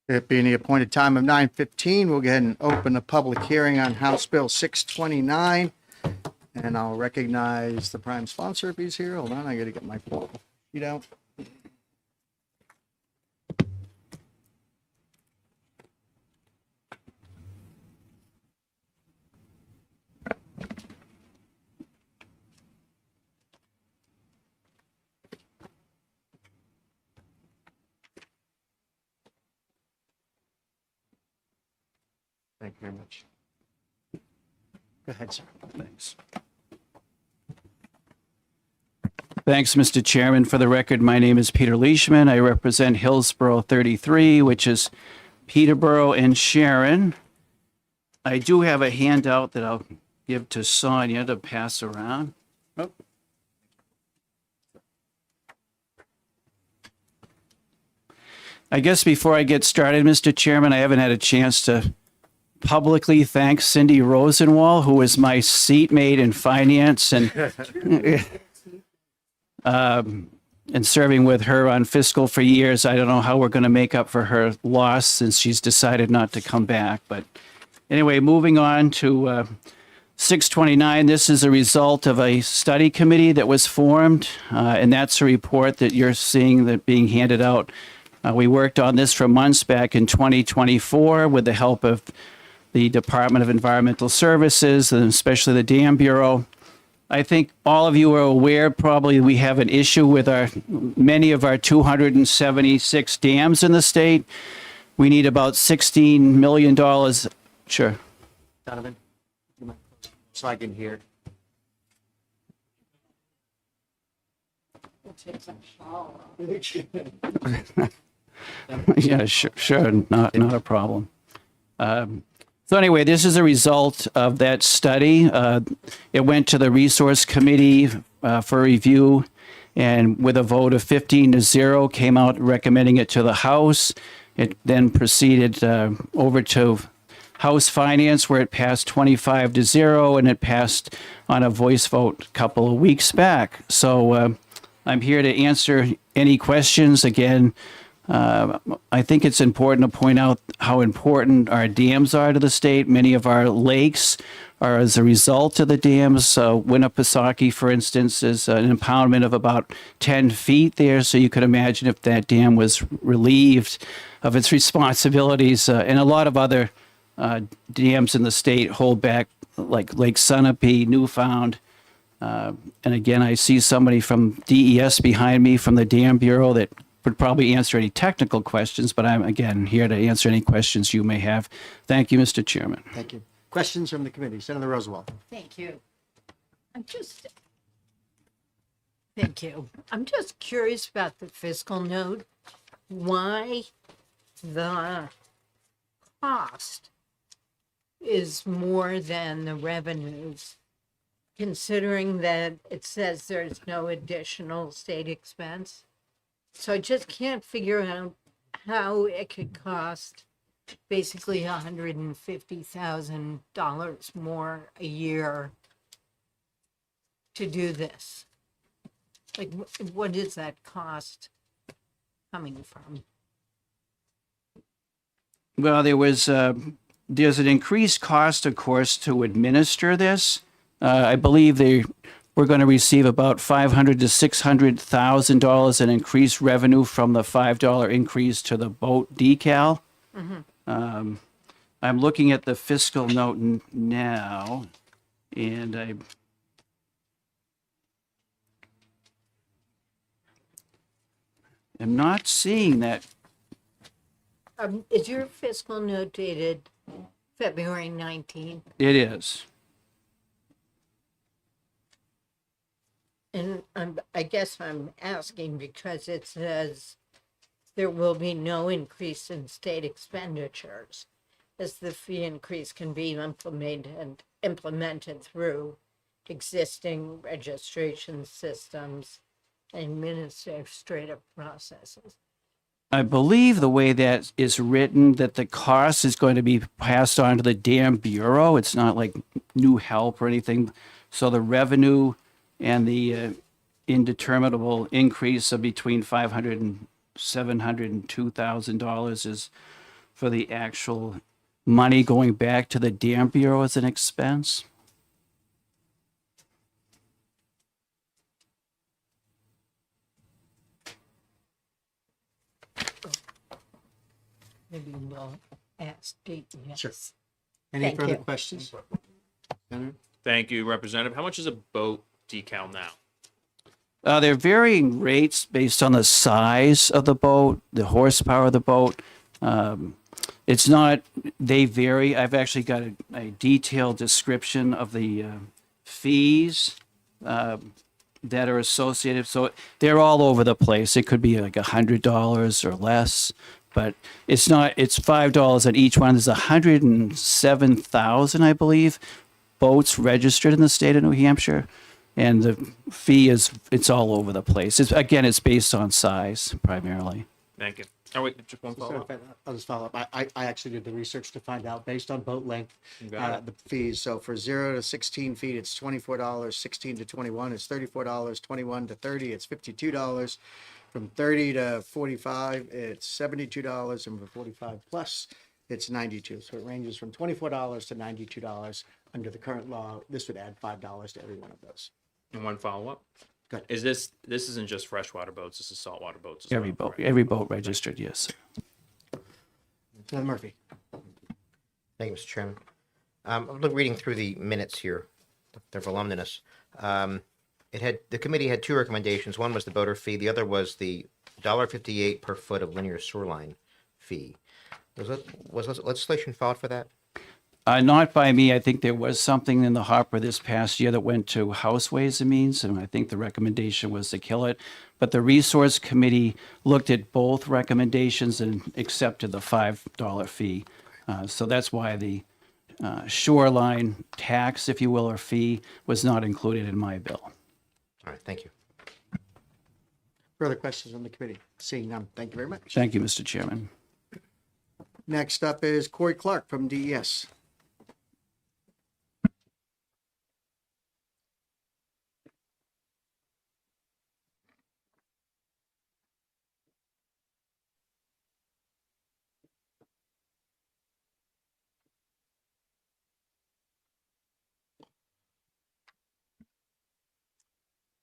It being the appointed time of 9:15, we'll go ahead and open the public hearing on House Bill 629. And I'll recognize the prime sponsor if he's here. Hold on, I gotta get my sheet out. Thank you very much. Go ahead, sir. Thanks. Thanks, Mr. Chairman. For the record, my name is Peter Leishman. I represent Hillsborough 33, which is Peterborough and Sharon. I do have a handout that I'll give to Sonia to pass around. Oh. I guess before I get started, Mr. Chairman, I haven't had a chance to publicly thank Cindy Rosenwall, who was my seatmate in finance and serving with her on fiscal for years. I don't know how we're going to make up for her loss since she's decided not to come back. But anyway, moving on to 629, this is a result of a study committee that was formed, and that's a report that you're seeing that being handed out. We worked on this for months back in 2024 with the help of the Department of Environmental Services and especially the Dam Bureau. I think all of you are aware probably we have an issue with many of our 276 dams in the state. We need about $16 million. Sure. Donovan, so I can hear. Yeah, sure, not a problem. So anyway, this is a result of that study. It went to the Resource Committee for review, and with a vote of 15-0, came out recommending it to the House. It then proceeded over to House Finance, where it passed 25-0, and it passed on a voice vote a couple of weeks back. So I'm here to answer any questions. Again, I think it's important to point out how important our dams are to the state. Many of our lakes are as a result of the dams. Winnipesaukee, for instance, is an impoundment of about 10 feet there. So you could imagine if that dam was relieved of its responsibilities. And a lot of other dams in the state hold back, like Lake Sunapee, Newfound. And again, I see somebody from DES behind me from the Dam Bureau that would probably answer any technical questions, but I'm, again, here to answer any questions you may have. Thank you, Mr. Chairman. Thank you. Questions from the committee? Senator Rosenwald. Thank you. Thank you. I'm just curious about the fiscal note. Why the cost is more than the revenues, considering that it says there's no additional state expense? So I just can't figure out how it could cost basically $150,000 more a year to do this. Like, what is that cost coming from? Well, there's an increased cost, of course, to administer this. I believe we're going to receive about $500,000 to $600,000 in increased revenue from the $5 increase to the boat decal. Mm-hmm. I'm looking at the fiscal note now, and I am not seeing that. Is your fiscal note dated February 19th? It is. And I guess I'm asking because it says there will be no increase in state expenditures as the fee increase can be implemented through existing registration systems and administrative processes. I believe the way that is written, that the cost is going to be passed on to the Dam Bureau. It's not like new help or anything. So the revenue and the indeterminable increase of between $500,000 and $702,000 is for the actual money going back to the Dam Bureau as an expense. Maybe we'll ask Dayton. Yes. Sure. Any Thank further you. questions? Senator? Thank you, Representative. How much is a boat decal now? There are varying rates based on the size of the boat, the horsepower of the boat. It's not, they vary. I've actually got a detailed description of the fees that are associated. So they're all over the place. It could be like $100 or less, but it's not, it's $5 on each one. There's 107,000, I believe, boats registered in the state of New Hampshire. And the fee is, it's all over the place. Again, it's based on size primarily. Thank you. Oh, wait, just one Sorry, follow-up. I'll just follow up. I actually did the research to find out based on boat length, You got it. the fees. So for 0 to 16 feet, it's $24. 16 to 21 is $34. 21 to 30, it's $52. From 30 to 45, it's $72. And for 45 plus, it's $92. So it ranges from $24 to $92. Under the current law, this would add $5 to every one of those. And one follow-up. Good. Is this isn't just freshwater boats, this is saltwater boats as Every well, boat, correct? every boat registered, yes. Senator Murphy. Thank you, Mr. Chairman. I'm reading through the minutes here. They're voluminous. The committee had two recommendations. One was the boater fee. The other was the $1.58 per foot of linear shoreline fee. Was legislation filed for that? Not by me. I think there was something in the hopper this past year that went to House Ways and Means, and I think the recommendation was to kill it. But the Resource Committee looked at both recommendations and accepted the $5 fee. So that's why the shoreline tax, if you will, or fee was not included in my bill. All right, thank you. Further questions on the committee? Seeing none. Thank you very much. Thank you, Mr. Chairman. Next up is Corey Clark from DES.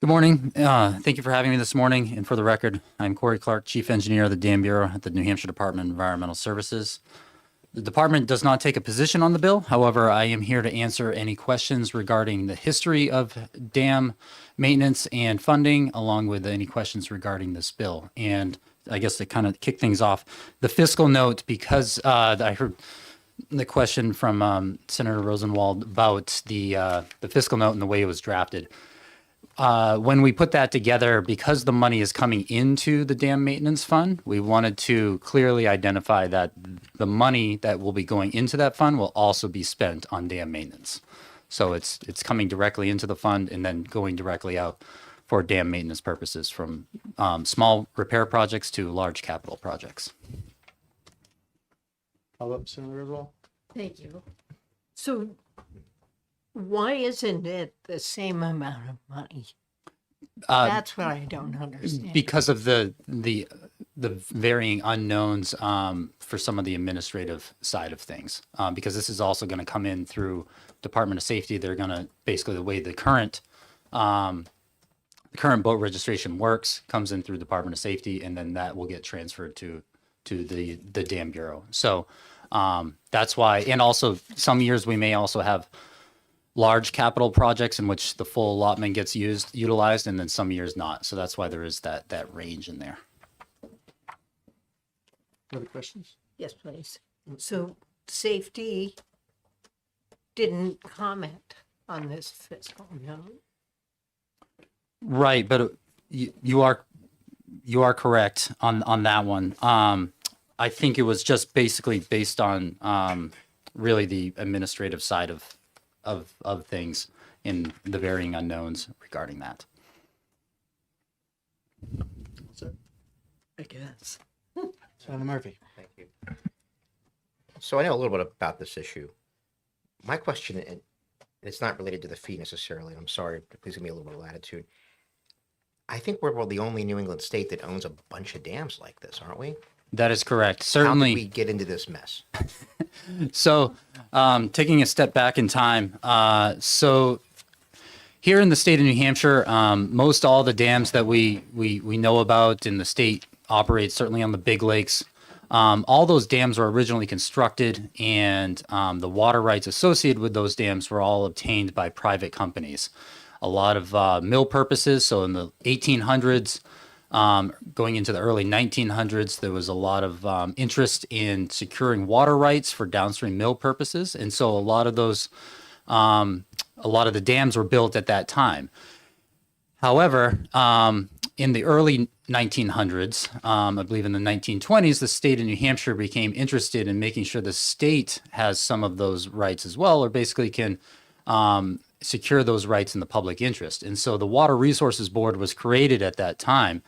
Good morning. Thank you for having me this morning. And for the record, I'm Corey Clark, Chief Engineer of the Dam Bureau at the New Hampshire Department of Environmental Services. The department does not take a position on the bill. However, I am here to answer any questions regarding the history of dam maintenance and funding, along with any questions regarding this bill. And I guess to kind of kick things off, the fiscal note, because I heard the question from Senator Rosenwald about the fiscal note and the way it was drafted. When we put that together, because the money is coming into the dam maintenance fund, we wanted to clearly identify that the money that will be going into that fund will also be spent on dam maintenance. So it's coming directly into the fund and then going directly out for dam maintenance purposes, from small repair projects to large capital projects. Follow up, Senator Rosenwald. Thank you. So why isn't it the same amount of money? That's what I don't understand. Because of the varying unknowns for some of the administrative side of things. Because this is also going to come in through Department of Safety. They're going to basically, the way the current boat registration works comes in through Department of Safety, and then that will get transferred to the Dam Bureau. So that's why, and also some years we may also have large capital projects in which the full allotment gets utilized, and then some years not. So that's why there is that range in there. Further questions? Yes, please. So safety didn't comment on this fiscal note. Right, but you are correct on that one. I think it was just basically based on really the administrative side of things and the varying unknowns regarding that. I guess. Senator Murphy. Thank you. So I know a little bit about this issue. My question, and it's not related to the fee necessarily, and I'm sorry, please give me a little bit of latitude. I think we're the only New England state that owns a bunch of dams like this, aren't we? That is correct. How did Certainly. we get into this mess? So, taking a step back in time, so here in the state of New Hampshire, most all the dams that we know about in the state operate certainly on the big lakes. All those dams were originally constructed, and the water rights associated with those dams were all obtained by private companies. A lot of mill purposes. So in the 1800s, going into the early 1900s, there was a lot of interest in securing water rights for downstream mill purposes, and so a lot of the dams were built at that time. However, in the early 1900s, I believe in the 1920s, the state of New Hampshire became interested in making sure the state has some of those rights as well, or basically can secure those rights in the public interest. And so the Water Resources Board was created at that time,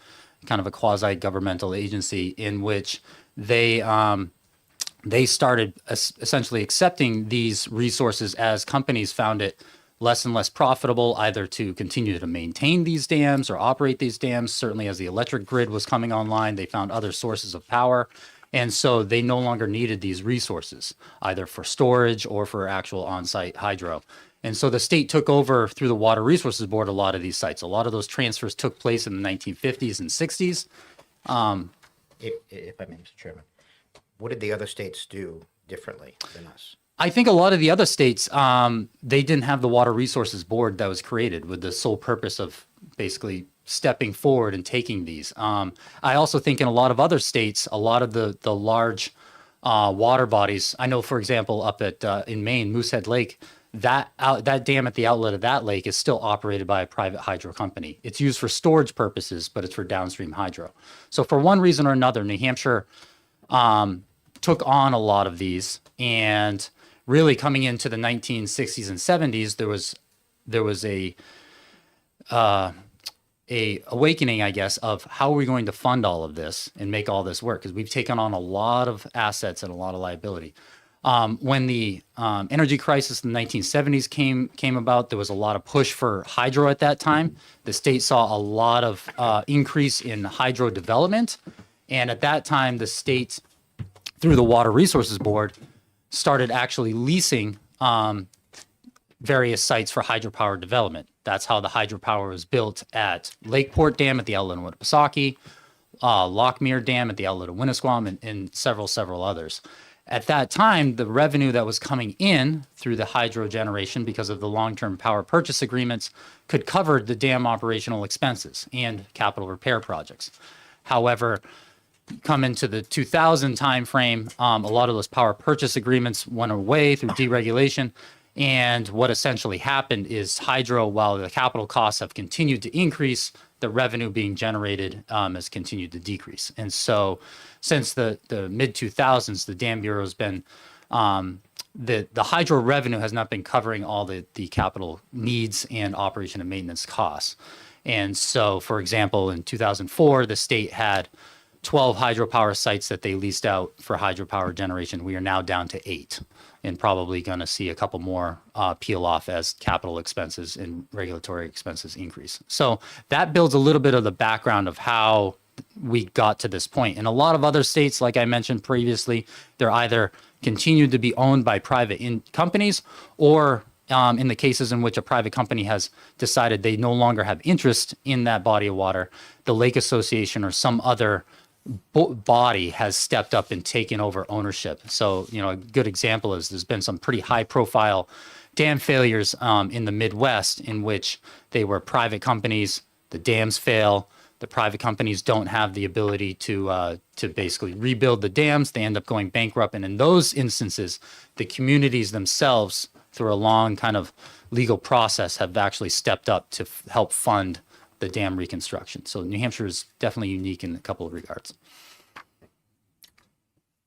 kind of a quasi-governmental agency in which they started essentially accepting these resources as companies found it less and less profitable either to continue to maintain these dams or operate these dams. Certainly as the electric grid was coming online, they found other sources of power. And so they no longer needed these resources, either for storage or for actual on-site hydro. And so the state took over through the Water Resources Board a lot of these sites. A lot of those transfers took place in the 1950s and 60s. If I may, Mr. Chairman, what did the other states do differently than us? I think a lot of the other states, they didn't have the Water Resources Board that was created with the sole purpose of basically stepping forward and taking these. I also think in a lot of other states, a lot of the large water bodies, I know, for example, up at in Maine, Moosehead Lake, that dam at the outlet of that lake is still operated by a private hydro company. It's used for storage purposes, but it's for downstream hydro. So for one reason or another, New Hampshire took on a lot of these, and really coming into the 1960s and 70s, there was a awakening, I guess, of how are we going to fund all of this and make all this work, because we've taken on a lot of assets and a lot of liability. When the energy crisis in the 1970s came about, there was a lot of push for hydro at that time. The state saw a lot of increase in hydro development, and at that time, the state, through the Water Resources Board, started actually leasing various sites for hydropower development. That's how the hydropower was built at Lakeport Dam at the outlet of Winnipesaukee, Lockmere Dam at the outlet of Winnisquam, and several others. At that time, the revenue that was coming in through the hydro generation because of the long-term power purchase agreements could cover the dam operational expenses and capital repair projects. However, come into the 2000 timeframe, a lot of those power purchase agreements went away through deregulation. And what essentially happened is hydro, while the capital costs have continued to increase, the revenue being generated has continued to decrease. And so since the mid 2000s, the Dam Bureau has been, the hydro revenue has not been covering all the capital needs and operation and maintenance costs. And so, for example, in 2004, the state had 12 hydropower sites that they leased out for hydropower generation. We are now down to 8, and probably going to see a couple more peel off as capital expenses and regulatory expenses increase. So that builds a little bit of the background of how we got to this point. In a lot of other states, like I mentioned previously, they're either continued to be owned by private companies, or in the cases in which a private company has decided they no longer have interest in that body of water, the Lake Association or some other body has stepped up and taken over ownership. So, a good example is there's been some pretty high profile dam failures in the Midwest in which they were private companies, the dams fail, the private companies don't have the ability to basically rebuild the dams, they end up going bankrupt. And in those instances, the communities themselves, through a long kind of legal process, have actually stepped up to help fund the dam reconstruction. So New Hampshire is definitely unique in a couple of regards.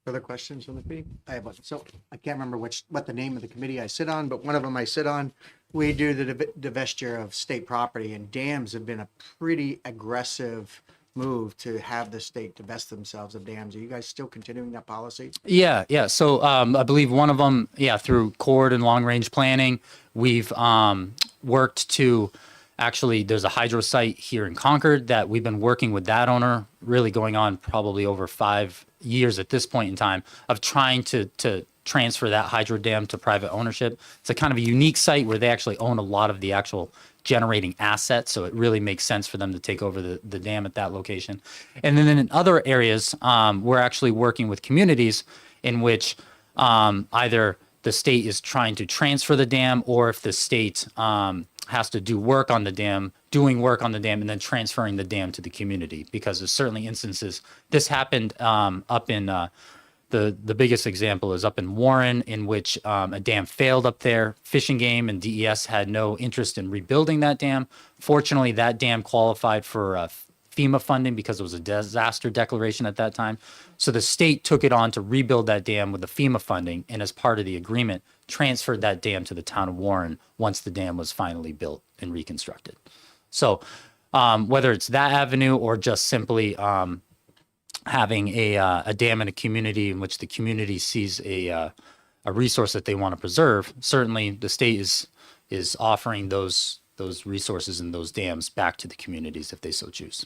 Further questions on the fee? I have one. So I can't remember what the name of the committee I sit on, but one of them I sit on, we do the divestiture of state property, and dams have been a pretty aggressive move to have the state divest themselves of dams. Are you guys still continuing that policy? Yeah. So I believe one of them, through CORD and long range planning, we've worked to Actually, there's a hydro site here in Concord that we've been working with that owner, really going on probably over 5 years at this point in time, of trying to transfer that hydro dam to private ownership. It's a kind of a unique site where they actually own a lot of the actual generating assets, so it really makes sense for them to take over the dam at that location. And then in other areas, we're actually working with communities in which either the state is trying to transfer the dam, or if the state has to do work on the dam, doing work on the dam, and then transferring the dam to the community. Because there's certainly instances, this happened up in, the biggest example is up in Warren, in which a dam failed up there. Fish and Game and DES had no interest in rebuilding that dam. Fortunately, that dam qualified for FEMA funding because it was a disaster declaration at that time. So the state took it on to rebuild that dam with the FEMA funding, and as part of the agreement, transferred that dam to the town of Warren once the dam was finally built and reconstructed. So whether it's that avenue or just simply having a dam in a community in which the community sees a resource that they want to preserve, certainly the state is offering those resources and those dams back to the communities if they so choose.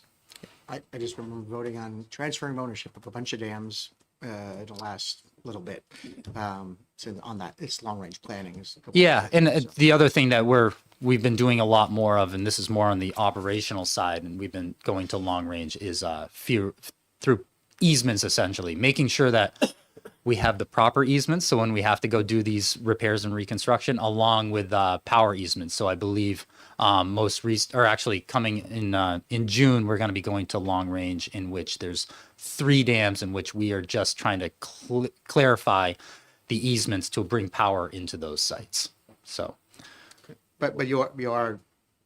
I just remember voting on transferring ownership of a bunch of dams in the last little bit. So on that, it's long-range planning. Yeah, and the other thing that we've been doing a lot more of, and this is more on the operational side, and we've been going to long range, is through easements, essentially, making sure that we have the proper easements. So when we have to go do these repairs and reconstruction, along with power easements. So I believe actually coming in June, we're going to be going to long range, in which there's 3 dams in which we are just trying to clarify the easements to bring power into those sites. So, But you are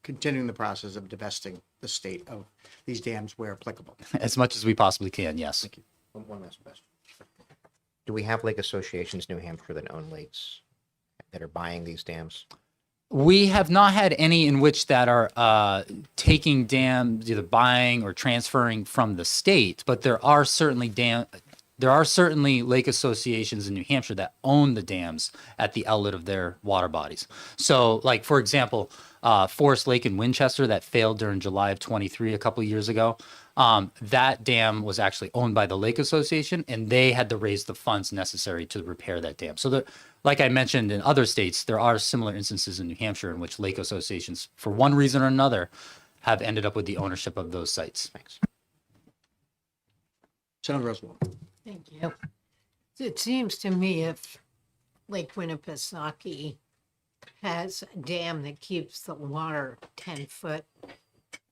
continuing the process of divesting the state of these dams where applicable. as much as we possibly can, yes. One last question. Do we have lake associations in New Hampshire that own lakes that are buying these dams? We have not had any in which that are taking dams, either buying or transferring from the state, but there are certainly lake associations in New Hampshire that own the dams at the outlet of their water bodies. So, like, for example, Forest Lake in Winchester that failed during July of 23 a couple of years ago, that dam was actually owned by the Lake Association, and they had to raise the funds necessary to repair that dam. So, like I mentioned, in other states, there are similar instances in New Hampshire in which lake associations, for one reason or another, have ended up with the ownership of those sites. Thanks. Senator Roosevelt. Thank you. It seems to me if Lake Winnipesaukee has a dam that keeps the water 10 foot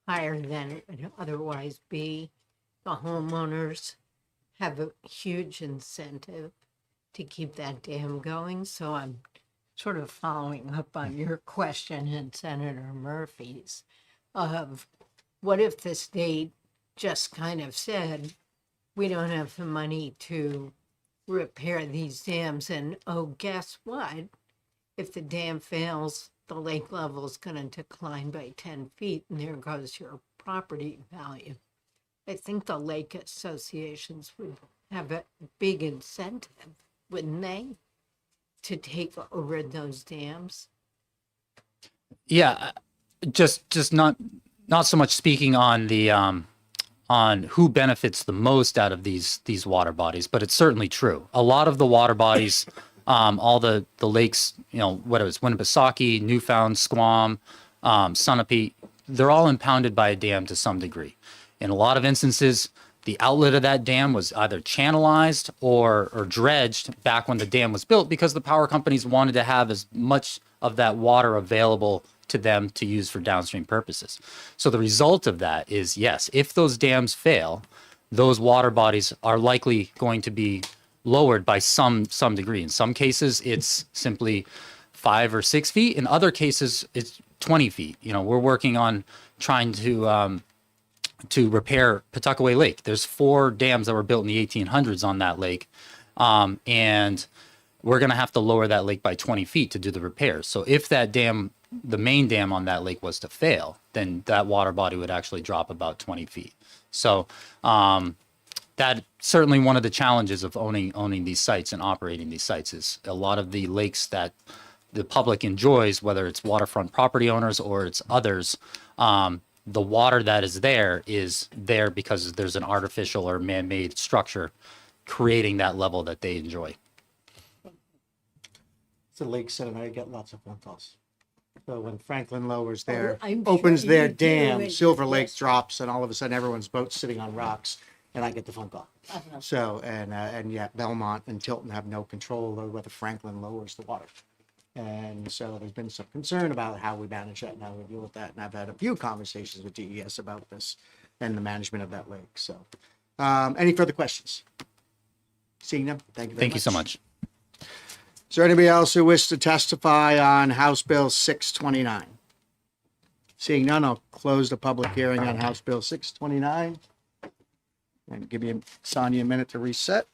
higher than it would otherwise be, the homeowners have a huge incentive to keep that dam going. So I'm sort of following up on your question and Senator Murphy's of what if the state just kind of said, we don't have the money to repair these dams, and oh, guess what? If the dam fails, the lake level is going to decline by 10 feet, and there goes your property value. I think the lake associations would have a big incentive, wouldn't they, to take over those dams? Yeah, just not so much speaking on the on who benefits the most out of these water bodies, but it's certainly true. A lot of the water bodies, all the lakes, whether it's Winnipesaukee, Newfound, Squam, Sunapee, they're all impounded by a dam to some degree. In a lot of instances, the outlet of that dam was either channelized or dredged back when the dam was built because the power companies wanted to have as much of that water available to them to use for downstream purposes. So the result of that is, yes, if those dams fail, those water bodies are likely going to be lowered by some degree. In some cases, it's simply 5 or 6 feet. In other cases, it's 20 feet. We're working on trying to repair Pawtuckaway Lake. There's 4 dams that were built in the 1800s on that lake, and we're going to have to lower that lake by 20 feet to do the repairs. So if that dam, the main dam on that lake, was to fail, then that water body would actually drop about 20 feet. So that's certainly one of the challenges of owning these sites and operating these sites is a lot of the lakes that the public enjoys, whether it's waterfront property owners or it's others, The water that is there because there's an artificial or man-made structure creating that level that they enjoy. It's a lake center. I get lots of phone calls. So when Franklin lowers their, I'm opens sure their you do, dam, and- Silver Lake yes. drops, and all of a sudden everyone's boat's sitting on rocks, and I get the phone call. So, and yet Belmont and Tilton have no control over whether Franklin lowers the water. And so there's been some concern about how we manage that and how we deal with that. And I've had a few conversations with DES about this and the management of that lake. So, any further questions? Seeing them, thank you very much. Thank you so much. Is there anybody else who wishes to testify on House Bill 629? Seeing none, I'll close the public hearing on House Bill 629. And give you, Sonia, a minute to reset.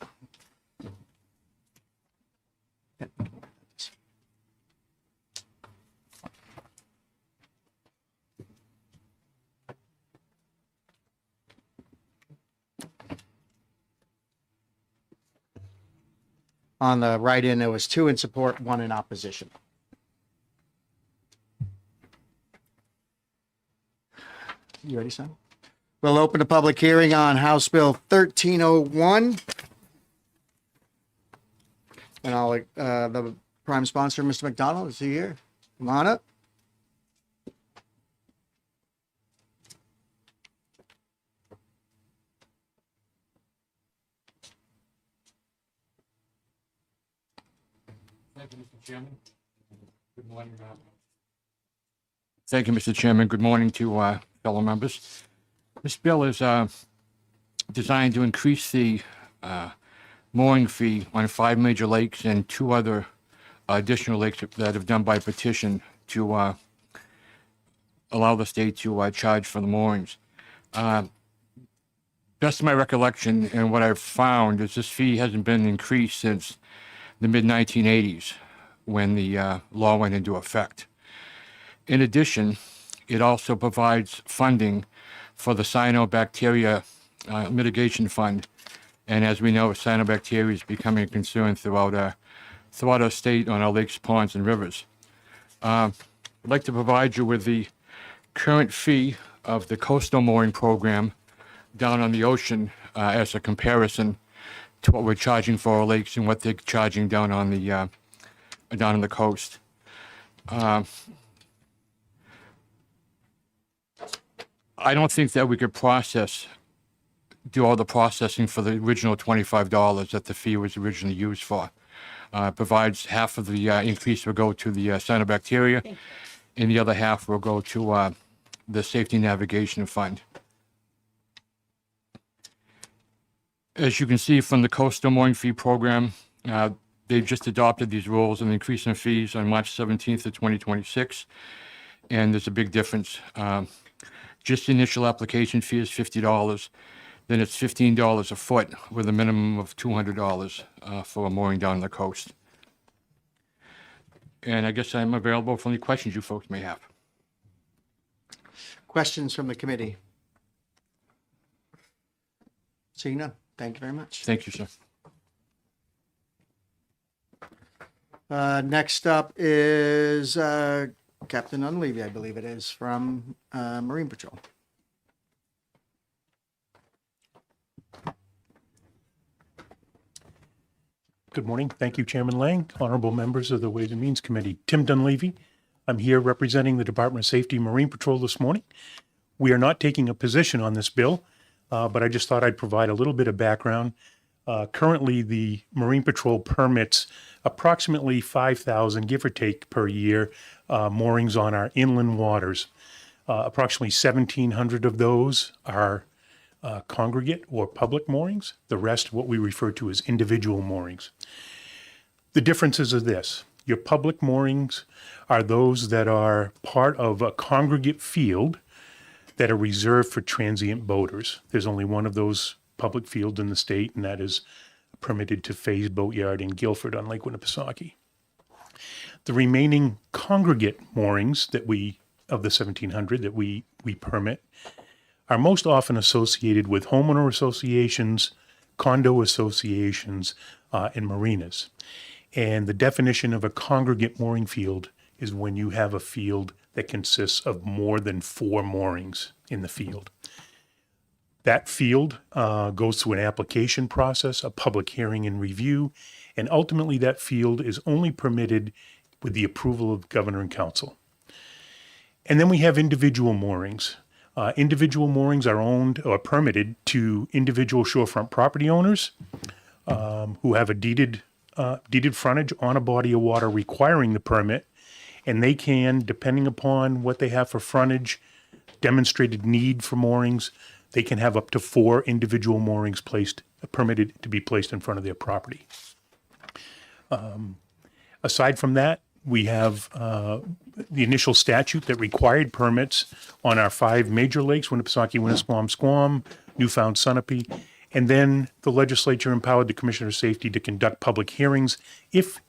On the write-in, there was 2 in support, 1 in opposition. You ready, son? We'll open the public hearing on House Bill 1301. And I'll, the prime sponsor, Mr. McDonald, is he here? Come on up. Thank you, Mr. Chairman. Good morning. Thank you, Mr. Chairman. Good morning to fellow members. This bill is designed to increase the mooring fee on 5 major lakes and 2 other additional lakes that have done by petition to allow the state to charge for the moorings. Best of my recollection and what I've found is this fee hasn't been increased since the mid-1980s when the law went into effect. In addition, it also provides funding for the cyanobacteria mitigation fund. And as we know, cyanobacteria is becoming a concern throughout our state on our lakes, ponds, and rivers. I'd like to provide you with the current fee of the coastal mooring program down on the ocean as a comparison to what we're charging for our lakes and what they're charging down on the coast. I don't think that we could do all the processing for the original $25 that the fee was originally used for. Provides half of the increase will go to the cyanobacteria, and the other half will go to the Safety Navigation Fund. As you can see from the coastal mooring fee program, they've just adopted these rules and increase in fees on March 17th of 2026, and there's a big difference. Just the initial application fee is $50. Then it's $15 a foot with a minimum of $200 for a mooring down the coast. And I guess I'm available for any questions you folks may have. Questions from the committee? Seeing none, thank you very much. Thank you, sir. Next up is Captain Unlevy, I believe it is, from Marine Patrol. Good morning. Thank you, Chairman Lang, honorable members of the Ways and Means Committee. Tim Dunleavy. I'm here representing the Department of Safety Marine Patrol this morning. We are not taking a position on this bill, but I just thought I'd provide a little bit of background. Currently, the Marine Patrol permits approximately 5,000, give or take, per year, moorings on our inland waters. Approximately 1,700 of those are congregate or public moorings. The rest, what we refer to as individual moorings. The differences are this. Your public moorings are those that are part of a congregate field that are reserved for transient boaters. There's only one of those public fields in the state, and that is permitted to Faye's Boatyard in Guilford on Lake Winnipesaukee. The remaining congregate moorings that of the 1,700 that we permit are most often associated with homeowner associations, condo associations, and marinas. And the definition of a congregate mooring field is when you have a field that consists of more than 4 moorings in the field. That field goes through an application process, a public hearing and review, and ultimately that field is only permitted with the approval of the governor and council. And then we have individual moorings. Individual moorings are owned or permitted to individual shorefront property owners who have a deeded frontage on a body of water requiring the permit, and they can, depending upon what they have for frontage, demonstrated need for moorings, they can have up to 4 individual moorings permitted to be placed in front of their property. Aside from that, we have the initial statute that required permits on our 5 major lakes, Winnipesaukee, Winnisquam, Squam, Newfound, Sunapee, and then the legislature empowered the Commissioner of Safety to conduct public hearings if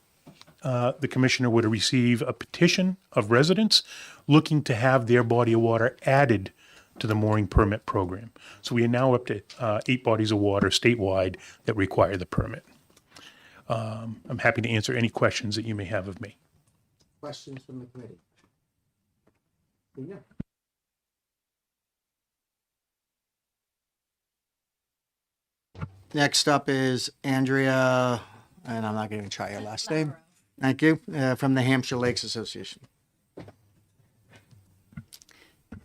the commissioner were to receive a petition of residents looking to have their body of water added to the mooring permit program. So we are now up to 8 bodies of water statewide that require the permit. I'm happy to answer any questions that you may have of me. Questions from the committee? Next up is Andrea, and I'm not going to try your last name. Thank you, from the Hampshire Lakes Association.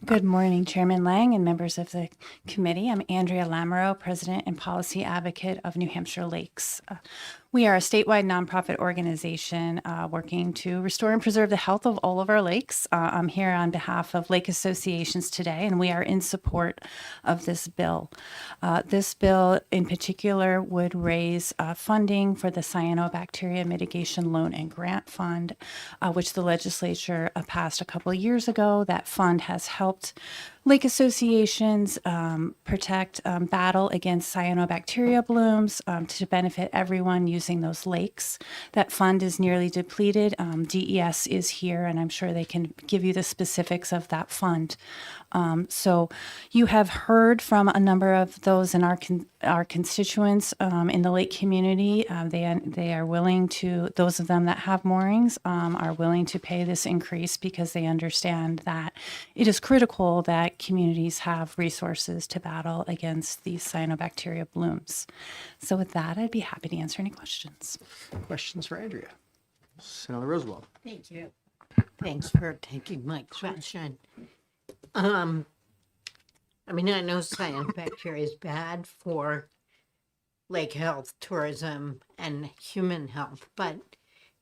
Good morning, Chairman Lang and members of the committee. I'm Andrea Lamoureux, President and Policy Advocate of New Hampshire Lakes. We are a statewide nonprofit organization working to restore and preserve the health of all of our lakes. I'm here on behalf of lake associations today, and we are in support of this bill. This bill in particular would raise funding for the Cyanobacteria Mitigation Loan and Grant Fund, which the legislature passed a couple of years ago. That fund has helped lake associations protect, battle against cyanobacteria blooms to benefit everyone using those lakes. That fund is nearly depleted. DES is here, and I'm sure they can give you the specifics of that fund. So you have heard from a number of those in our constituents in the lake community. They are willing to, those of them that have moorings are willing to pay this increase because they understand that it is critical that communities have resources to battle against these cyanobacteria blooms. So with that, I'd be happy to answer any questions. Questions for Andrea? Senator Roosevelt. Thank you. Thanks for taking my question. I mean, I know cyanobacteria is bad for lake health, tourism, and human health, but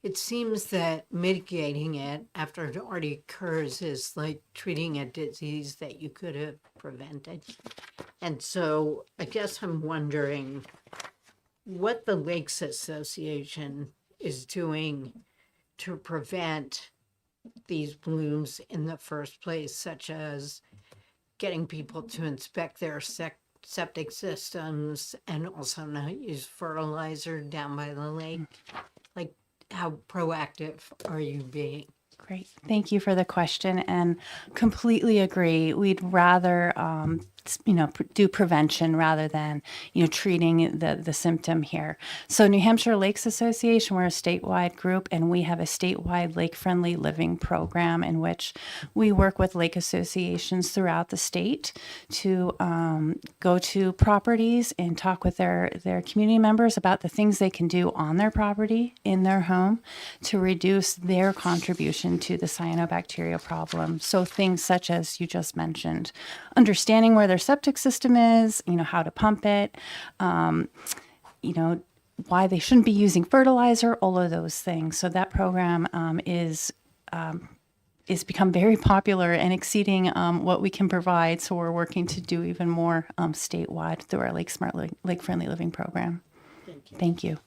it seems that mitigating it after it already occurs is like treating a disease that you could have prevented. And so I guess I'm wondering what the Lakes Association is doing to prevent these blooms in the first place, such as getting people to inspect their septic systems and also not use fertilizer down by the lake. Like, how proactive are you being? Great. Thank you for the question, and completely agree. We'd rather, do prevention rather than, treating the symptom here. So New Hampshire Lakes Association, we're a statewide group, and we have a statewide lake-friendly living program in which we work with lake associations throughout the state to go to properties and talk with their community members about the things they can do on their property, in their home, to reduce their contribution to the cyanobacteria problem. So things such as you just mentioned, understanding where their septic system is, how to pump it, why they shouldn't be using fertilizer, all of those things. So that program is become very popular and exceeding what we can provide. So we're working to do even more statewide through our Lake Smart Lake Friendly Living program. Thank you.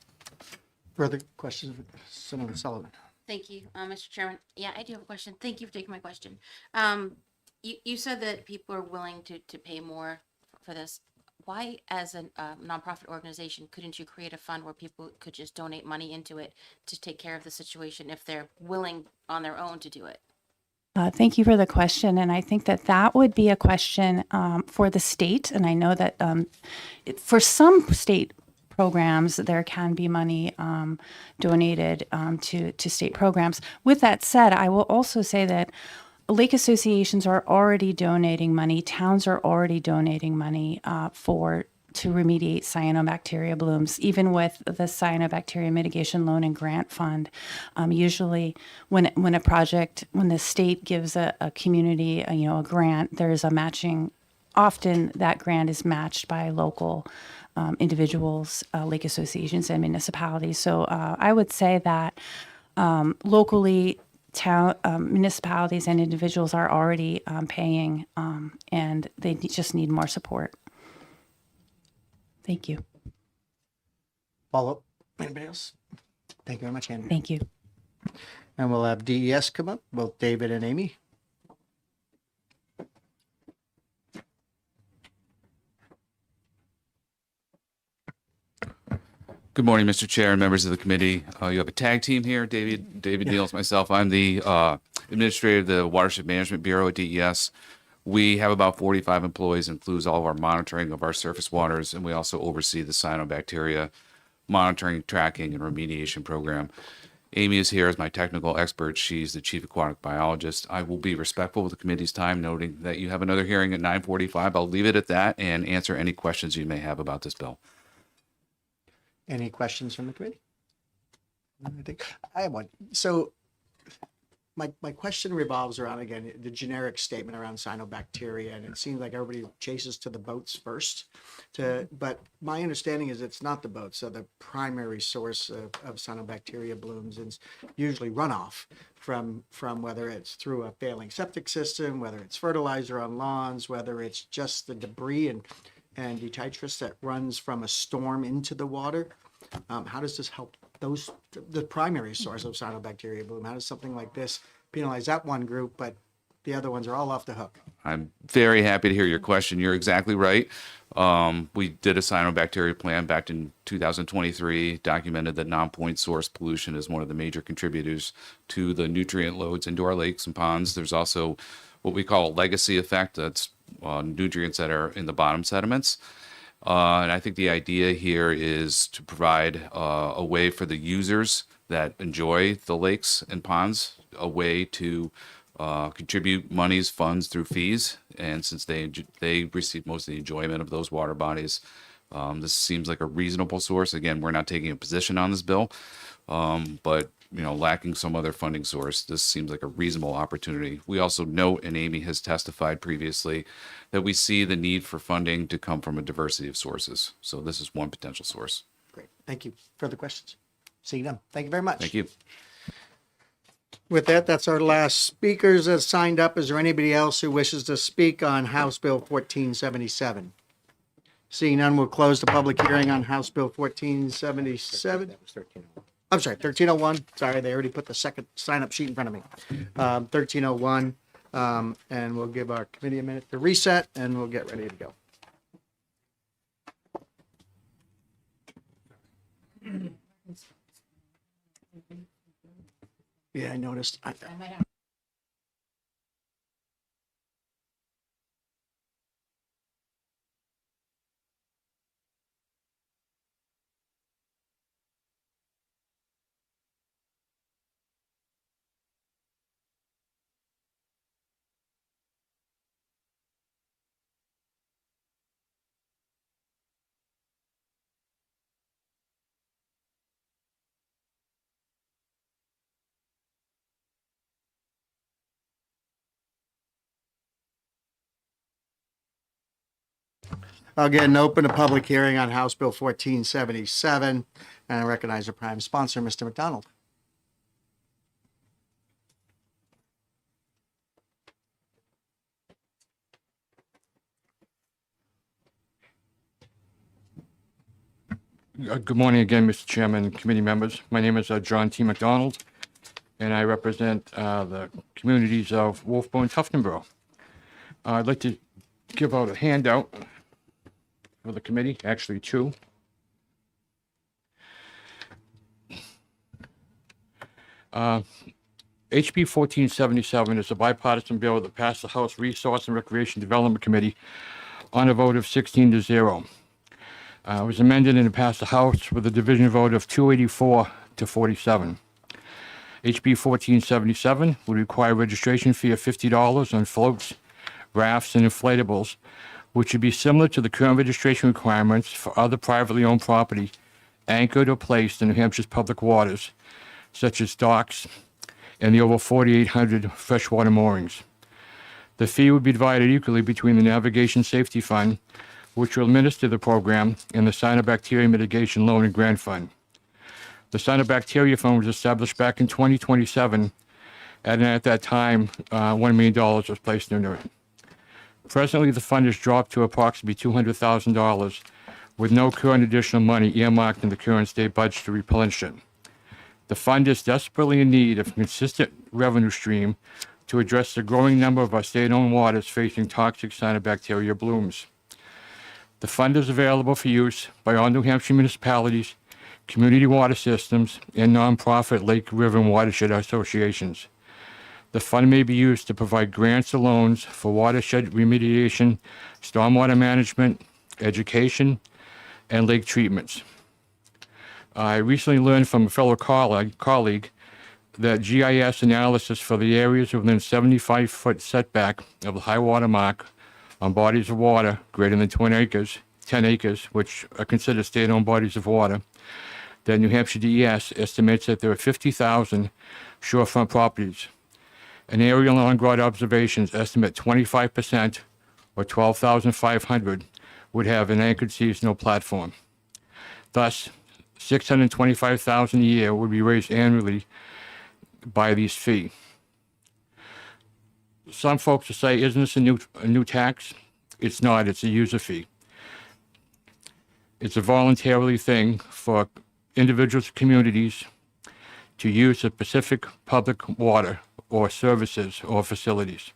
Further questions, Senator Sullivan? Thank you, Mr. Chairman. Yeah, I do have a question. Thank you for taking my question. You said that people are willing to pay more for this. Why, as a nonprofit organization, couldn't you create a fund where people could just donate money into it to take care of the situation if they're willing on their own to do it? Thank you for the question. And I think that would be a question for the state. And I know that for some state programs, there can be money donated to state programs. With that said, I will also say that lake associations are already donating money. Towns are already donating money to remediate cyanobacteria blooms, even with the Cyanobacteria Mitigation Loan and Grant Fund. Usually, when the state gives a community, a grant, there's a matching. Often, that grant is matched by local individuals, lake associations, and municipalities. So I would say that locally, municipalities and individuals are already paying, and they just need more support. Thank you. Follow up. Anybody else? Thank you very much, Andrew. Thank you. And we'll have DES come up, both David and Amy. Good morning, Mr. Chair and members of the committee. You have a tag team here, David Neals, myself. I'm the administrator of the Watershed Management Bureau at DES. We have about 45 employees, includes all of our monitoring of our surface waters, and we also oversee the cyanobacteria monitoring, tracking, and remediation program. Amy is here as my technical expert. She's the chief aquatic biologist. I will be respectful of the committee's time, noting that you have another hearing at 9:45. I'll leave it at that and answer any questions you may have about this bill. Any questions from the committee? I have one. So my question revolves around, again, the generic statement around cyanobacteria, and it seems like everybody chases to the boats first. But my understanding is it's not the boats. So the primary source of cyanobacteria blooms is usually runoff from whether it's through a failing septic system, whether it's fertilizer on lawns, whether it's just the debris and detritus that runs from a storm into the water. How does this help the primary source of cyanobacteria bloom? How does something like this penalize that one group, but the other ones are all off the hook? I'm very happy to hear your question. You're exactly right. We did a cyanobacteria plan back in 2023, documented that non-point source pollution is one of the major contributors to the nutrient loads into our lakes and ponds. There's also what we call a legacy effect. That's nutrients that are in the bottom sediments. And I think the idea here is to provide a way for the users that enjoy the lakes and ponds, a way to contribute monies, funds through fees. And since they receive most of the enjoyment of those water bodies, this seems like a reasonable source. Again, we're not taking a position on this bill, but lacking some other funding source, this seems like a reasonable opportunity. We also note, and Amy has testified previously, that we see the need for funding to come from a diversity of sources. So this is one potential source. Great. Thank you. Further questions? Seeing none. Thank you very much. Thank you. With that, that's our last speakers that signed up. Is there anybody else who wishes to speak on House Bill 1477? Seeing none, we'll close the public hearing on House Bill 1477. That was 13. I'm sorry, 1301. Sorry, they already put the second sign-up sheet in front of me. 1301. And we'll give our committee a minute to reset, and we'll get ready to go. Yeah, I noticed. I'll get an open a public hearing on House Bill 1477, and I recognize the prime sponsor, Mr. McDonald. Good morning again, Mr. Chairman, committee members. My name is John T. McDonald, and I represent the communities of Wolfboro and Tuftonboro. I'd like to give out a handout for the committee, actually two. HB 1477 is a bipartisan bill that passed the House Resource and Recreation Development Committee on a vote of 16-0. It was amended and it passed the House with a division vote of 284 to 47. HB 1477 would require a registration fee of $50 on floats, rafts, and inflatables, which would be similar to the current registration requirements for other privately owned property anchored or placed in New Hampshire's public waters, such as docks and the over 4,800 freshwater moorings. The fee would be divided equally between the Navigation Safety Fund, which will administer the program, and the Cyanobacteria Mitigation Loan and Grant Fund. The Cyanobacteria Fund was established back in 2027, and at that time, $1 million was placed under it. Presently, the fund has dropped to approximately $200,000, with no current additional money earmarked in the current state budget to replenish it. The fund is desperately in need of a consistent revenue stream to address the growing number of our state-owned waters facing toxic cyanobacteria blooms. The fund is available for use by all New Hampshire municipalities, community water systems, and nonprofit lake, river, and watershed associations. The fund may be used to provide grants or loans for watershed remediation, stormwater management, education, and lake treatments. I recently learned from a fellow colleague that GIS analysis for the areas within 75-foot setback of the high water mark on bodies of water greater than 10 acres, which are considered state-owned bodies of water, that New Hampshire DES estimates that there are 50,000 shorefront properties. An aerial on-ground observations estimate 25%, or 12,500, would have an anchored seasonal platform. Thus, $625,000 a year would be raised annually by these fees. Some folks will say, isn't this a new tax? It's not, it's a user fee. It's a voluntary thing for individuals, communities to use the Pacific public water or services or facilities.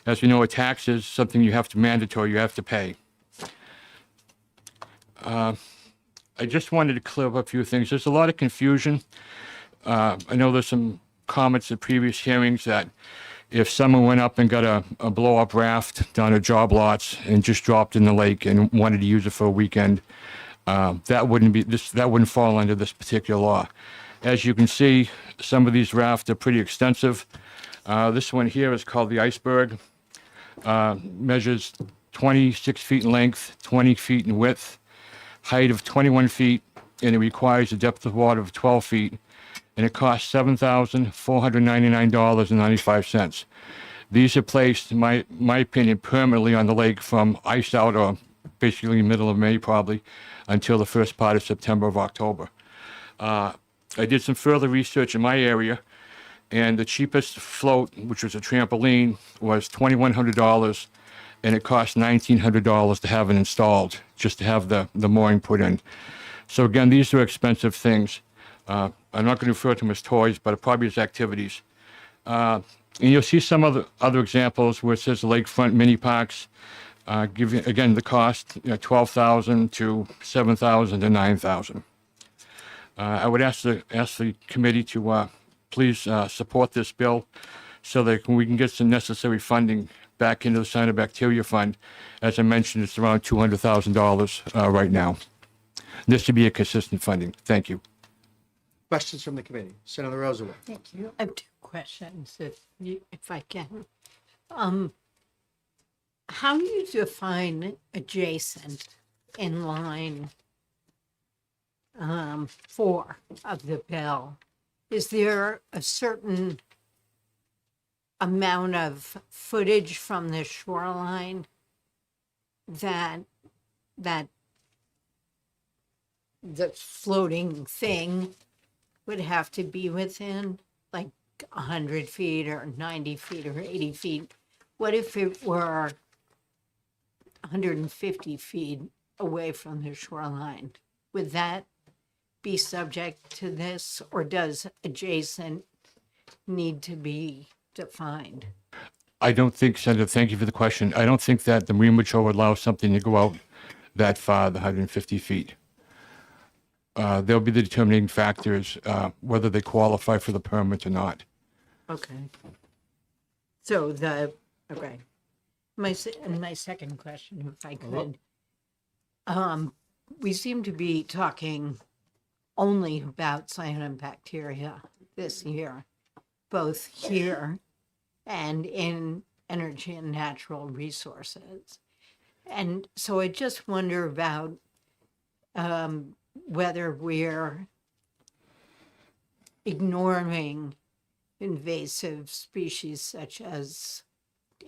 As we know, a tax is something you have to pay. I just wanted to clear up a few things. There's a lot of confusion. I know there's some comments at previous hearings that if someone went up and got a blow-up raft down at Job Lots and just dropped in the lake and wanted to use it for a weekend, that wouldn't fall under this particular law. As you can see, some of these rafts are pretty extensive. This one here is called the Iceberg. Measures 26 feet in length, 20 feet in width, height of 21 feet, and it requires a depth of water of 12 feet, and it costs $7,499.95. These are placed, in my opinion, permanently on the lake from ice out, or basically middle of May probably, until the first part of September or October. I did some further research in my area, and the cheapest float, which was a trampoline, was $2,100, and it cost $1,900 to have it installed, just to have the mooring put in. So again, these are expensive things. I'm not going to refer to them as toys, but probably as activities. And you'll see some other examples where it says lakefront mini parks. Give you, again, the cost, $12,000 to $7,000 to $9,000. I would ask the committee to please support this bill so that we can get some necessary funding back into the Cyanobacteria Fund. As I mentioned, it's around $200,000 right now. This should be a consistent funding. Thank you. Questions from the committee? Senator Roosevelt. Thank you. I have two questions, if I can. How do you define adjacent in line 4 of the bill? Is there a certain amount of footage from the shoreline that the floating thing would have to be within, like 100 feet or 90 feet or 80 feet? What if it were 150 feet away from the shoreline? Would that be subject to this, or does adjacent need to be defined? I don't think, Senator, thank you for the question. I don't think that the Marine Patrol would allow something to go out that far, the 150 feet. There'll be the determining factors, whether they qualify for the permit or not. Okay. So okay. My second question, if I could. We seem to be talking only about cyanobacteria this year, both here and in energy and natural resources. And so I just wonder about whether we're ignoring invasive species such as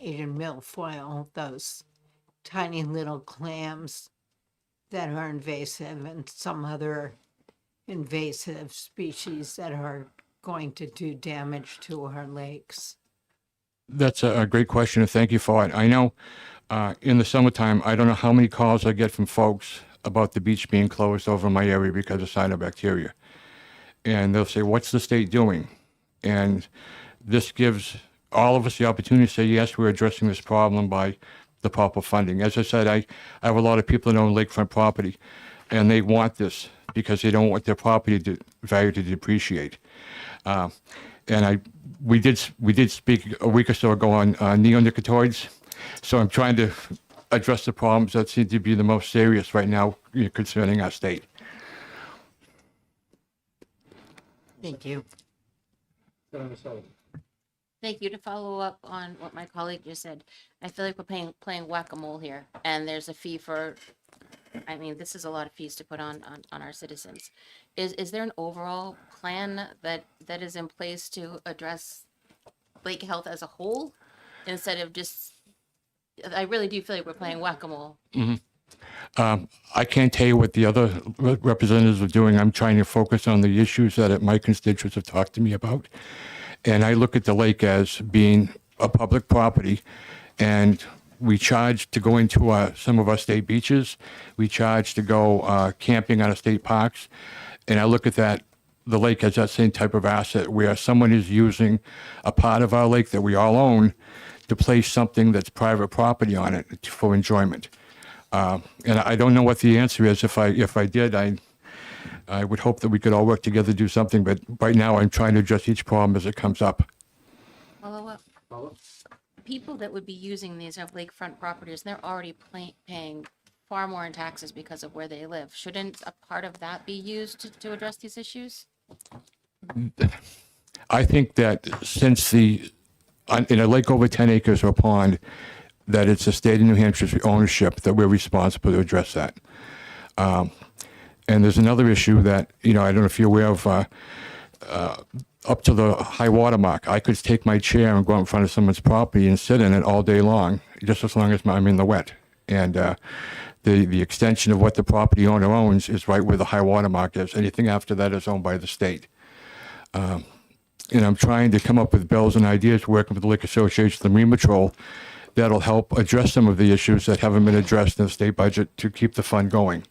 Asian milfoil, those tiny little clams that are invasive, and some other invasive species that are going to do damage to our lakes. That's a great question, and thank you for it. I know in the summertime, I don't know how many calls I get from folks about the beach being closed over in my area because of cyanobacteria. And they'll say, what's the state doing? And this gives all of us the opportunity to say, yes, we're addressing this problem by the proper funding. As I said, I have a lot of people that own lakefront property, and they want this because they don't want their property value to depreciate. We did speak a week or so ago on neonicotinoids, so I'm trying to address the problems that seem to be the most serious right now concerning our state. Thank you. Thank you. To follow up on what my colleague just said, I feel like we're playing whack-a-mole here, and there's a fee for, I mean, this is a lot of fees to put on our citizens. Is there an overall plan that is in place to address lake health as a whole, instead of just, I really do feel like we're playing whack-a-mole. I can't tell you what the other representatives are doing. I'm trying to focus on the issues that my constituents have talked to me about. And I look at the lake as being a public property, and we charge to go into some of our state beaches. We charge to go camping on our state parks. And I look at the lake as that same type of asset where someone is using a part of our lake that we all own to place something that's private property on it for enjoyment. And I don't know what the answer is. If I did, I would hope that we could all work together to do something. But right now, I'm trying to address each problem as it comes up. Follow up. People that would be using these have lakefront properties, they're already paying far more in taxes because of where they live. Shouldn't a part of that be used to address these issues? I think that since in a lake over 10 acres or a pond, that it's the state of New Hampshire's ownership that we're responsible to address that. And there's another issue that, I don't know if you're aware of, up to the high water mark, I could take my chair and go out in front of someone's property and sit in it all day long, just as long as I'm in the wet. And the extension of what the property owner owns is right where the high water mark is. Anything after that is owned by the state. And I'm trying to come up with bills and ideas, working with the Lake Association, the Marine Patrol, that'll help address some of the issues that haven't been addressed in the state budget to keep the fund going.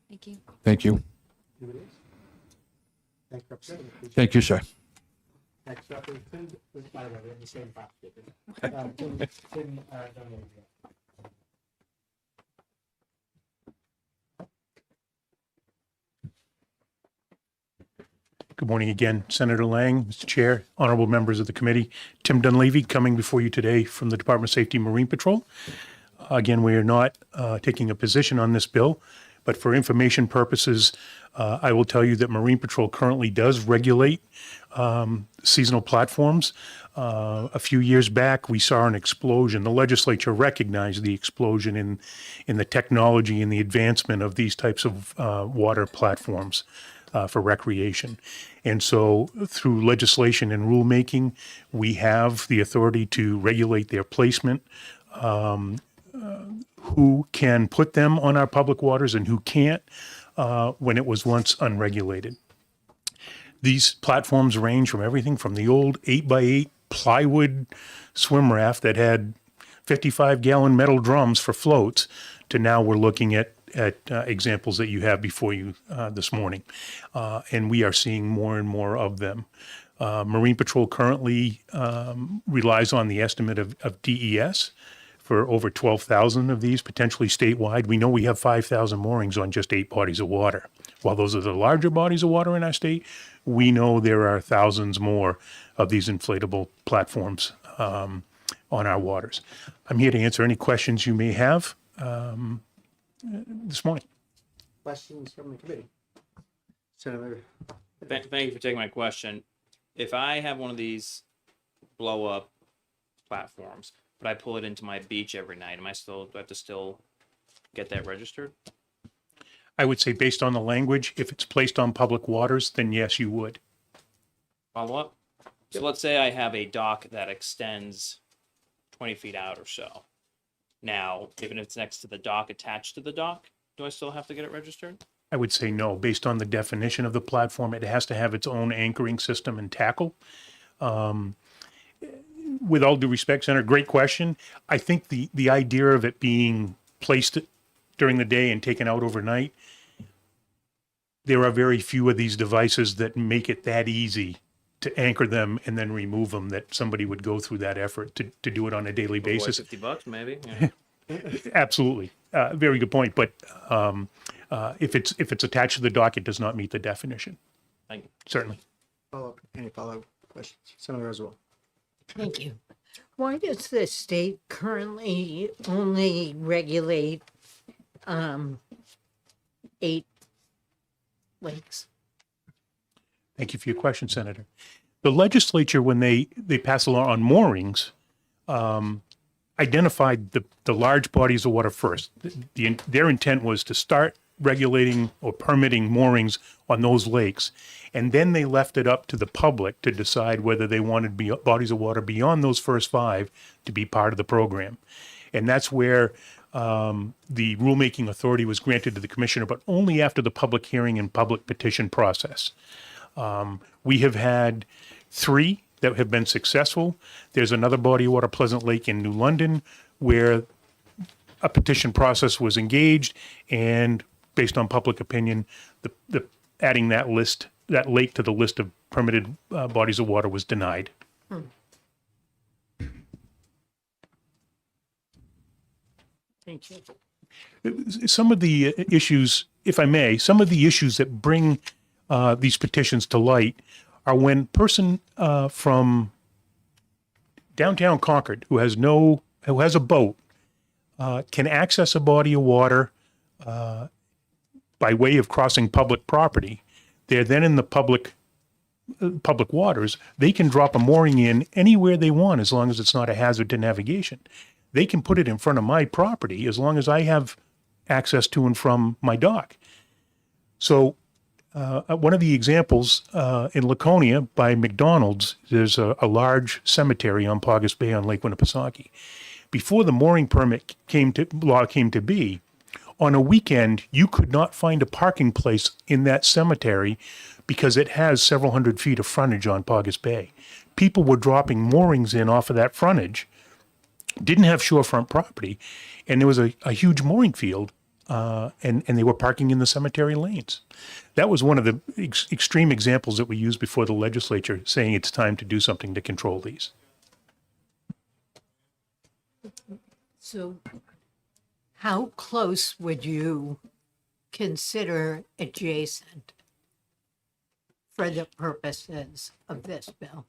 Thank you. Thank you. Thank you, sir. Next up is Tim, by the way, in the same box. Tim Dunleavy. Good morning again, Senator Lang, Mr. Chair, honorable members of the committee. Tim Dunleavy coming before you today from the Department of Safety Marine Patrol. Again, we are not taking a position on this bill, but for information purposes, I will tell you that Marine Patrol currently does regulate seasonal platforms. A few years back, we saw an explosion. The legislature recognized the explosion in the technology and the advancement of these types of water platforms for recreation. And so through legislation and rulemaking, we have the authority to regulate their placement, who can put them on our public waters and who can't, when it was once unregulated. These platforms range from everything from the old 8x8 plywood swim raft that had 55-gallon metal drums for floats to now we're looking at examples that you have before you this morning. And we are seeing more and more of them. Marine Patrol currently relies on the estimate of DES for over 12,000 of these, potentially statewide. We know we have 5,000 moorings on just 8 bodies of water. While those are the larger bodies of water in our state, we know there are thousands more of these inflatable platforms on our waters. I'm here to answer any questions you may have this morning. Questions from the committee? Senator Thank you for taking my question. If I have one of these blow up platforms, but I pull it into my beach every night, do I have to still get that registered? I would say based on the language, if it's placed on public waters, then yes, you would. Follow up? So let's say I have a dock that extends 20 feet out or so. Now, even if it's next to the dock, attached to the dock, do I still have to get it registered? I would say no. Based on the definition of the platform, it has to have its own anchoring system and tackle. With all due respect, Senator, great question. I think the idea of it being placed during the day and taken out overnight, there are very few of these devices that make it that easy to anchor them and then remove them, that somebody would go through that effort to do it on a daily basis. $50 maybe. Yeah. Absolutely. Very good point. But if it's attached to the dock, it does not meet the definition. Thank you. Certainly. Any follow-up questions? Senator Roosevelt. Thank you. Why does the state currently only regulate 8 lakes? Thank you for your question, Senator. The legislature, when they passed a law on moorings, identified the large bodies of water first. Their intent was to start regulating or permitting moorings on those lakes, and then they left it up to the public to decide whether they wanted bodies of water beyond those first 5 to be part of the program. And that's where the rulemaking authority was granted to the commissioner, but only after the public hearing and public petition process. We have had 3 that have been successful. There's another body of water, Pleasant Lake in New London, where a petition process was engaged, and based on public opinion, the adding that lake to the list of permitted bodies of water was denied. Thank you. Some of the issues, if I may, some of the issues that bring these petitions to light are when a person from downtown Concord who has a boat can access a body of water by way of crossing public property. They're then in the public waters. They can drop a mooring in anywhere they want as long as it's not a hazard to navigation. They can put it in front of my property as long as I have access to and from my dock. So one of the examples in Laconia by McDonald's, there's a large cemetery on Paugus Bay on Lake Winnipesaukee. Before the mooring permit law came to be, on a weekend, you could not find a parking place in that cemetery because it has several hundred feet of frontage on Paugus Bay. People were dropping moorings in off of that frontage, didn't have shorefront property, and there was a huge mooring field, and they were parking in the cemetery lanes. That was one of the extreme examples that we used before the legislature, saying it's time to do something to control these. So how close would you consider adjacent for the purposes of this bill?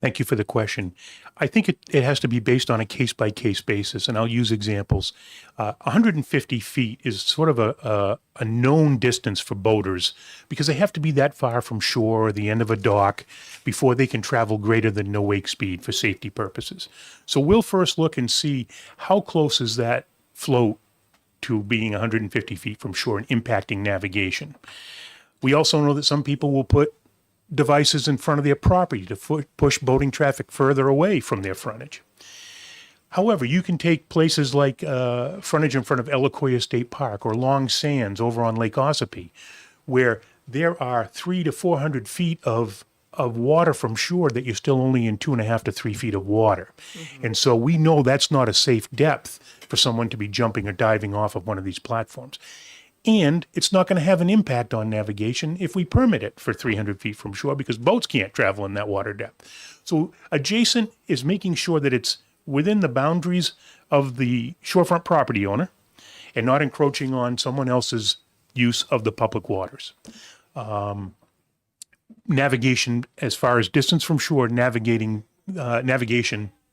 Thank you for the question. I think it has to be based on a case-by-case basis, and I'll use examples. 150 feet is sort of a known distance for boaters because they have to be that far from shore or the end of a dock before they can travel greater than no wake speed for safety purposes. So we'll first look and see how close is that float to being 150 feet from shore and impacting navigation. We also know that some people will put devices in front of their property to push boating traffic further away from their frontage. However, you can take places like frontage in front of Eloquia State Park or Long Sands over on Lake Ossipee, where there are 300 to 400 feet of water from shore that you're still only in 2.5 to 3 feet of water. Mm-hmm. And so we know that's not a safe depth for someone to be jumping or diving off of one of these platforms. And it's not going to have an impact on navigation if we permit it for 300 feet from shore because boats can't travel in that water depth. So adjacent is making sure that it's within the boundaries of the shorefront property owner and not encroaching on someone else's use of the public waters. Navigation, as far as distance from shore, navigation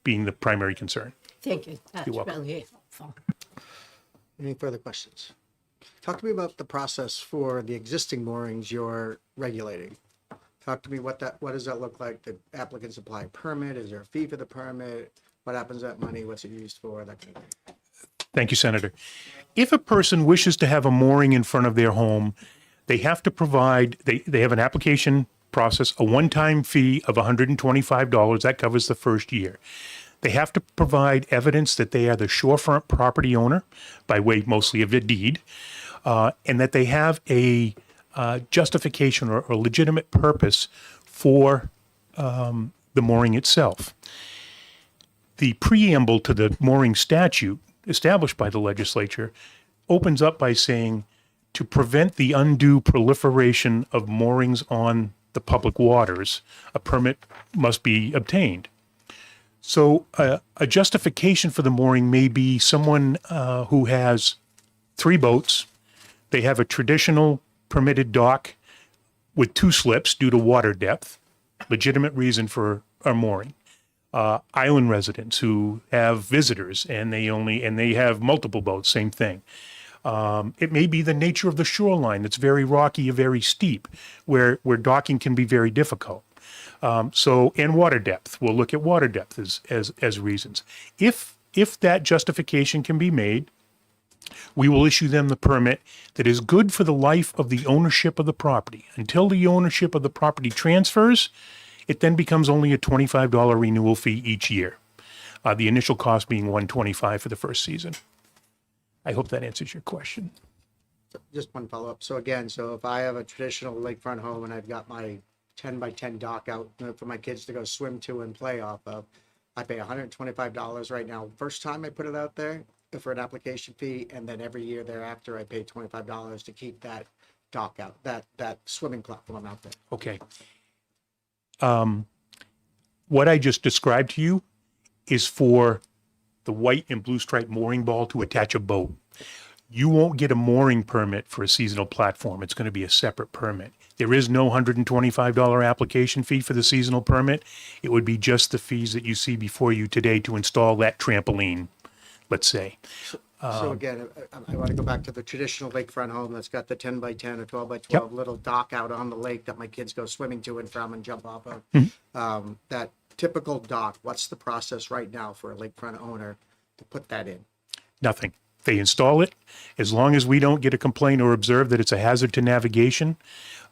being the primary concern. Thank you. That's You're welcome. really helpful. Any further questions? Talk to me about the process for the existing moorings you're regulating. Talk to me what does that look like? The applicants apply a permit? Is there a fee for the permit? What happens to that money? What's it used for? That kind of thing. Thank you, Senator. If a person wishes to have a mooring in front of their home, they have to provide, they have an application process, a one-time fee of $125. That covers the first year. They have to provide evidence that they are the shorefront property owner by way mostly of a deed, and that they have a justification or legitimate purpose for the mooring itself. The preamble to the mooring statute established by the legislature opens up by saying to prevent the undue proliferation of moorings on the public waters, a permit must be obtained. So a justification for the mooring may be someone who has 3 boats. They have a traditional permitted dock with 2 slips due to water depth, legitimate reason for a mooring. Island residents who have visitors and they have multiple boats, same thing. It may be the nature of the shoreline that's very rocky or very steep, where docking can be very difficult. And water depth. We'll look at water depth as reasons. If that justification can be made, we will issue them the permit that is good for the life of the ownership of the property. Until the ownership of the property transfers, it then becomes only a $25 renewal fee each year. The initial cost being $125 for the first season. I hope that answers your question. Just one follow-up. So again, if I have a traditional lakefront home and I've got my 10 by 10 dock out for my kids to go swim to and play off of, I pay $125 right now. First time I put it out there for an application fee, and then every year thereafter I pay $25 to keep that dock out, that swimming platform out there. Okay. What I just described to you is for the white and blue stripe mooring ball to attach a boat. You won't get a mooring permit for a seasonal platform. It's going to be a separate permit. There is no $125 application fee for the seasonal permit. It would be just the fees that you see before you today to install that trampoline, let's say. So again, I want to go back to the traditional lakefront home that's got the 10 by 10 or 12 by 12 little dock out on the lake that my kids go swimming to and from and jump off of. That typical dock, what's the process right now for a lakefront owner to put that in? Nothing. They install it. As long as we don't get a complaint or observe that it's a hazard to navigation,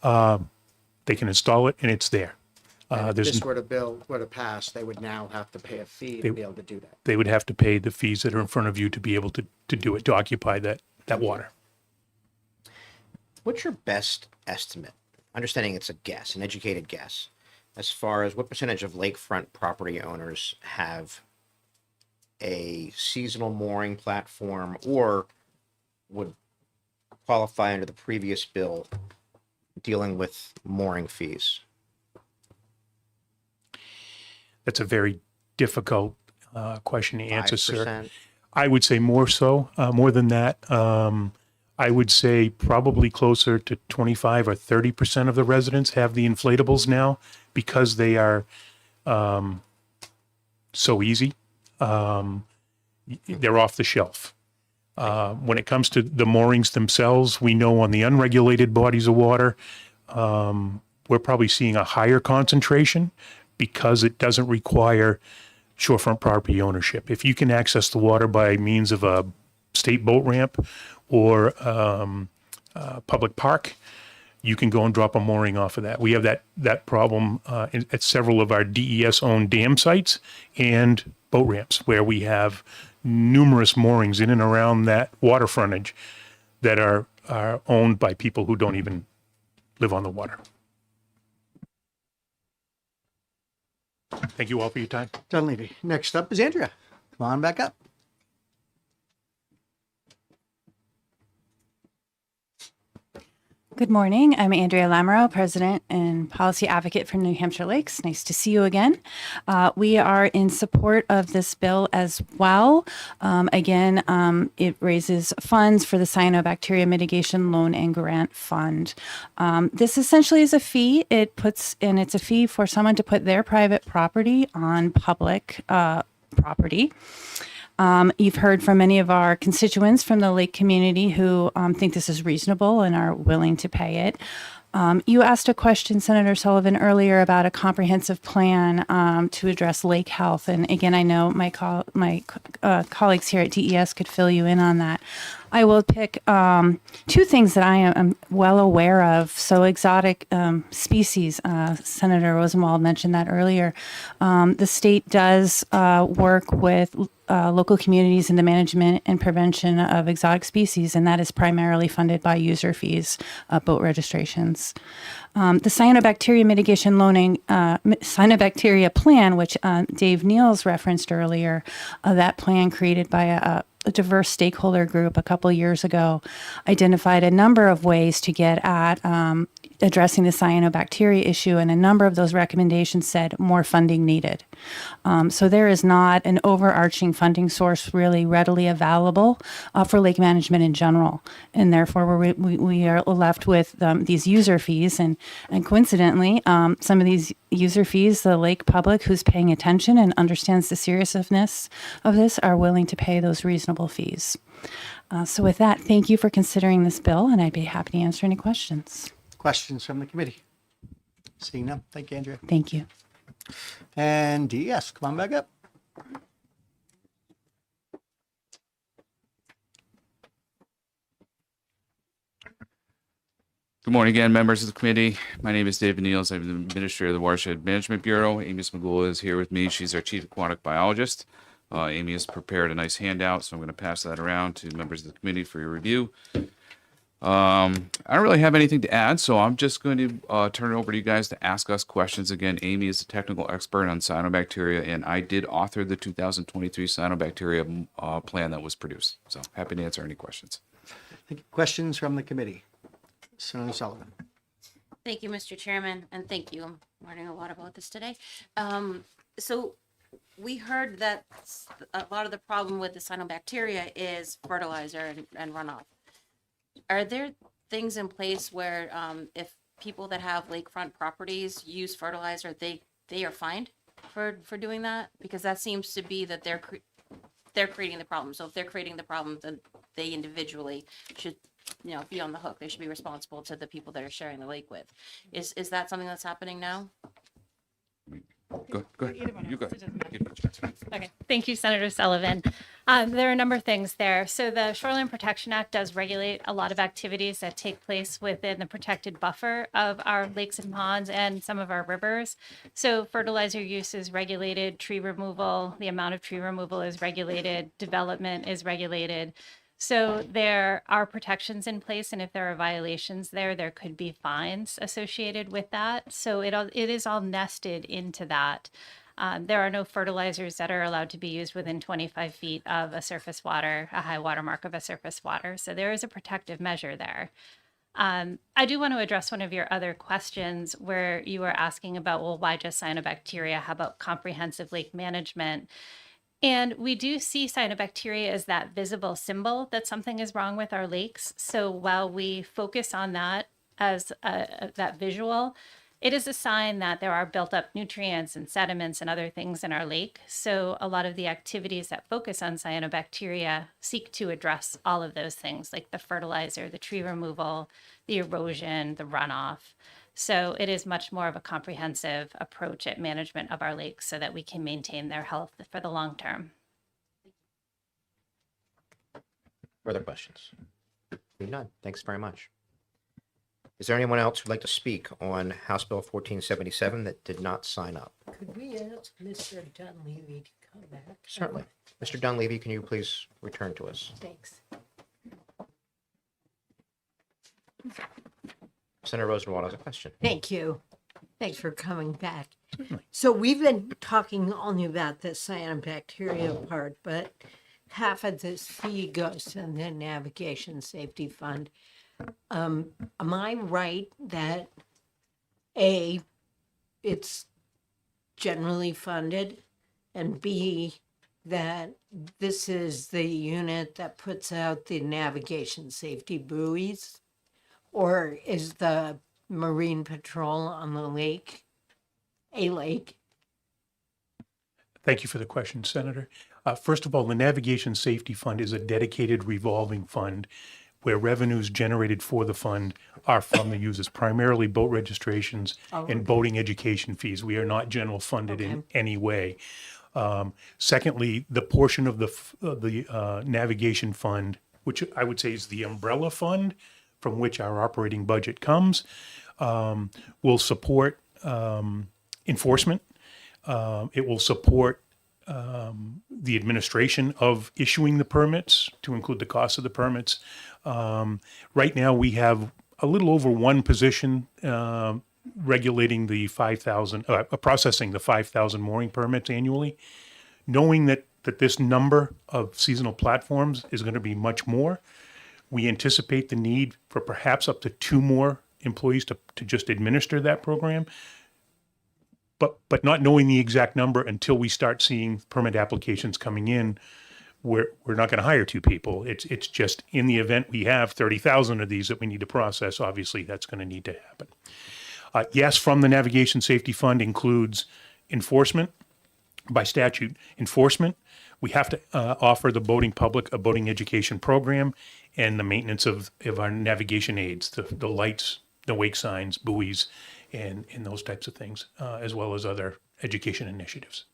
they can install it and it's there. And if this were to pass, they would now have to pay a fee to be able to do that. They would have to pay the fees that are in front of you to be able to do it, to occupy that water. What's your best estimate? Understanding it's a guess, an educated guess, as far as what percentage of lakefront property owners have a seasonal mooring platform or would qualify under the previous bill dealing with mooring fees? That's a very difficult question to answer, sir. 5%? I would say more so, more than that. I would say probably closer to 25 or 30% of the residents have the inflatables now because they are so easy. They're off the shelf. When it comes to the moorings themselves, we know on the unregulated bodies of water, we're probably seeing a higher concentration because it doesn't require shorefront property ownership. If you can access the water by means of a state boat ramp or public park, you can go and drop a mooring off of that. We have that problem at several of our DES-owned dam sites and boat ramps where we have numerous moorings in and around that water frontage that are owned by people who don't even live on the water. Thank you all for your time. Dunleavy. Next up is Andrea. Come on back up. Good morning. I'm Andrea Lamoureux, President and Policy Advocate for New Hampshire Lakes. Nice to see you again. We are in support of this bill as well. It raises funds for the Cyanobacteria Mitigation Loan and Grant Fund. This essentially is a fee. It's a fee for someone to put their private property on public property. You've heard from many of our constituents from the lake community who think this is reasonable and are willing to pay it. You asked a question, Senator Sullivan, earlier about a comprehensive plan to address lake health. And again, I know my colleagues here at DES could fill you in on that. I will pick two things that I am well aware of. So exotic species, Senator Rosenwald mentioned that earlier. The state does work with local communities in the management and prevention of exotic species, and that is primarily funded by user fees, boat registrations. The cyanobacteria mitigation loaning, cyanobacteria plan, which Dave Niels referenced earlier, that plan created by a diverse stakeholder group a couple years ago, identified a number of ways to get at addressing the cyanobacteria issue, and a number of those recommendations said more funding needed. So there is not an overarching funding source really readily available for lake management in general, and therefore we are left with these user fees, and coincidentally, some of these user fees, the lake public who's paying attention and understands the seriousness of this are willing to pay those reasonable fees. So with that, thank you for considering this bill, and I'd be happy to answer any questions. Questions from the committee? Seeing none. Thank you, Andrea. Thank you. And DES, come on back up. Good morning again, members of the committee. My name is David Niels. I'm the Administrator of the Watershed Management Bureau. Amy Smagula is here with me. She's our Chief Aquatic Biologist. Amy has prepared a nice handout, so I'm going to pass that around to members of the committee for your review. I don't really have anything to add, so I'm just going to turn it over to you guys to ask us questions. Again, Amy is a technical expert on cyanobacteria, and I did author the 2023 cyanobacteria plan that was produced. So happy to answer any questions. Questions from the committee? Senator Sullivan. Thank you, Mr. Chairman, and thank you. I'm learning a lot about this today. So we heard that a lot of the problem with the cyanobacteria is fertilizer and runoff. Are there things in place where if people that have lakefront properties use fertilizer, they are fined for doing that? Because that seems to be that they're creating the problem. So if they're creating the problem, then they individually should be on the hook. They should be responsible to the people that are sharing the lake with. Is that something that's happening now? Go ahead. You go ahead. Okay, thank you, Senator Sullivan. There are a number of things there. So the Shoreline Protection Act does regulate a lot of activities that take place within the protected buffer of our lakes and ponds and some of our rivers. So fertilizer use is regulated, tree removal, the amount of tree removal is regulated, development is regulated. So there are protections in place, and if there are violations there could be fines associated with that. So it is all nested into that. There are no fertilizers that are allowed to be used within 25 feet of a surface water, a high water mark of a surface water. So there is a protective measure there. I do want to address one of your other questions where you were asking about, well, why just cyanobacteria? How about comprehensive lake management? And we do see cyanobacteria as that visible symbol that something is wrong with our lakes. So while we focus on that as that visual, it is a sign that there are built up nutrients and sediments and other things in our lake. So a lot of the activities that focus on cyanobacteria seek to address all of those things, like the fertilizer, the tree removal, the erosion, the runoff. So it is much more of a comprehensive approach at management of our lakes so that we can maintain their health for the long term. Further questions? Seeing none. Thanks very much. Is there anyone else who'd like to speak on House Bill 1477 that did not sign up? Could we ask Mr. Dunleavy to come back? Certainly. Mr. Dunleavy, can you please return to us? Thanks. Senator Rosenwald has a question. Thank you. Thanks for coming back. So we've been talking only about the cyanobacteria part, but half of this fee goes to the Navigation Safety Fund. Am I right that A, it's generally funded, and B, that this is the unit that puts out the navigation safety buoys? Or is the Marine Patrol on the lake a lake? Thank you for the question, Senator. First of all, the Navigation Safety Fund is a dedicated revolving fund where revenues generated for the fund are from the users, primarily boat registrations and boating education fees. We are not general funded in any way. Secondly, the portion of the navigation fund, which I would say is the umbrella fund from which our operating budget comes, will support enforcement. It will support the administration of issuing the permits, to include the cost of the permits. Right now, we have a little over one position regulating the 5,000, processing the 5,000 mooring permits annually. Knowing that this number of seasonal platforms is going to be much more, we anticipate the need for perhaps up to 2 more employees to just administer that program. But not knowing the exact number until we start seeing permit applications coming in, we're not going to hire 2 people. It's just in the event we have 30,000 of these that we need to process, obviously that's going to need to happen. Yes, from the Navigation Safety Fund includes enforcement. By statute, enforcement, we have to offer the boating public a boating education program and the maintenance of our navigation aids, the lights, the wake signs, buoys, and those types of things, as well as other education initiatives.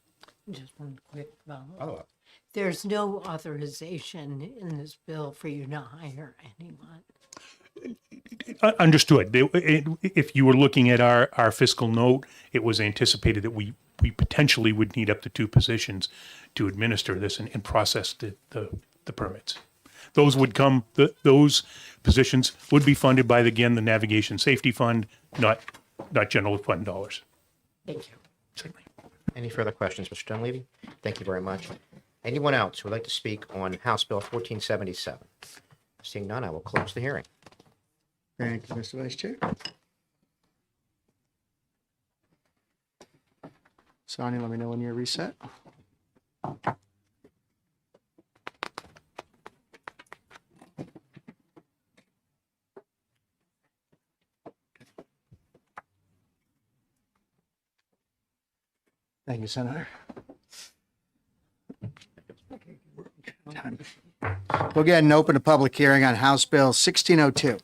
Just one quick follow-up. Follow-up. There's no authorization in this bill for you to hire anyone. Understood. If you were looking at our fiscal note, it was anticipated that we potentially would need up to 2 positions to administer this and process the permits. Those would come, those positions would be funded by, again, the Navigation Safety Fund, not general fund dollars. Thank you. Certainly. Any further questions, Mr. Dunleavy? Thank you very much. Anyone else who would like to speak on House Bill 1477? Seeing none, I will close the hearing. Thank you, Mr. Vice Chair. Sonia, let me know when you're reset. Thank you, Senator. We'll go ahead and open a public hearing on House Bill 1602.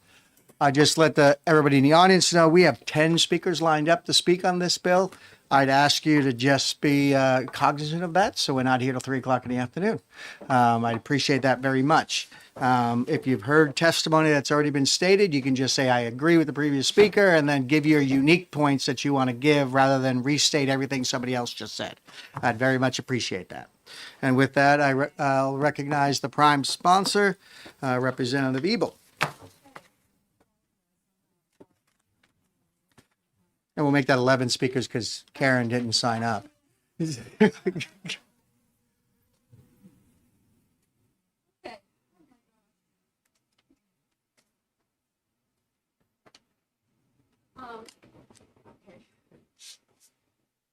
I just let everybody in the audience know we have 10 speakers lined up to speak on this bill. I'd ask you to just be cognizant of that, so we're not here till 3 o'clock in the afternoon. I'd appreciate that very much. If you've heard testimony that's already been stated, you can just say, I agree with the previous speaker, and then give your unique points that you want to give rather than restate everything somebody else just said. I'd very much appreciate that. And with that, I'll recognize the prime sponsor, Representative Ebel. And we'll make that 11 speakers because Karen didn't sign up.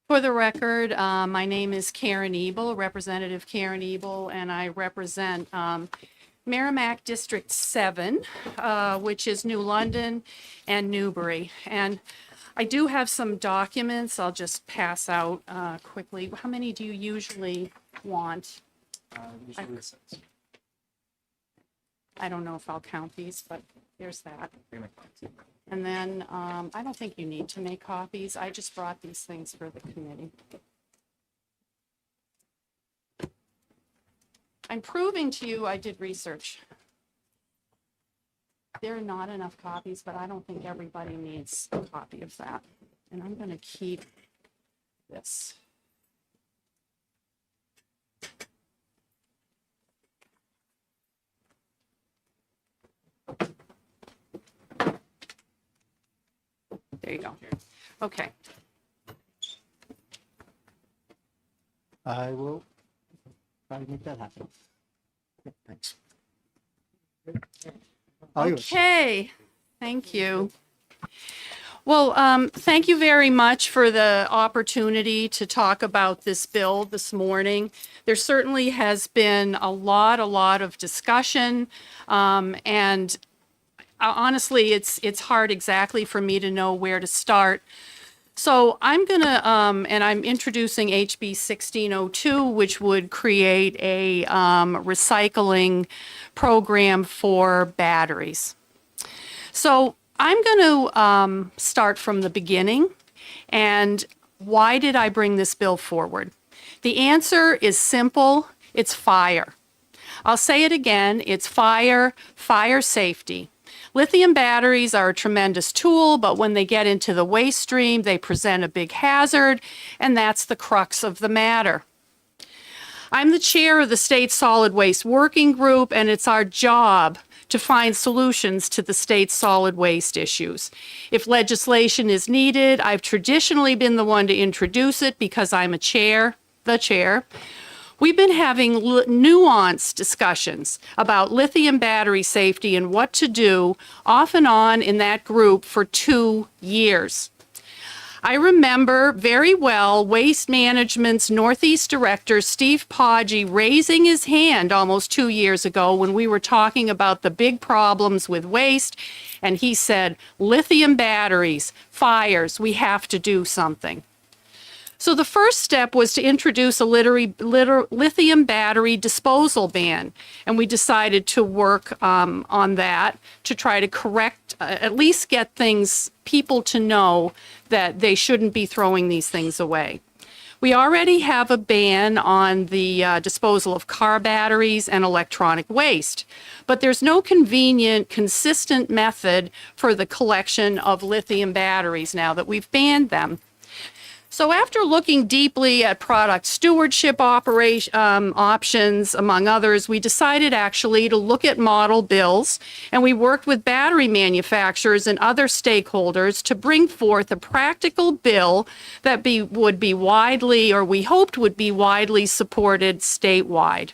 For the record, my name is Karen Ebel, Representative Karen Ebel, and I represent Merrimack District 7, which is New London and Newbury. And I do have some documents I'll just pass out quickly. How many do you usually want? I don't know if I'll count these, but there's that. And then I don't think you need to make copies. I just brought these things for the committee. I'm proving to you I did research. There are not enough copies, but I don't think everybody needs a copy of that. And I'm going to keep this. There you go. Okay. I will try to make that happen. Thanks. All yours. Okay, thank you. Well, thank you very much for the opportunity to talk about this bill this morning. There certainly has been a lot of discussion, and honestly, it's hard exactly for me to know where to start. So I'm gonna, and I'm introducing HB 1602, which would create a recycling program for batteries. So I'm going to start from the beginning. And why did I bring this bill forward? The answer is simple. It's fire. I'll say it again. It's fire safety. Lithium batteries are a tremendous tool, but when they get into the waste stream, they present a big hazard, and that's the crux of the matter. I'm the chair of the State Solid Waste Working Group, and it's our job to find solutions to the state's solid waste issues. If legislation is needed, I've traditionally been the one to introduce it because I'm the chair. We've been having nuanced discussions about lithium battery safety and what to do off and on in that group for 2 years. I remember very well Waste Management's Northeast Director, Steve Podgy, raising his hand almost 2 years ago when we were talking about the big problems with waste. And he said, lithium batteries, fires, we have to do something. So the first step was to introduce a lithium battery disposal ban. And we decided to work on that to try to correct, at least get people to know that they shouldn't be throwing these things away. We already have a ban on the disposal of car batteries and electronic waste, but there's no convenient, consistent method for the collection of lithium batteries now that we've banned them. So after looking deeply at product stewardship options, among others, we decided actually to look at model bills, and we worked with battery manufacturers and other stakeholders to bring forth a practical bill that would be widely, or we hoped would be widely supported statewide.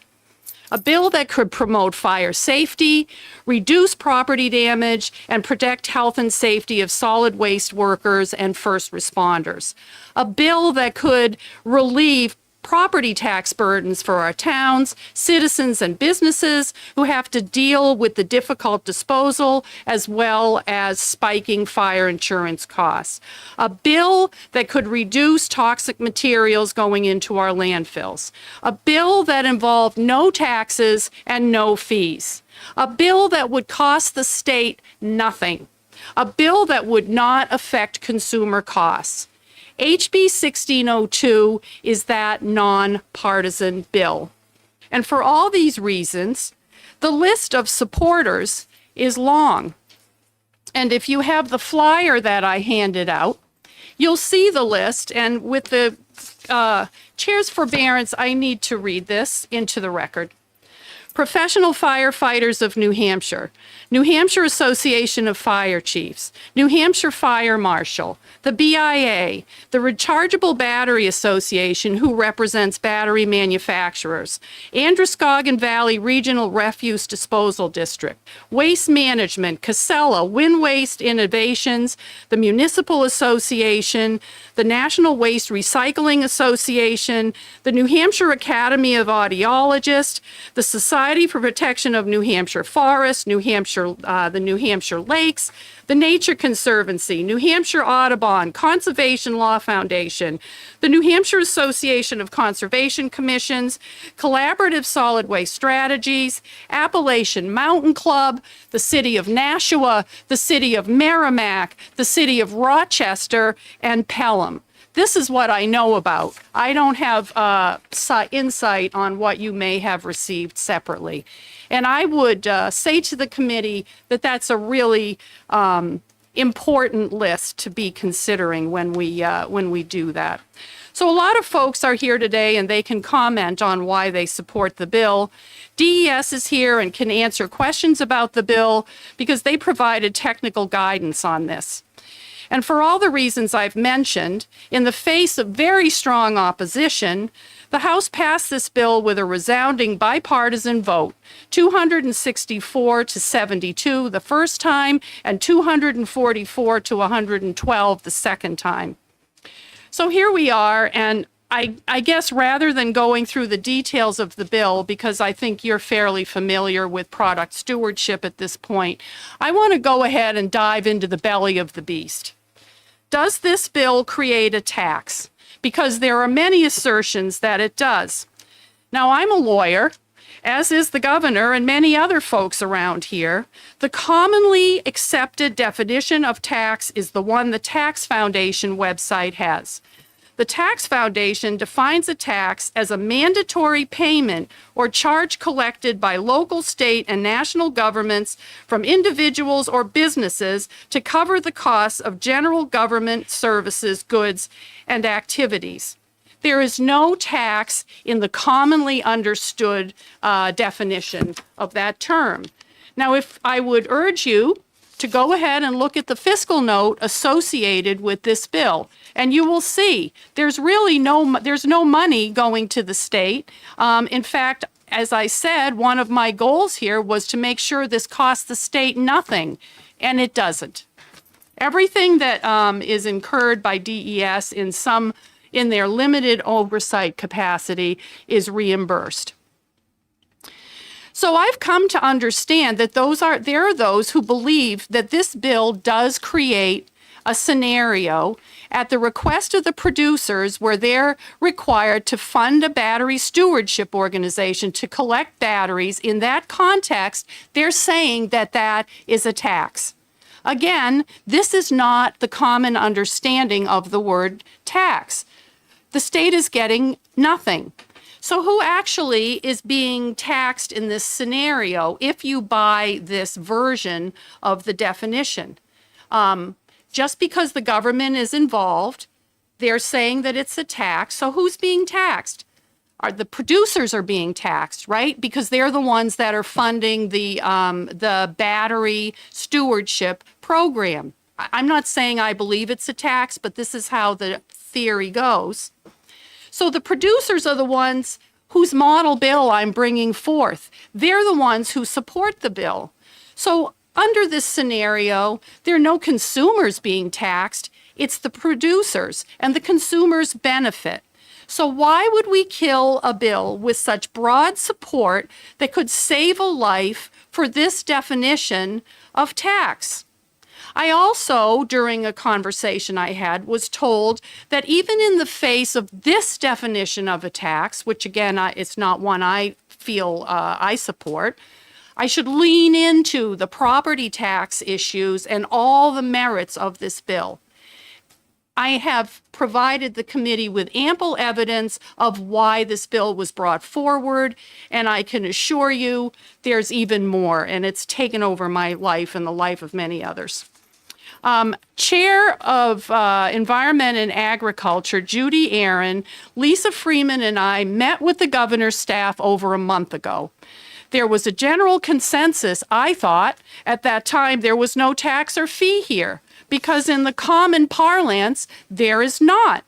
A bill that could promote fire safety, reduce property damage, and protect health and safety of solid waste workers and first responders. A bill that could relieve property tax burdens for our towns, citizens, and businesses who have to deal with the difficult disposal as well as spiking fire insurance costs. A bill that could reduce toxic materials going into our landfills. A bill that involved no taxes and no fees. A bill that would cost the state nothing. A bill that would not affect consumer costs. HB 1602 is that nonpartisan bill. And for all these reasons, the list of supporters is long. And if you have the flyer that I handed out, you'll see the list. And with the chair's forbearance, I need to read this into the record. Professional Firefighters of New Hampshire, New Hampshire Association of Fire Chiefs, New Hampshire Fire Marshal, the BIA, the Rechargeable Battery Association, who represents battery manufacturers, Androscoggin Valley Regional Refuse Disposal District, Waste Management, Casella, Wind Waste Innovations, the Municipal Association, the National Waste Recycling Association, the New Hampshire Academy of Audiologists, the Society for Protection of New Hampshire Forests, the New Hampshire Lakes, the Nature Conservancy, New Hampshire Audubon, Conservation Law Foundation, the New Hampshire Association of Conservation Commissions, Collaborative Solid Waste Strategies, Appalachian Mountain Club, the City of Nashua, the City of Merrimack, the City of Rochester, and Pelham. This is what I know about. I don't have insight on what you may have received separately. And I would say to the committee that that's a really important list to be considering when we do that. So a lot of folks are here today and they can comment on why they support the bill. DES is here and can answer questions about the bill because they provided technical guidance on this. And for all the reasons I've mentioned, in the face of very strong opposition, the House passed this bill with a resounding bipartisan vote, 264 to 72 the first time and 244 to 112 the second time. So here we are, and I guess rather than going through the details of the bill, because I think you're fairly familiar with product stewardship at this point, I want to go ahead and dive into the belly of the beast. Does this bill create a tax? Because there are many assertions that it does. Now, I'm a lawyer, as is the governor and many other folks around here. The commonly accepted definition of tax is the one the Tax Foundation website has. The Tax Foundation defines a tax as a mandatory payment or charge collected by local, state, and national governments from individuals or businesses to cover the costs of general government services, goods, and activities. There is no tax in the commonly understood definition of that term. Now, if I would urge you to go ahead and look at the fiscal note associated with this bill, and you will see there's really no money going to the state. In fact, as I said, one of my goals here was to make sure this costs the state nothing, and it doesn't. Everything that is incurred by DES in their limited oversight capacity is reimbursed. So I've come to understand that there are those who believe that this bill does create a scenario at the request of the producers where they're required to fund a battery stewardship organization to collect batteries. In that context, they're saying that that is a tax. Again, this is not the common understanding of the word tax. The state is getting nothing. So who actually is being taxed in this scenario if you buy this version of the definition? Just because the government is involved, they're saying that it's a tax. So who's being taxed? The producers are being taxed, right? Because they're the ones that are funding the battery stewardship program. I'm not saying I believe it's a tax, but this is how the theory goes. So the producers are the ones whose model bill I'm bringing forth. They're the ones who support the bill. So under this scenario, there are no consumers being taxed. It's the producers, and the consumers benefit. So why would we kill a bill with such broad support that could save a life for this definition of tax? I also, during a conversation I had, was told that even in the face of this definition of a tax, which again, it's not one I feel I support, I should lean into the property tax issues and all the merits of this bill. I have provided the committee with ample evidence of why this bill was brought forward, and I can assure you there's even more, and it's taken over my life and the life of many others. Chair of Environment and Agriculture, Judy Aaron, Lisa Freeman, and I met with the governor's staff over a month ago. There was a general consensus, I thought, at that time there was no tax or fee here, because in the common parlance, there is not.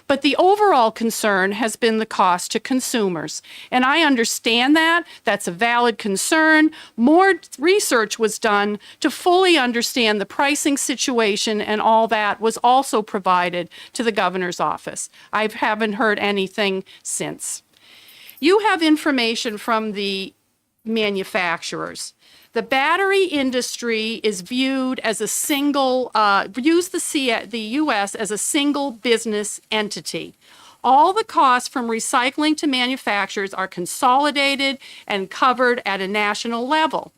But the overall concern has been the cost to consumers. And I understand that. That's a valid concern. More research was done to fully understand the pricing situation, and all that was also provided to the governor's office. I haven't heard anything since. You have information from the manufacturers. The battery industry is viewed as a single, views the U.S. as a single business entity. All the costs from recycling to manufacturers are consolidated and covered at a national level.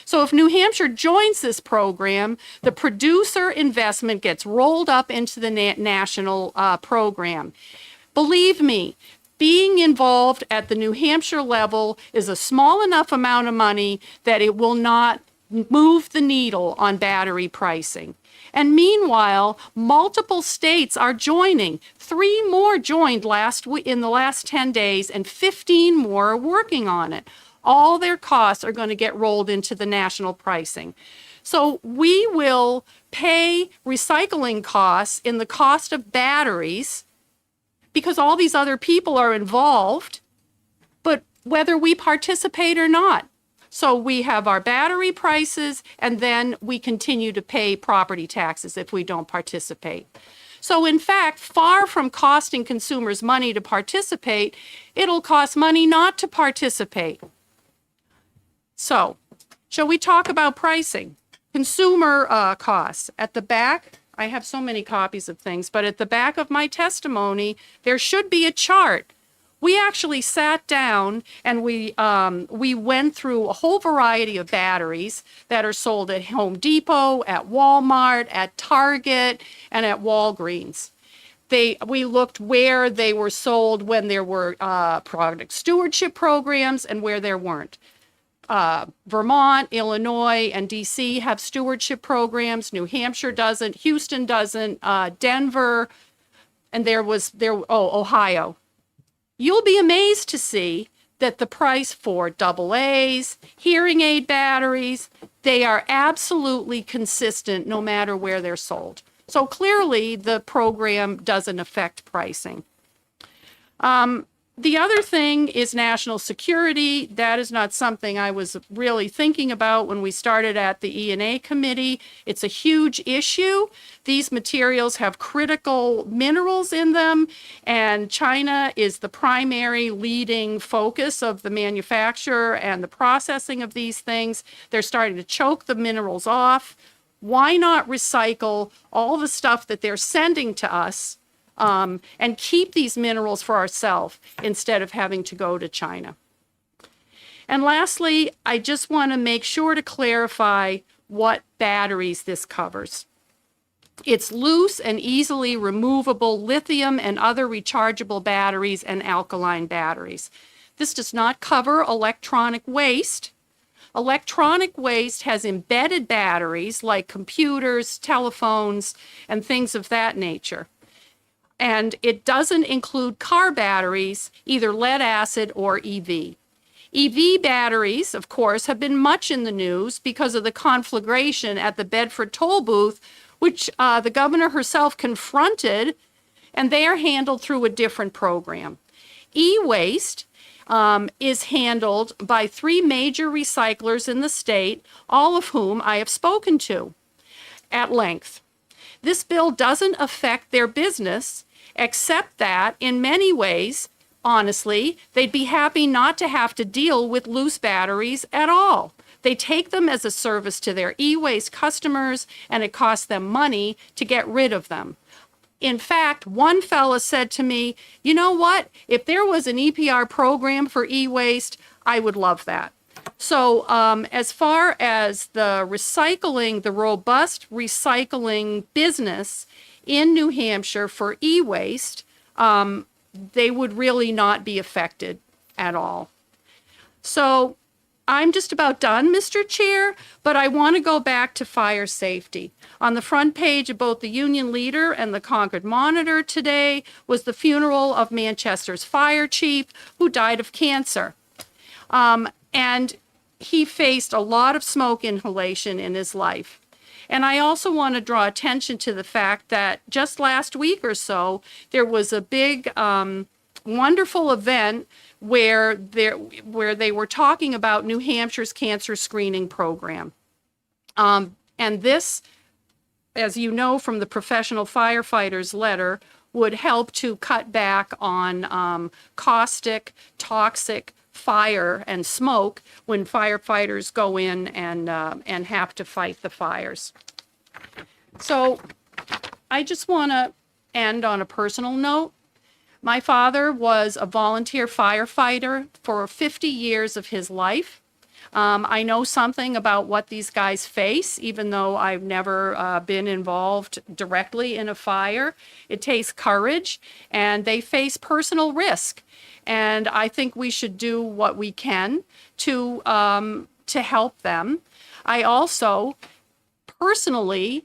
So if New Hampshire joins this program, the producer investment gets rolled up into the national program. Believe me, being involved at the New Hampshire level is a small enough amount of money that it will not move the needle on battery pricing. And meanwhile, multiple states are joining. 3 more joined in the last 10 days, and 15 more are working on it. All their costs are going to get rolled into the national pricing. So we will pay recycling costs in the cost of batteries because all these other people are involved, but whether we participate or not. So we have our battery prices, and then we continue to pay property taxes if we don't participate. So in fact, far from costing consumers money to participate, it'll cost money not to participate. So, shall we talk about pricing? Consumer costs. At the back, I have so many copies of things, but at the back of my testimony, there should be a chart. We actually sat down and we went through a whole variety of batteries that are sold at Home Depot, at Walmart, at Target, and at Walgreens. We looked where they were sold when there were product stewardship programs and where there weren't. Vermont, Illinois, and DC have stewardship programs. New Hampshire doesn't. Houston doesn't. Denver, and Ohio. You'll be amazed to see that the price for AA's, hearing aid batteries, they are absolutely consistent no matter where they're sold. So clearly the program doesn't affect pricing. The other thing is national security. That is not something I was really thinking about when we started at the E&A committee. It's a huge issue. These materials have critical minerals in them, and China is the primary leading focus of the manufacture and the processing of these things. They're starting to choke the minerals off. Why not recycle all the stuff that they're sending to us and keep these minerals for ourselves instead of having to go to China? And lastly, I just want to make sure to clarify what batteries this covers. It's loose and easily removable lithium and other rechargeable batteries and alkaline batteries. This does not cover electronic waste. Electronic waste has embedded batteries like computers, telephones, and things of that nature. And it doesn't include car batteries, either lead acid or EV. EV batteries, of course, have been much in the news because of the conflagration at the Bedford toll booth, which the governor herself confronted, and they are handled through a different program. E-waste is handled by 3 major recyclers in the state, all of whom I have spoken to at length. This bill doesn't affect their business, except that in many ways, honestly, they'd be happy not to have to deal with loose batteries at all. They take them as a service to their e-waste customers, and it costs them money to get rid of them. In fact, one fella said to me, you know what? If there was an EPR program for e-waste, I would love that. So as far as the recycling, the robust recycling business in New Hampshire for e-waste, they would really not be affected at all. So I'm just about done, Mr. Chair, but I want to go back to fire safety. On the front page of both the Union Leader and the Concord Monitor today was the funeral of Manchester's fire chief who died of cancer. And he faced a lot of smoke inhalation in his life. And I also want to draw attention to the fact that just last week or so, there was a big, wonderful event where they were talking about New Hampshire's cancer screening program. And this, as you know from the professional firefighters letter, would help to cut back on caustic, toxic fire and smoke when firefighters go in and have to fight the fires. So I just want to end on a personal note. My father was a volunteer firefighter for 50 years of his life. I know something about what these guys face, even though I've never been involved directly in a fire. It takes courage, and they face personal risk. And I think we should do what we can to help them. I also personally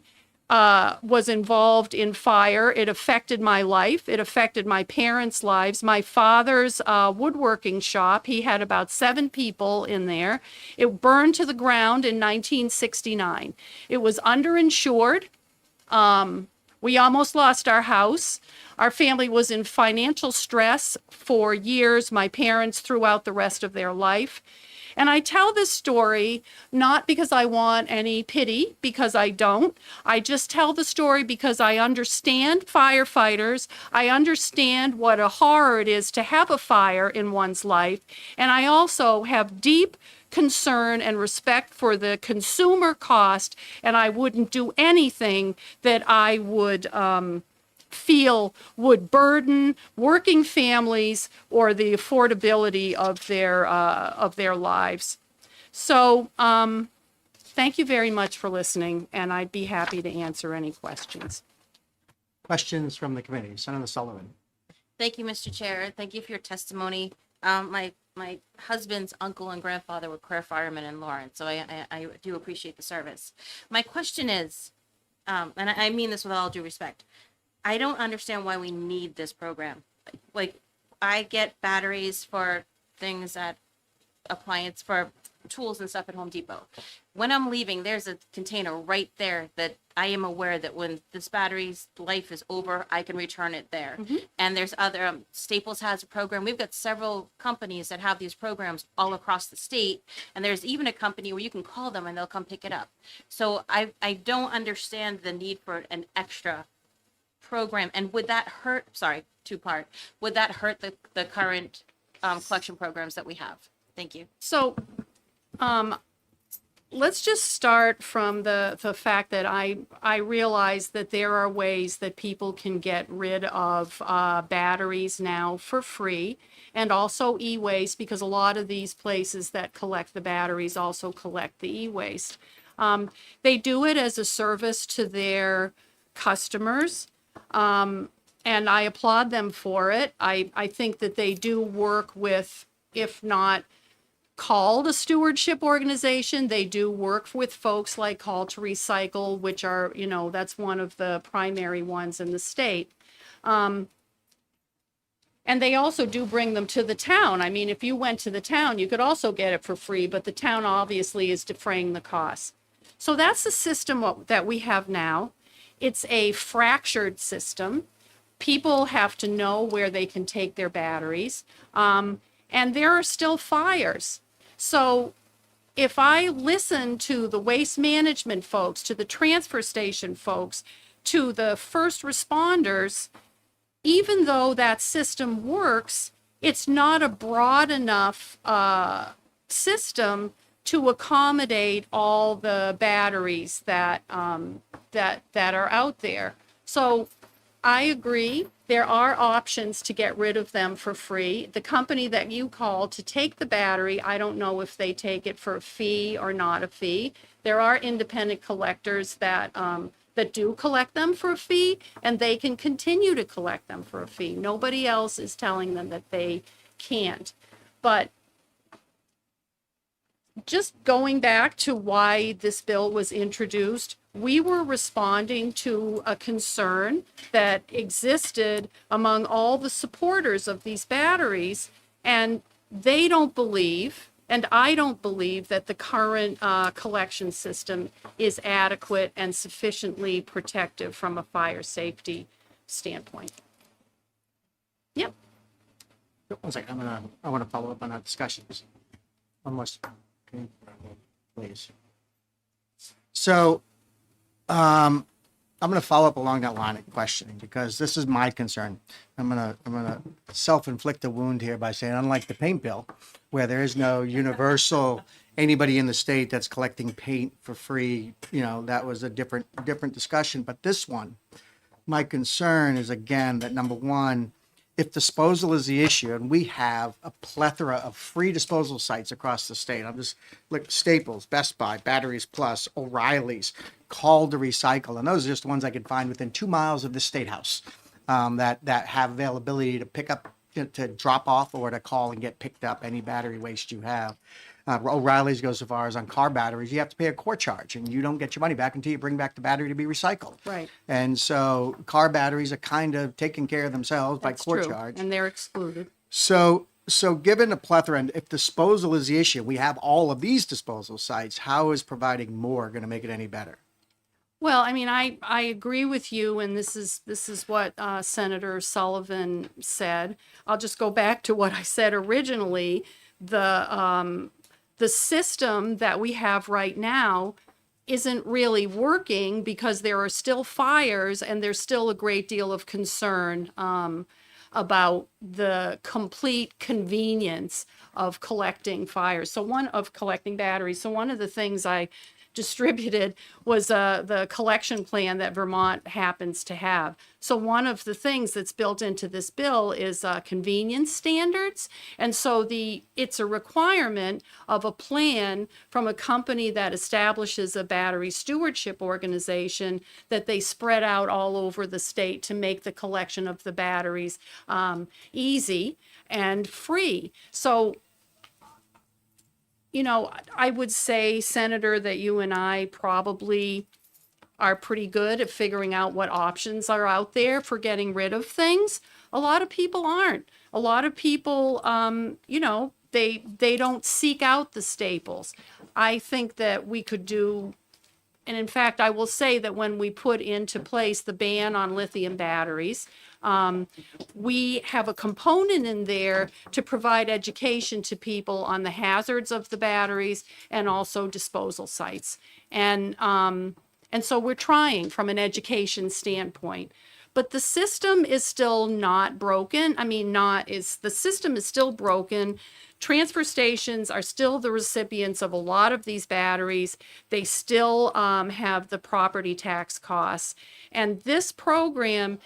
was involved in fire. It affected my life. It affected my parents' lives. My father's woodworking shop, he had about 7 people in there. It burned to the ground in 1969. It was underinsured. We almost lost our house. Our family was in financial stress for years, my parents throughout the rest of their life. And I tell this story not because I want any pity, because I don't. I just tell the story because I understand firefighters. I understand what a horror it is to have a fire in one's life. And I also have deep concern and respect for the consumer cost, and I wouldn't do anything that I would feel would burden working families or the affordability of their lives. So thank you very much for listening, and I'd be happy to answer any questions. Questions from the committee? Senator Sullivan. Thank you, Mr. Chair. Thank you for your testimony. My husband's uncle and grandfather were career firemen in Lawrence, so I do appreciate the service. My question is, and I mean this with all due respect, I don't understand why we need this program. Like, I get batteries for things at appliance for tools and stuff at Home Depot. When I'm leaving, there's a container right there that I am aware that when this battery's life is over, I can return it there. And there's other, Staples has a program. We've got several companies that have these programs all across the state. And there's even a company where you can call them and they'll come pick it up. So I don't understand the need for an extra program. And would that hurt, sorry, two-part, would that hurt the current collection programs that we have? Thank you. So let's just start from the fact that I realize that there are ways that people can get rid of batteries now for free, and also e-waste, because a lot of these places that collect the batteries also collect the e-waste. They do it as a service to their customers, and I applaud them for it. I think that they do work with, if not called a stewardship organization, they do work with folks like Call to Recycle, which are, you know, that's one of the primary ones in the state. And they also do bring them to the town. I mean, if you went to the town, you could also get it for free, but the town obviously is defraying the costs. So that's the system that we have now. It's a fractured system. People have to know where they can take their batteries. And there are still fires. So if I listen to the waste management folks, to the transfer station folks, to the first responders, even though that system works, it's not a broad enough system to accommodate all the batteries that are out there. So I agree. There are options to get rid of them for free. The company that you called to take the battery, I don't know if they take it for a fee or not a fee. There are independent collectors that do collect them for a fee, and they can continue to collect them for a fee. Nobody else is telling them that they can't. But just going back to why this bill was introduced, we were responding to a concern that existed among all the supporters of these batteries, and they don't believe, and I don't believe, that the current collection system is adequate and sufficiently protective from a fire safety standpoint. Yep. One second, I want to follow up on our discussions. Almost, okay, please. So, I'm going to follow up along that line of questioning, because this is my concern. I'm going to self-inflict a wound here by saying, unlike the paint bill, where there is no universal anybody in the state that's collecting paint for free, you know, that was a different discussion. But this one, my concern is, again, that number one, if disposal is the issue, and we have a plethora of free disposal sites across the state, I'm just like Staples, Best Buy, Batteries Plus, O'Reilly's, Call to Recycle, and those are just the ones I could find within 2 miles of the State House that have availability to pick up, to drop off, or to call and get picked up any battery waste you have. O'Reilly's goes so far as on car batteries, you have to pay a core charge, and you don't get your money back until you bring back the battery to be recycled. Right. And so car batteries are kind of taking care of themselves by That's core true, charge. and they're excluded. So given the plethora, and if disposal is the issue, we have all of these disposal sites, how is providing more going to make it any better? Well, I mean, I agree with you, and this is what Senator Sullivan said. I'll just go back to what I said originally. The system that we have right now isn't really working because there are still fires and there's still a great deal of concern about the complete convenience of collecting batteries. So one of the things I distributed was the collection plan that Vermont happens to have. So one of the things that's built into this bill is convenience standards. And so it's a requirement of a plan from a company that establishes a battery stewardship organization that they spread out all over the state to make the collection of the batteries easy and free. So I would say, Senator, that you and I probably are pretty good at figuring out what options are out there for getting rid of things. A lot of people aren't. A lot of people, they don't seek out the staples. I think that we could do, and in fact, I will say that when we put into place the ban on lithium batteries, we have a component in there to provide education to people on the hazards of the batteries and also disposal sites. And so we're trying from an education standpoint. But the system is still not broken. The system is still broken. Transfer stations are still the recipients of a lot of these batteries. They still have the property tax costs. And this program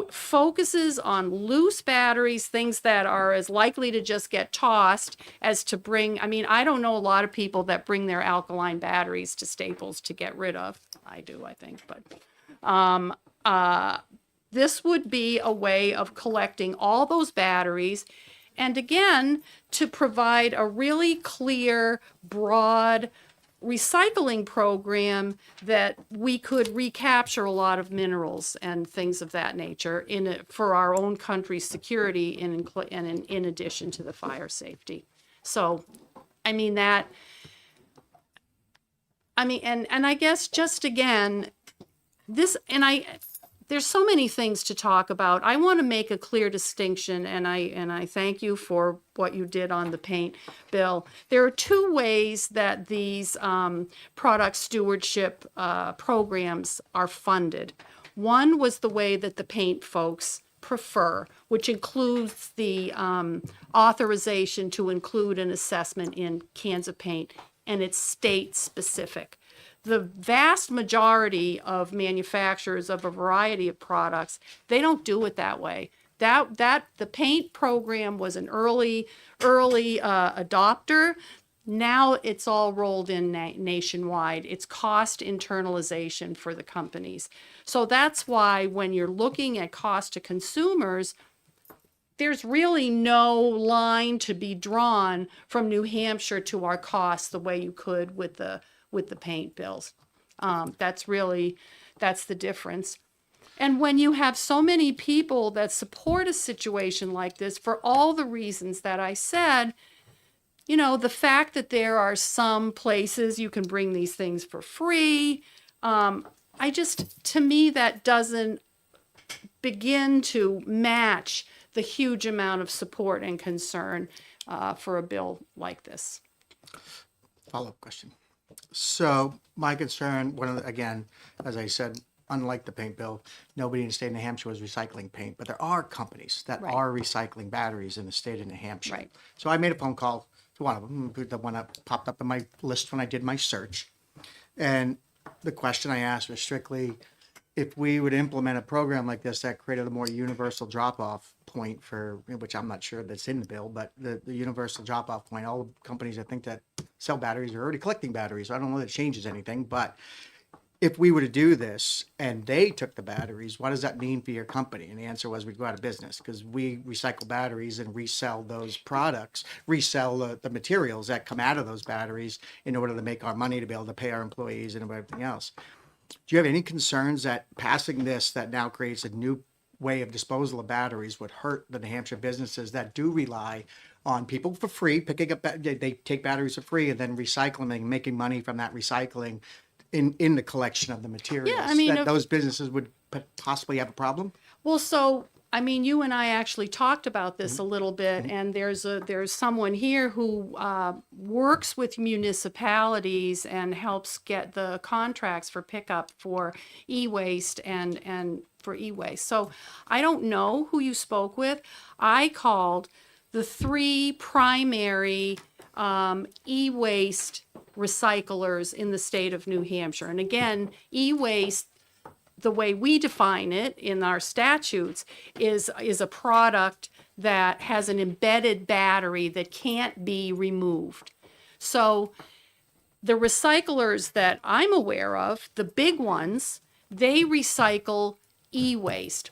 focuses on loose batteries, things that are as likely to just get tossed as to bring. I don't know a lot of people that bring their alkaline batteries to Staples to get rid of. I do, I think. But this would be a way of collecting all those batteries. And again, to provide a really clear, broad recycling program that we could recapture a lot of minerals and things of that nature for our own country's security and in addition to the fire safety. So, and I guess just again, there's so many things to talk about. I want to make a clear distinction, and I thank you for what you did on the paint bill. There are two ways that these product stewardship programs are funded. One was the way that the paint folks prefer, which includes the authorization to include an assessment in cans of paint, and it's state specific. The vast majority of manufacturers of a variety of products, they don't do it that way. The paint program was an early adopter. Now it's all rolled in nationwide. It's cost internalization for the companies. So that's why when you're looking at cost to consumers, there's really no line to be drawn from New Hampshire to our costs the way you could with the paint bills. That's the difference. And when you have so many people that support a situation like this for all the reasons that I said, the fact that there are some places you can bring these things for free, to me, that doesn't begin to match the huge amount of support and concern for a bill like this. Follow-up question. So my concern, again, as I said, unlike the paint bill, nobody in the state of New Hampshire was recycling paint, but there are companies that are recycling batteries in the state of New Hampshire. Right. So I made a phone call to one of them, the one that popped up in my list when I did my search. And the question I asked was strictly, if we would implement a program like this that created a more universal drop-off point for, which I'm not sure that's in the bill, but the universal drop-off point, all companies I think that sell batteries are already collecting batteries. So I don't know that it changes anything, but if we were to do this and they took the batteries, what does that mean for your company? And the answer was we'd go out of business because we recycle batteries and resell those products, resell the materials that come out of those batteries in order to make our money to be able to pay our employees and everything else. Do you have any concerns that passing this that now creates a new way of disposal of batteries would hurt the New Hampshire businesses that do rely on people for free, picking up, they take batteries for free and then recycling and making money from that recycling in the collection of the materials? Yeah, that those businesses would possibly have a problem? Well, so I mean, you and I actually talked about this a little bit, and there's someone here who works with municipalities and helps get the contracts for pickup for e-waste and for e-waste. So I don't know who you spoke with. I called the 3 primary e-waste recyclers in the state of New Hampshire. And again, e-waste, the way we define it in our statutes, is a product that has an embedded battery that can't be removed. So the recyclers that I'm aware of, the big ones, they recycle e-waste.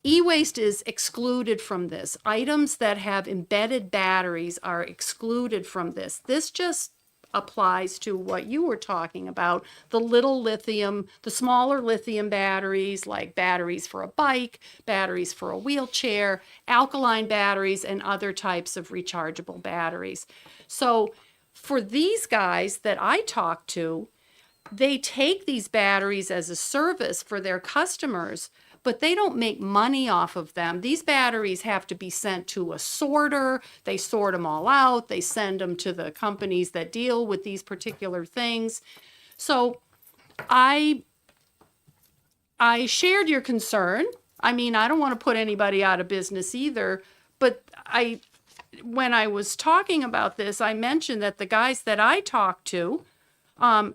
E-waste is excluded from this. Items that have embedded batteries are excluded from this. This just applies to what you were talking about, the little lithium, the smaller lithium batteries, like batteries for a bike, batteries for a wheelchair, alkaline batteries, and other types of rechargeable batteries. So for these guys that I talk to, they take these batteries as a service for their customers, but they don't make money off of them. These batteries have to be sent to a sorter. They sort them all out. They send them to the companies that deal with these particular things. So I shared your concern. I mean, I don't want to put anybody out of business either, but when I was talking about this, I mentioned that the guys that I talked to,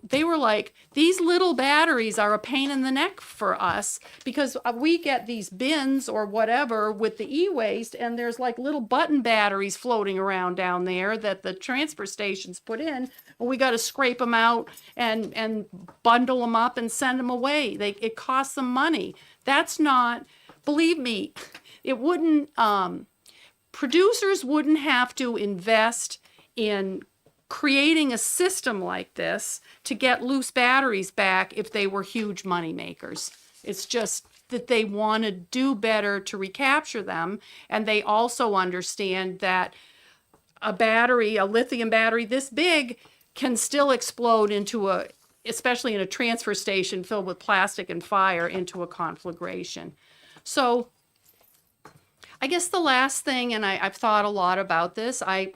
they were like, these little batteries are a pain in the neck for us because we get these bins or whatever with the e-waste, and there's like little button batteries floating around down there that the transfer stations put in, and we got to scrape them out and bundle them up and send them away. It costs them money. That's not, believe me, it wouldn't, producers wouldn't have to invest in creating a system like this to get loose batteries back if they were huge money makers. It's just that they want to do better to recapture them, and they also understand that a battery, a lithium battery this big, can still explode into especially in a transfer station filled with plastic and fire, into a conflagration. So I guess the last thing, and I've thought a lot about this, I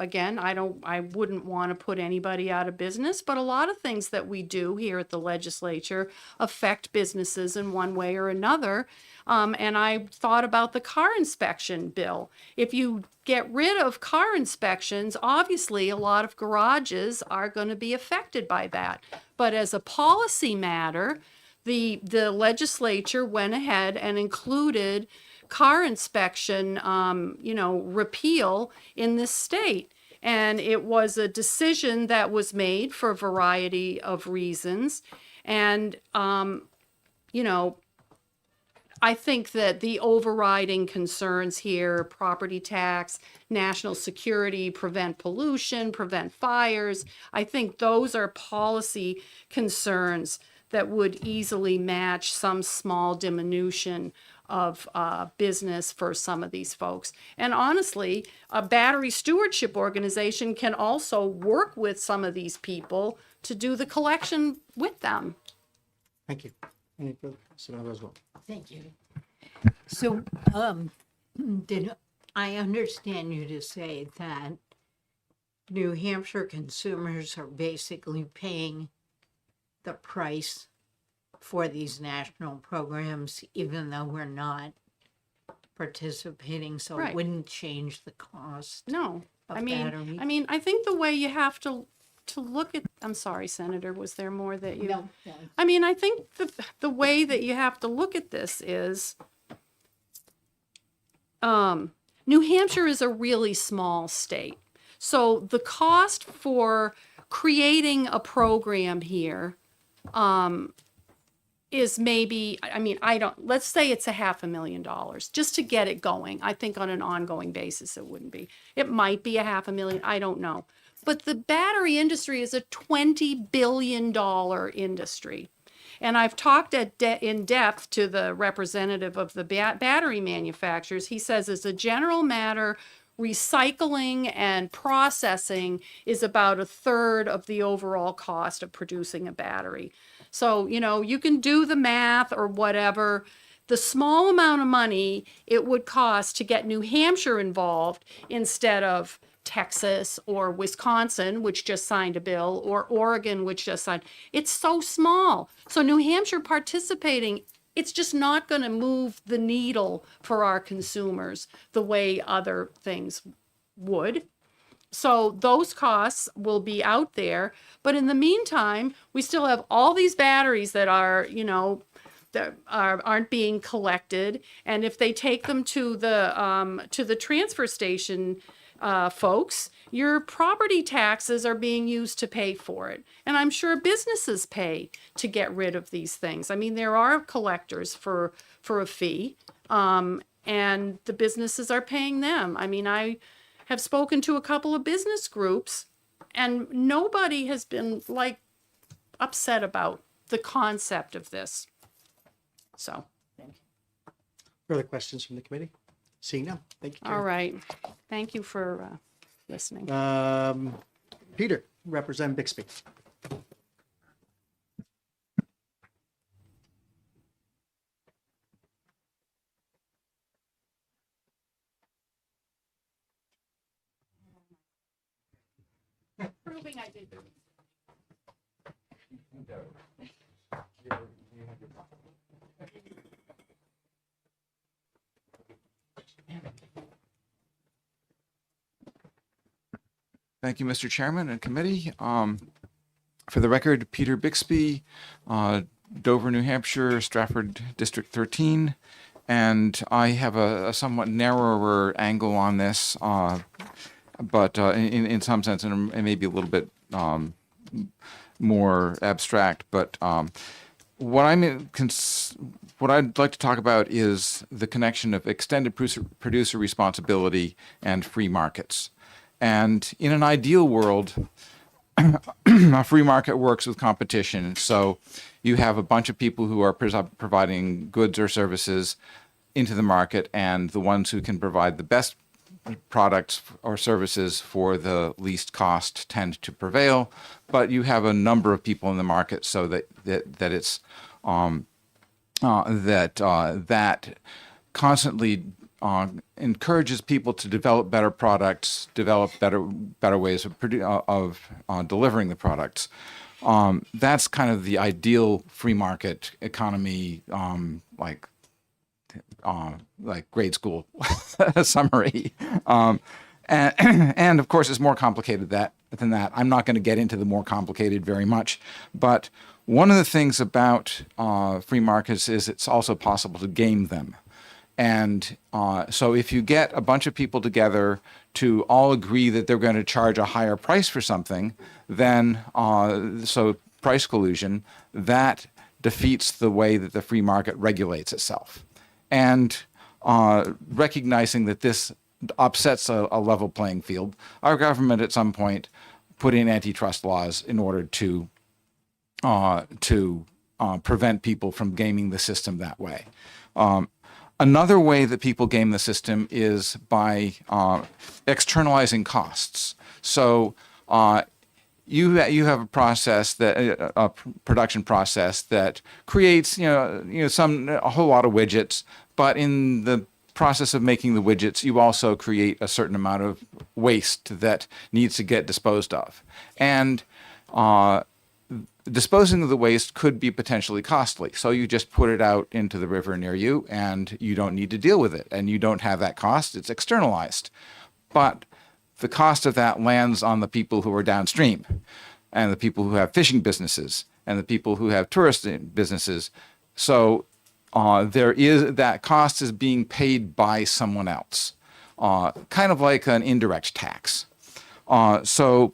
wouldn't want to put anybody out of business, but a lot of things that we do here at the legislature affect businesses in one way or another. And I thought about the car inspection bill. If you get rid of car inspections, obviously a lot of garages are going to be affected by that. But as a policy matter, the legislature went ahead and included car inspection, repeal in this state. And it was a decision that was made for a variety of reasons. And, I think that the overriding concerns here, property tax, national security, prevent pollution, prevent fires, I think those are policy concerns that would easily match some small diminution of business for some of these folks. And honestly, a battery stewardship organization can also work with some of these people to do the collection with them. Thank you. Any further? Senator Roosevelt. Thank you. So, did I understand you to say that New Hampshire consumers are basically paying the price for these national programs, even though we're not participating, so Right. it wouldn't change the cost No, of I batteries? mean, I think the way you have to look at, I'm sorry, Senator, was there more that you? No. I mean, I think the way that you have to look at this is, New Hampshire is a really small state. So the cost for creating a program here, is maybe, let's say it's $500,000 just to get it going. I think on an ongoing basis, it wouldn't be. It might be $500,000, I don't know. But the battery industry is a $20 billion industry. And I've talked in depth to the representative of the battery manufacturers. He says, as a general matter, recycling and processing is about 1/3 of the overall cost of producing a battery. So, you can do the math or whatever. the small amount of money it would cost to get New Hampshire involved instead of Texas or Wisconsin, which just signed a bill, or Oregon, which just signed. It's so small. So New Hampshire participating, it's just not going to move the needle for our consumers the way other things would. So those costs will be out there. But in the meantime, we still have all these batteries that are, that aren't being collected. And if they take them to the transfer station, folks, your property taxes are being used to pay for it. And I'm sure businesses pay to get rid of these things. I mean, there are collectors for a fee, and the businesses are paying them. I mean, I have spoken to a couple of business groups, and nobody has been upset about the concept of this. So, Further questions from the committee? Seeing none. Thank you, all Karen. right. Thank you for listening. Peter, Representative Bixby. Proving I did. Thank you, Mr. Chairman and committee. For the record, Peter Bixby, Dover, New Hampshire, Stratford District 13. And I have a somewhat narrower angle on this, but in some sense, and it may be a little bit more abstract. But what I'd like to talk about is the connection of extended producer responsibility and free markets. And in an ideal world, a free market works with competition. So you have a bunch of people who are providing goods or services into the market, and the ones who can provide the best products or services for the least cost tend to prevail. But you have a number of people in the market, so that it's that constantly encourages people to develop better products, develop better ways of delivering the products. That's kind of the ideal free market economy, like grade school summary. And of course, it's more complicated than that. I'm not going to get into the more complicated very much, but one of the things about free markets is it's also possible to game them. And so if you get a bunch of people together to all agree that they're going to charge a higher price for something, then so price collusion, that defeats the way that the free market regulates itself. And recognizing that this upsets a level playing field, our government at some point put in antitrust laws in order to prevent people from gaming the system that way. Another way that people game the system is by externalizing costs. So you have a process a production process that creates a whole lot of widgets, but in the process of making the widgets, you also create a certain amount of waste that needs to get disposed of, and disposing of the waste could be potentially costly. So you just put it out into the river near you, and you don't need to deal with it, and you don't have that cost. It's externalized. But the cost of that lands on the people who are downstream, and the people who have fishing businesses, and the people who have tourist businesses. So that cost is being paid by someone else, kind of like an indirect tax. So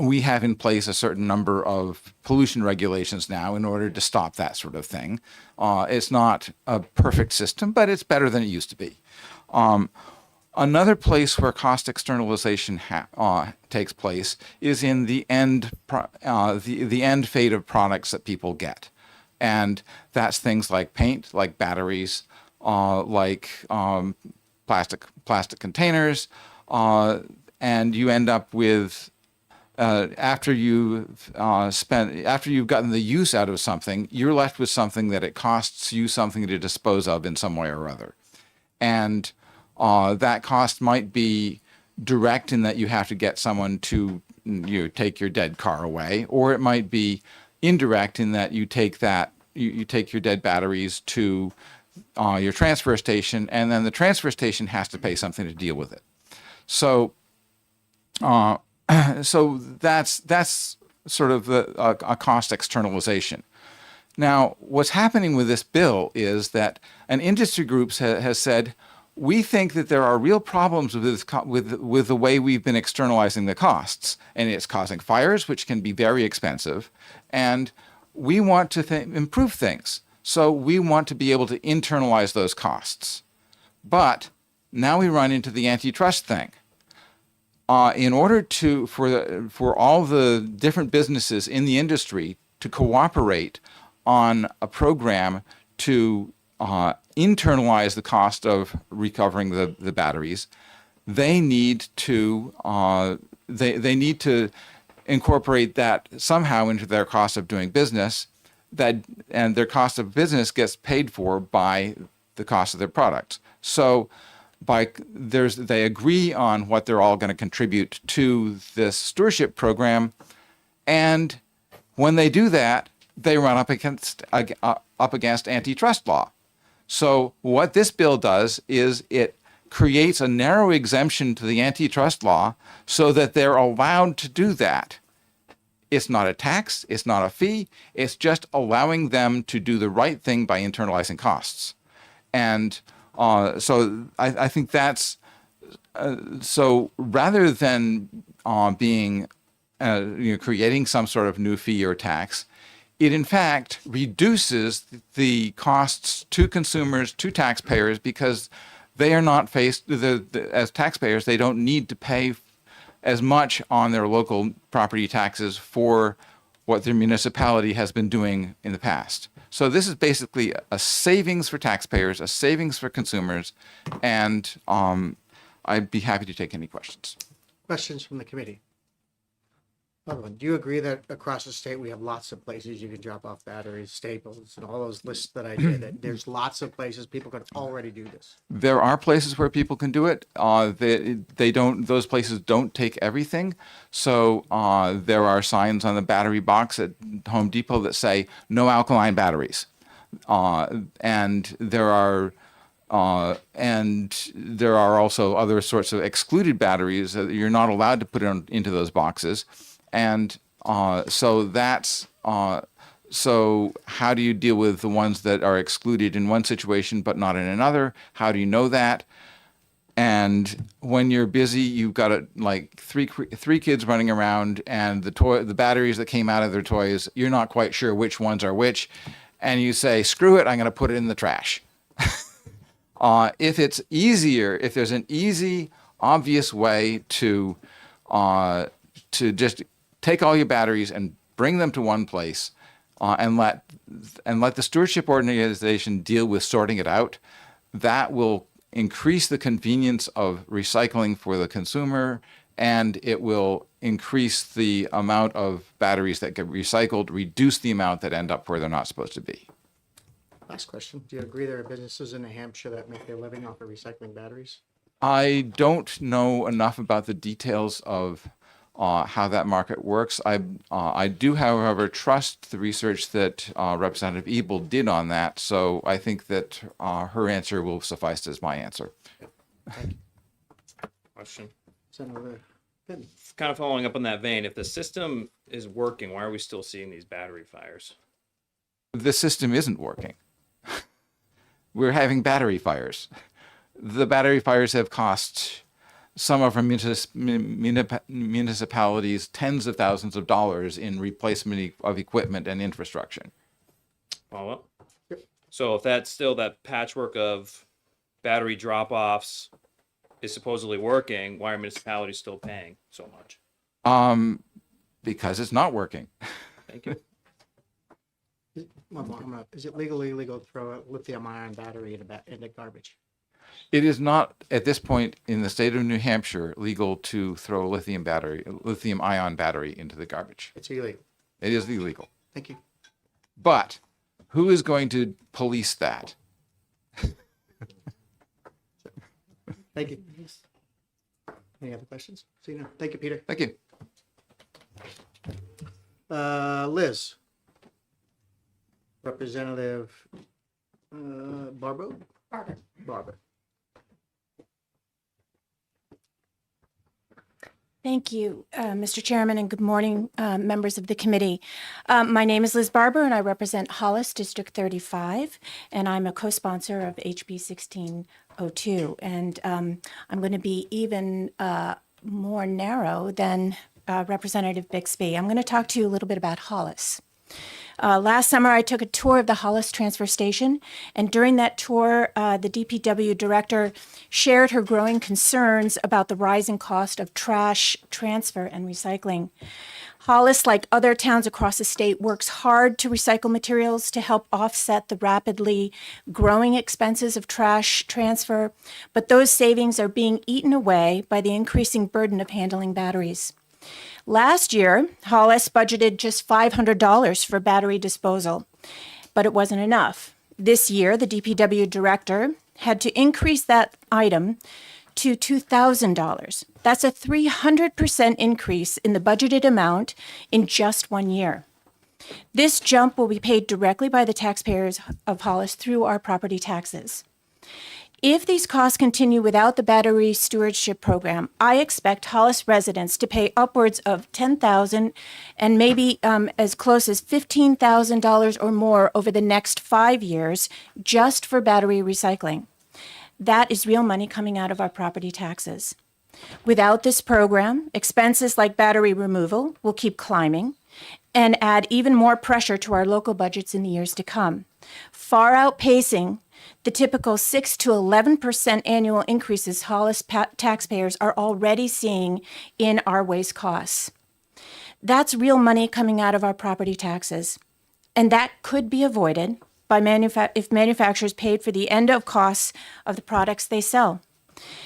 we have in place a certain number of pollution regulations now in order to stop that sort of thing. It's not a perfect system, but it's better than it used to be. Another place where cost externalization takes place is in the end fate of products that people get. And that's things like paint, like batteries, like plastic containers, and you end up with after you've after you've gotten the use out of something, you're left with something that it costs you something to dispose of in some way or other. And that cost might be direct in that you have to get someone to take your dead car away, or it might be indirect in that you take you take your dead batteries to your transfer station, and then the transfer station has to pay something to deal with it. So, so that's sort of a cost externalization. Now, what's happening with this bill is that an industry group has said, we think that there are real problems with this, with the way we've been externalizing the costs, and it's causing fires, which can be very expensive, and we want to improve things. So we want to be able to internalize those costs. But now we run into the antitrust thing. In order for all the different businesses in the industry to cooperate on a program to internalize the cost of recovering the batteries, they need to they need to incorporate that somehow into their cost of doing business, and their cost of business gets paid for by the cost of their products. So they agree on what they're all going to contribute to this stewardship program, and when they do that, they run up against antitrust law. So what this bill does is it creates a narrow exemption to the antitrust law so that they're allowed to do that. It's not a tax, it's not a fee, it's just allowing them to do the right thing by internalizing costs. And so I think that's, so rather than being, creating some sort of new fee or tax, it in fact reduces the costs to consumers, to taxpayers, because they are not faced, as taxpayers, they don't need to pay as much on their local property taxes for what their municipality has been doing in the past. So this is basically a savings for taxpayers, a savings for consumers, and I'd be happy to take any questions. Questions from the committee? Other one, do you agree that across the state we have lots of places you can drop off batteries, Staples, and all those lists that I did? That there's lots of places people can already do this. There are places where people can do it. They don't; those places don't take everything. So there are signs on the battery box at Home Depot that say no alkaline batteries, and there are also other sorts of excluded batteries that you're not allowed to put into those boxes. And so that's so how do you deal with the ones that are excluded in one situation but not in another? How do you know that? And when you're busy, you've got like three kids running around, and the batteries that came out of their toys, you're not quite sure which ones are which, and you say, "Screw it, I'm going to put it in the trash." If it's easier, if there's an easy, obvious way to just take all your batteries and bring them to one place, and let the stewardship organization deal with sorting it out, that will increase the convenience of recycling for the consumer, and it will increase the amount of batteries that get recycled, reduce the amount that end up where they're not supposed to be. Last question. Do you agree there are businesses in New Hampshire that make their living off of recycling batteries? I don't know enough about the details of how that market works. I do, however, trust the research that Representative Ebel did on that, so I think that her answer will suffice as my answer. Question. Senator Finn. Kind of following up on that vein, if the system is working, why are we still seeing these battery fires? The system isn't working. We're having battery fires. The battery fires have cost some of our municipalities tens of thousands of dollars in replacement of equipment and infrastructure. Follow up? So if that's still that patchwork of battery drop-offs is supposedly working, why are municipalities still paying so much? Because it's not working. Thank you. Is it legally illegal to throw a lithium-ion battery in the garbage? It is not at this point in the state of New Hampshire legal to throw lithium ion battery into the garbage. It's illegal. It is illegal. Thank you. But who is going to police that? Thank you. Any other questions? See you now. Thank you, Peter. Thank you. Liz. Representative Barber? Barber. Thank you, Mr. Chairman, and good morning, members of the committee. My name is Liz Barber, and I represent Hollis District 35, and I'm a co-sponsor of HB 1602. And I'm going to be even more narrow than Representative Bixby. I'm going to talk to you a little bit about Hollis. Last summer, I took a tour of the Hollis transfer station, and during that tour, the DPW director shared her growing concerns about the rising cost of trash transfer and recycling. Hollis, like other towns across the state, works hard to recycle materials to help offset the rapidly growing expenses of trash transfer, but those savings are being eaten away by the increasing burden of handling batteries. Last year, Hollis budgeted just $500 for battery disposal, but it wasn't enough. This year, the DPW director had to increase that item to $2,000. That's a 300% increase in the budgeted amount in just 1 year. This jump will be paid directly by the taxpayers of Hollis through our property taxes. If these costs continue without the battery stewardship program, I expect Hollis residents to pay upwards of $10,000 and maybe as close as $15,000 or more over the next 5 years just for battery recycling. That is real money coming out of our property taxes. Without this program, expenses like battery removal will keep climbing and add even more pressure to our local budgets in the years to come, far outpacing the typical 6 to 11% annual increases Hollis taxpayers are already seeing in our waste costs. That's real money coming out of our property taxes, and that could be avoided by if manufacturers paid for the end of costs of the products they sell.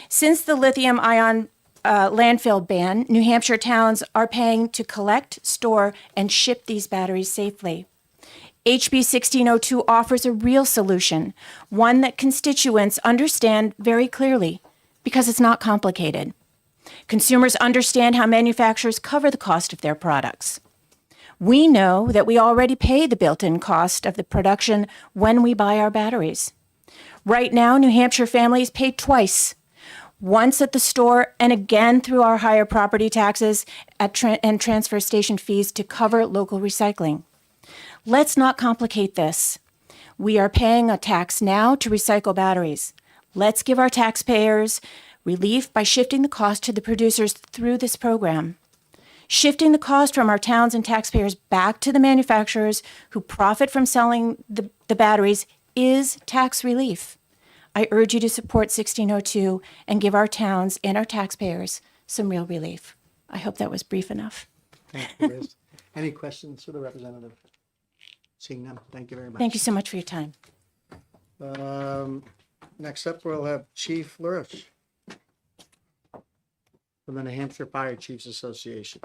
Since the lithium ion landfill ban, New Hampshire towns are paying to collect, store, and ship these batteries safely. HB 1602 offers a real solution, one that constituents understand very clearly, because it's not complicated. Consumers understand how manufacturers cover the cost of their products. We know that we already pay the built-in cost of the production when we buy our batteries. Right now, New Hampshire families pay twice, once at the store and again through our higher property taxes and transfer station fees to cover local recycling. Let's not complicate this. We are paying a tax now to recycle batteries. Let's give our taxpayers relief by shifting the cost to the producers through this program. Shifting the cost from our towns and taxpayers back to the manufacturers who profit from selling the batteries is tax relief. I urge you to support 1602 and give our towns and our taxpayers some real relief. I hope that was brief enough. Thank you, Liz. Any questions for the representative? Seeing none, thank you very much. Thank you so much for your time. Next up, we'll have Chief Lurish from the New Hampshire Fire Chiefs Association.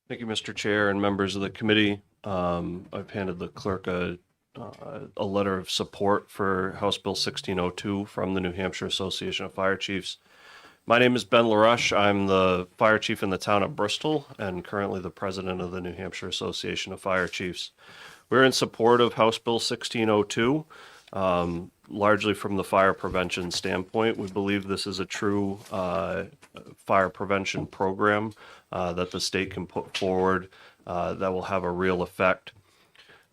Thank you, Mr. Chair and members of the committee. I've handed the clerk a letter of support for House Bill 1602 from the New Hampshire Association of Fire Chiefs. My name is Ben LaRush. I'm the fire chief in the town of Bristol and currently the president of the New Hampshire Association of Fire Chiefs. We're in support of House Bill 1602, largely from the fire prevention standpoint. We believe this is a true fire prevention program that the state can put forward that will have a real effect.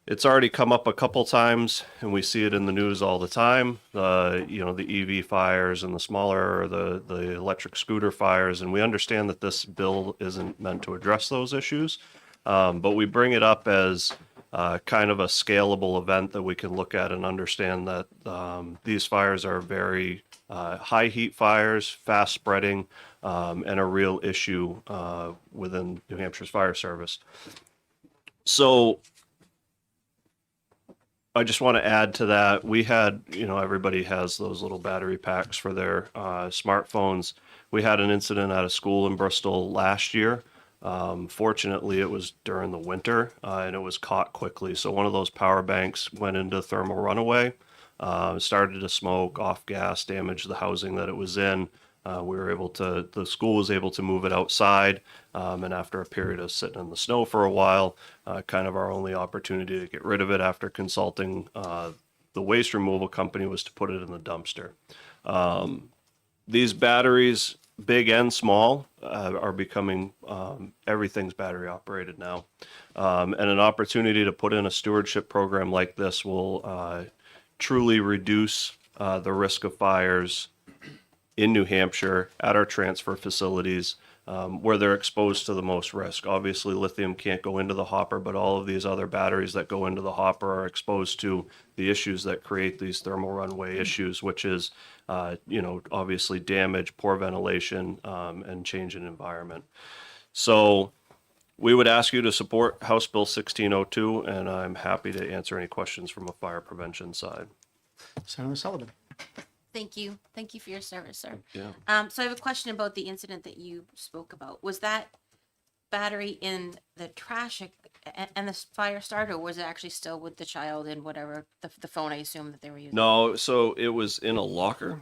It's already come up a couple times, and we see it in the news all the time. The EV fires and the smaller, or the electric scooter fires, and we understand that this bill isn't meant to address those issues, but we bring it up as kind of a scalable event that we can look at and understand that these fires are very high heat fires, fast spreading, and a real issue within New Hampshire's fire service. So I just want to add to that. We had, everybody has those little battery packs for their smartphones. We had an incident at a school in Bristol last year. Fortunately, it was during the winter and it was caught quickly. So one of those power banks went into thermal runaway, started to smoke, off gas, damaged the housing that it was in. The school was able to move it outside. And after a period of sitting in the snow for a while, kind of our only opportunity to get rid of it after consulting the waste removal company was to put it in the dumpster. These batteries, big and small, are becoming, everything's battery operated now. And an opportunity to put in a stewardship program like this will truly reduce the risk of fires in New Hampshire at our transfer facilities where they're exposed to the most risk. Obviously, lithium can't go into the hopper, but all of these other batteries that go into the hopper are exposed to the issues that create these thermal runaway issues, which is, obviously damage, poor ventilation, and change in environment. So we would ask you to support House Bill 1602, and I'm happy to answer any questions from a fire prevention side. Senator Sullivan. Thank you. Thank you for your service, sir. Yeah. So I have a question about the incident that you spoke about. Was that battery in the trash and the fire started, or was it actually still with the child and whatever, the phone I assume that they were using? No, so it was in a locker,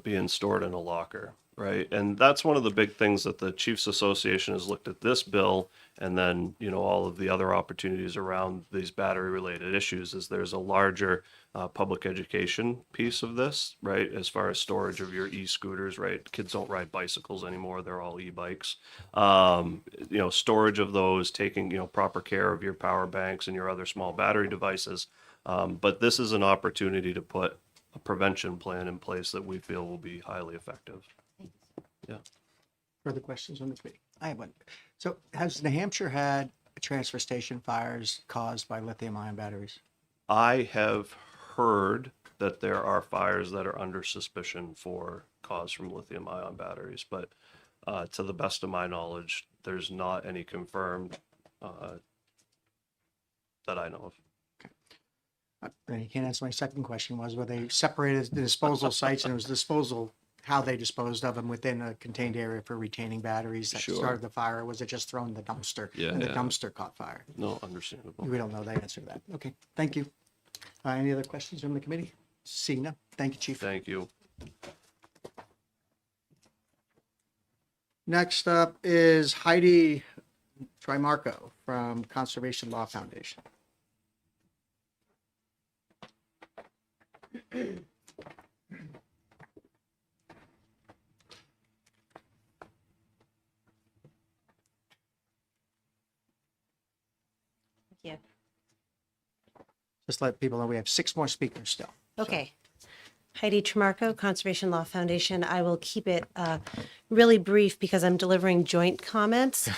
being stored in a locker, right? And that's one of the big things that the Chiefs Association has looked at this bill, and then, all of the other opportunities around these battery-related issues is there's a larger public education piece of this, right? As far as storage of your e-scooters, right? Kids don't ride bicycles anymore. They're all e-bikes. Storage of those, taking, proper care of your power banks and your other small battery devices. But this is an opportunity to put a prevention plan in place that we feel will be highly effective. Yeah. Further questions on the committee? I have one. So has New Hampshire had transfer station fires caused by lithium ion batteries? I have heard that there are fires that are under suspicion for cause from lithium ion batteries, but to the best of my knowledge, there's not any confirmed that I know of. You can't answer my second question was, were they separated the disposal sites, and it was disposal, how they disposed of them within a contained area for retaining batteries that Sure. started the fire, or was it just thrown in the dumpster? Yeah. And the Yeah. dumpster caught fire? No, understandable. We don't know the answer to that. Okay, thank you. Any other questions from the committee? Seeing none. Thank you, Chief. Thank you. Next up is Heidi Trimarco from Conservation Law Foundation. Yeah. Just let people know we have 6 more speakers still. Okay. Heidi Tremarco, Conservation Law Foundation. I will keep it really brief because I'm delivering joint comments.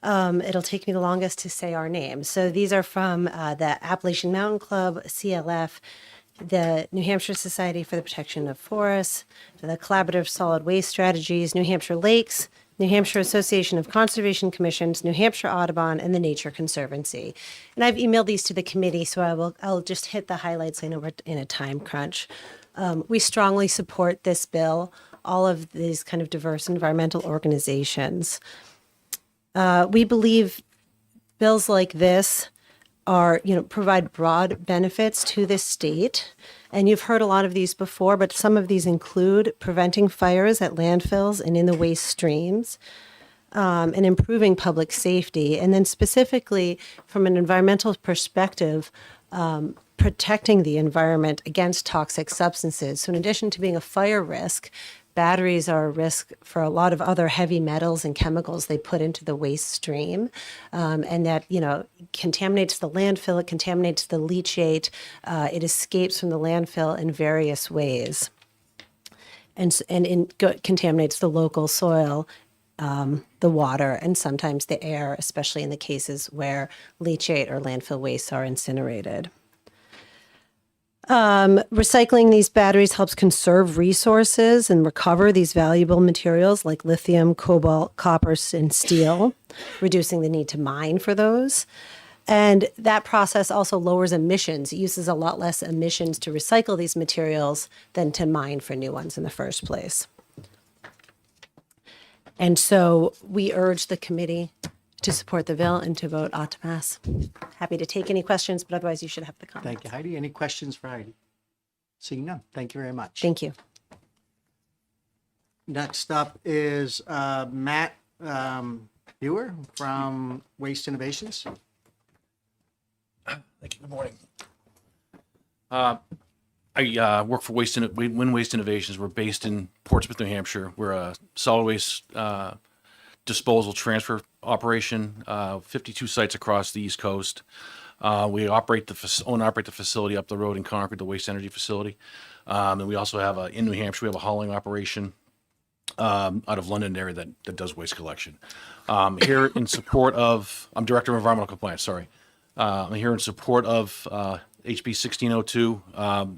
It'll take me the longest to say our names. So these are from the Appalachian Mountain Club, CLF, the New Hampshire Society for the Protection of Forests, the Collaborative Solid Waste Strategies, New Hampshire Lakes, New Hampshire Association of Conservation Commissions, New Hampshire Audubon, and the Nature Conservancy. And I've emailed these to the committee, so I'll just hit the highlights. I know we're in a time crunch. We strongly support this bill, all of these kind of diverse environmental organizations. We believe bills like this are, provide broad benefits to this state. And you've heard a lot of these before, but some of these include preventing fires at landfills and in the waste streams, and improving public safety. And then specifically from an environmental perspective, protecting the environment against toxic substances. So in addition to being a fire risk, batteries are a risk for a lot of other heavy metals and chemicals they put into the waste stream. And that, contaminates the landfill, it contaminates the leachate, it escapes from the landfill in various ways. And contaminates the local soil, the water, and sometimes the air, especially in the cases where leachate or landfill wastes are incinerated. Recycling these batteries helps conserve resources and recover these valuable materials like lithium, cobalt, copper, and steel, reducing the need to mine for those. And that process also lowers emissions. It uses a lot less emissions to recycle these materials than to mine for new ones in the first place. And so we urge the committee to support the bill and to vote auto pass. Happy to take any questions, but otherwise you should have the comments. Thank you, Heidi. Any questions for Heidi? Seeing none. Thank you very much. Thank you. Next up is Matt Buer from Waste Innovations. Thank you. Good morning. I work for Win Waste Innovations. We're based in Portsmouth, New Hampshire. We're a solid waste disposal transfer operation, 52 sites across the East Coast. We operate the facility up the road in Concord, the waste energy facility. And we also have in New Hampshire, we have a hauling operation out of London area that does waste collection. Here in support of, I'm Director of Environmental Compliance, sorry. I'm here in support of HB 1602.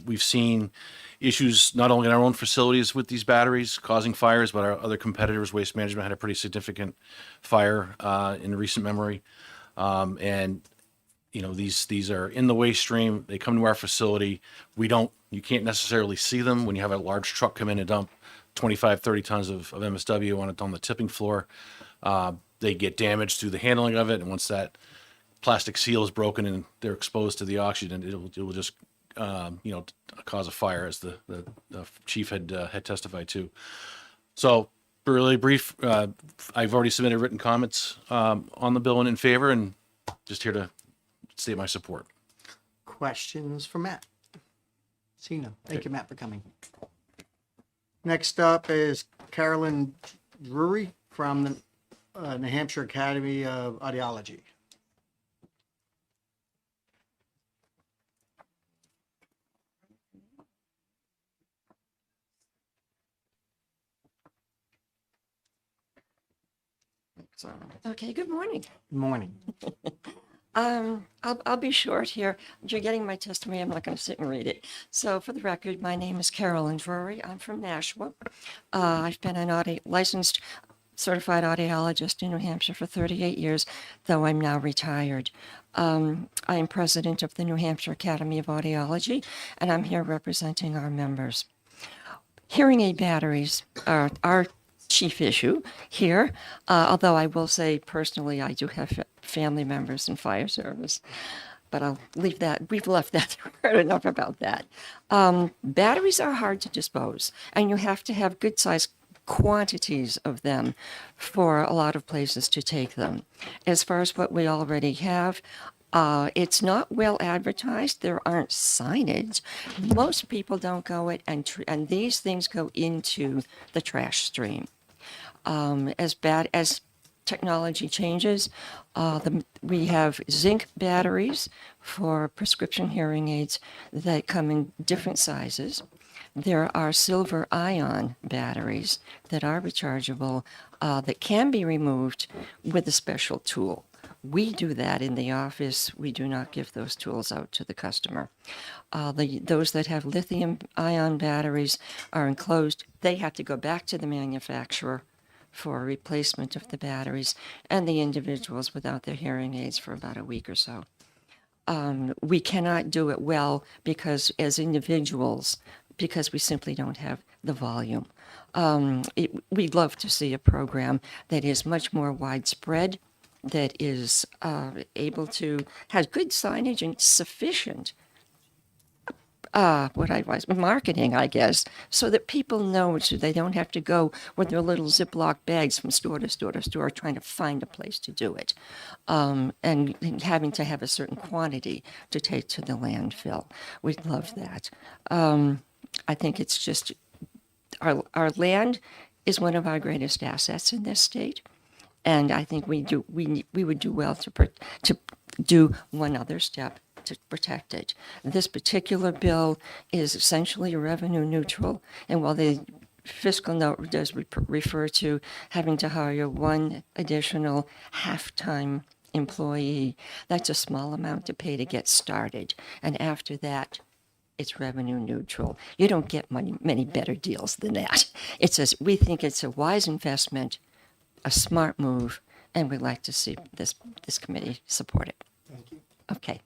We've seen issues not only in our own facilities with these batteries causing fires, but our other competitors. Waste Management had a pretty significant fire in recent memory. And you know, these are in the waste stream. They come to our facility. You can't necessarily see them when you have a large truck come in and dump 25, 30 tons of MSW on the tipping floor. They get damaged through the handling of it. And once that plastic seal is broken and they're exposed to the oxygen, it will just cause a fire, as the chief had testified to. So really brief, I've already submitted written comments on the bill and in favor, and just here to state my support. Questions for Matt? Seeing none. Thank you, Matt, for coming. Next up is Carolyn Drury from the New Hampshire Academy of Audiology. Okay, good morning. Good morning. I'll be short here. You're getting my testimony. I'm not going to sit and read it. So for the record, my name is Carolyn Drury. I'm from Nashua. I've been an licensed certified audiologist in New Hampshire for 38 years, though I'm now retired. I am president of the New Hampshire Academy of Audiology, and I'm here representing our members. Hearing aid batteries are our chief issue here, although I will say personally I do have family members in fire service, but I'll leave that. We've left that. Heard enough about that. Batteries are hard to dispose, and you have to have good sized quantities of them for a lot of places to take them. As far as what we already have, it's not well advertised. There aren't signage. Most people don't go it, and these things go into the trash stream. As bad as technology changes, we have zinc batteries for prescription hearing aids that come in different sizes. There are silver ion batteries that are rechargeable that can be removed with a special tool. We do that in the office. We do not give those tools out to the customer. Those that have lithium ion batteries are enclosed. They have to go back to the manufacturer for a replacement of the batteries, and the individuals without their hearing aids for about a week or so. We cannot do it well because as individuals, because we simply don't have the volume. We'd love to see a program that is much more widespread, that is able to have good signage and sufficient marketing, I guess, so that people know, so they don't have to go with their little Ziploc bags from store to store to store trying to find a place to do it, and having to have a certain quantity to take to the landfill. We'd love that. I think it's just our land is one of our greatest assets in this state, and I think we would do well to do one other step to protect it. This particular bill is essentially revenue neutral, and while the fiscal note does refer to having to hire one additional half-time employee, that's a small amount to pay to get started, and after that, it's revenue neutral. You don't get many better deals than that. We think it's a wise investment, a smart move, and we'd like to see this committee support it. Thank you. Okay.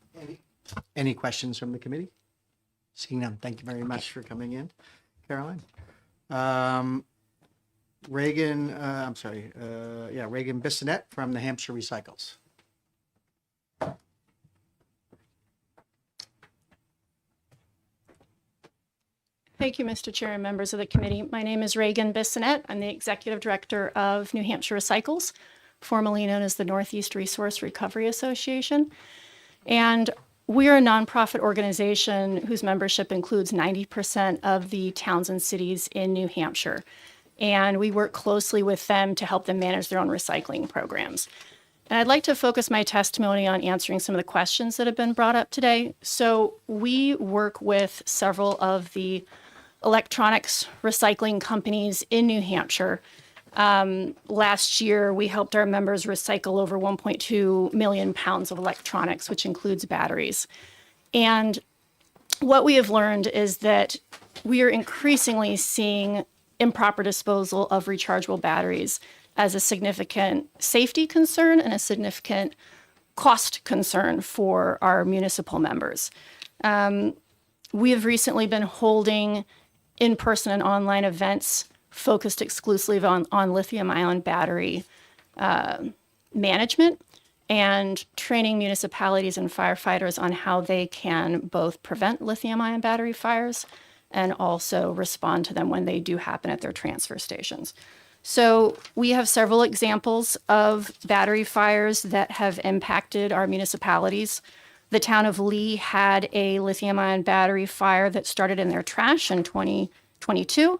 Any questions from the committee? Seeing none, thank you very much for coming in, Caroline. Reagan Bissonette from the Hampshire Recycles. Thank you, Mr. Chair and members of the committee. My name is Reagan Bissonette. I'm the Executive Director of New Hampshire Recycles, formerly known as the Northeast Resource Recovery Association. And we're a nonprofit organization whose membership includes 90% of the towns and cities in New Hampshire. And we work closely with them to help them manage their own recycling programs. And I'd like to focus my testimony on answering some of the questions that have been brought up today. So we work with several of the electronics recycling companies in New Hampshire. Last year, we helped our members recycle over 1.2 million pounds of electronics, which includes batteries. And what we have learned is that we are increasingly seeing improper disposal of rechargeable batteries as a significant safety concern and a significant cost concern for our municipal members. We have recently been holding in-person and online events focused exclusively on lithium-ion battery management and training municipalities and firefighters on how they can both prevent lithium-ion battery fires and also respond to them when they do happen at their transfer stations. So we have several examples of battery fires that have impacted our municipalities. The town of Lee had a lithium-ion battery fire that started in their trash in 2022.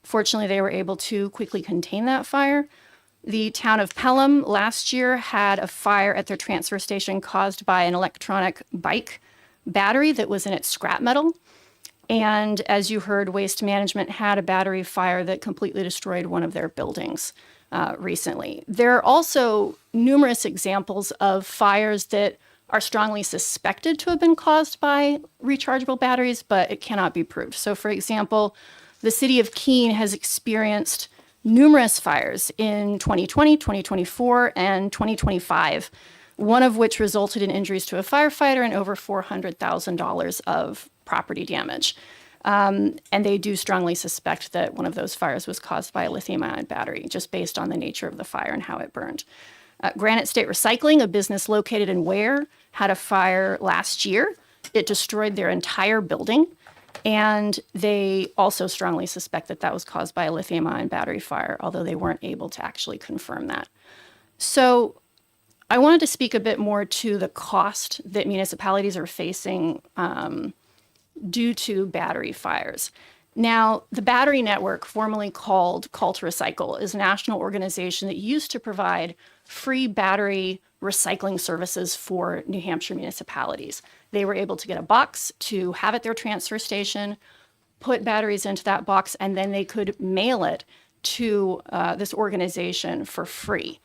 Fortunately, they were able to quickly contain that fire. The town of Pelham last year had a fire at their transfer station caused by an electronic bike battery that was in its scrap metal. And as you heard, Waste Management had a battery fire that completely destroyed one of their buildings recently. There are also numerous examples of fires that are strongly suspected to have been caused by rechargeable batteries, but it cannot be proved. So for example, the city of Keene has experienced numerous fires in 2020, 2024, and 2025, one of which resulted in injuries to a firefighter and over $400,000 of property damage. And they do strongly suspect that one of those fires was caused by a lithium-ion battery, just based on the nature of the fire and how it burned. Granite State Recycling, a business located in Ware, had a fire last year. It destroyed their entire building, and they also strongly suspect that that was caused by a lithium-ion battery fire, although they weren't able to actually confirm that. So I wanted to speak a bit more to the cost that municipalities are facing due to battery fires. Now, the Battery Network, formerly called Call to Recycle, is a national organization that used to provide free battery recycling services for New Hampshire municipalities. They were able to get a box to have at their transfer station, put batteries into that box, and then they could mail it to this organization for free.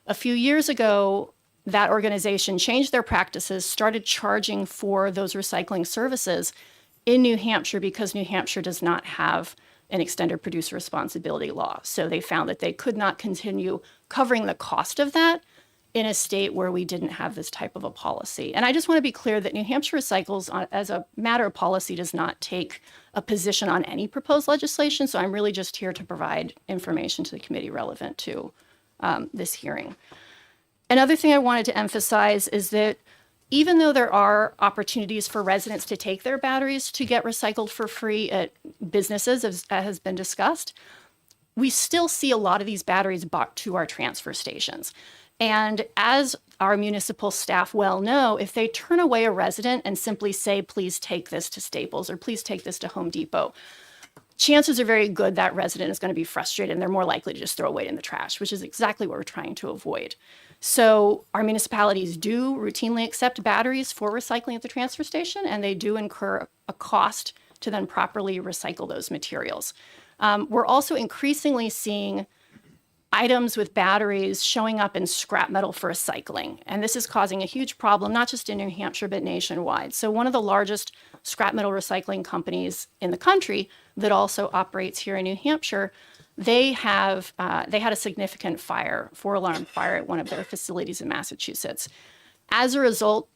A few years ago, that organization changed their practices, started charging for those recycling services in New Hampshire because New Hampshire does not have an extended producer responsibility law. So they found that they could not continue covering the cost of that in a state where we didn't have this type of a policy. And I just want to be clear that New Hampshire Recycles, as a matter of policy, does not take a position on any proposed legislation. So I'm really just here to provide information to the committee relevant to this hearing. Another thing I wanted to emphasize is that even though there are opportunities for residents to take their batteries to get recycled for free at businesses, as has been discussed, we still see a lot of these batteries brought to our transfer stations. And as our municipal staff well know, if they turn away a resident and simply say, please take this to Staples or please take this to Home Depot, chances are very good that resident is going to be frustrated and they're more likely to just throw away in the trash, which is exactly what we're trying to avoid. So our municipalities do routinely accept batteries for recycling at the transfer station, and they do incur a cost to then properly recycle those materials. We're also increasingly seeing items with batteries showing up in scrap metal for recycling. And this is causing a huge problem, not just in New Hampshire, but nationwide. So one of the largest scrap metal recycling companies in the country that also operates here in New Hampshire, they had a significant fire, 4-alarm fire at one of their facilities in Massachusetts. As a result,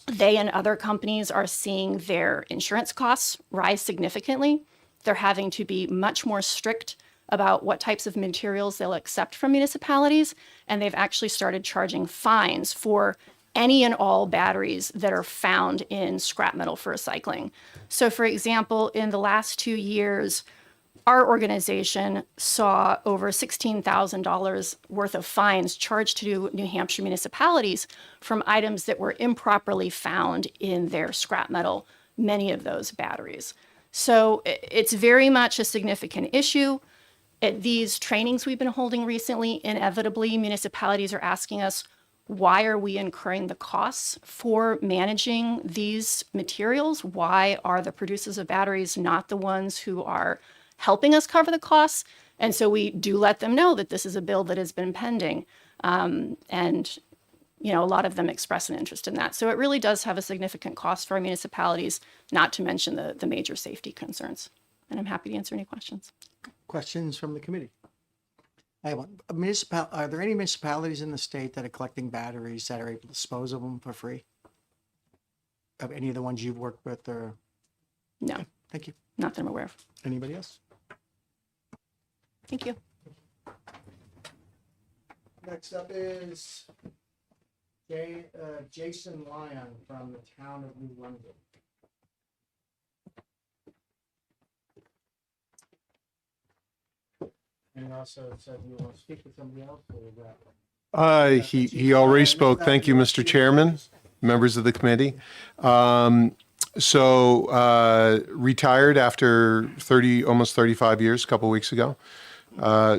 they and other companies are seeing their insurance costs rise significantly. They're having to be much more strict about what types of materials they'll accept from municipalities, and they've actually started charging fines for any and all batteries that are found in scrap metal for recycling. So for example, in the last 2 years, our organization saw over $16,000 worth of fines charged to New Hampshire municipalities from items that were improperly found in their scrap metal, many of those batteries. So it's very much a significant issue. At these trainings we've been holding recently, inevitably municipalities are asking us, why are we incurring the costs for managing these materials? Why are the producers of batteries not the ones who are helping us cover the costs? And so we do let them know that this is a bill that has been pending. And a lot of them express an interest in that. So it really does have a significant cost for our municipalities, not to mention the major safety concerns. And I'm happy to answer any questions. Questions from the committee? I have one. Are there any municipalities in the state that are collecting batteries that are able to dispose of them for free? Of any of the ones you've worked with or? No. Okay, thank you. Not that I'm aware of. Anybody else? Thank you. Next up is Jason Lyon from the town of New London. And also said you want to speak with somebody else or that? He already spoke. Thank you, Mr. Chairman, members of the committee. Retired after almost 35 years, a couple weeks ago.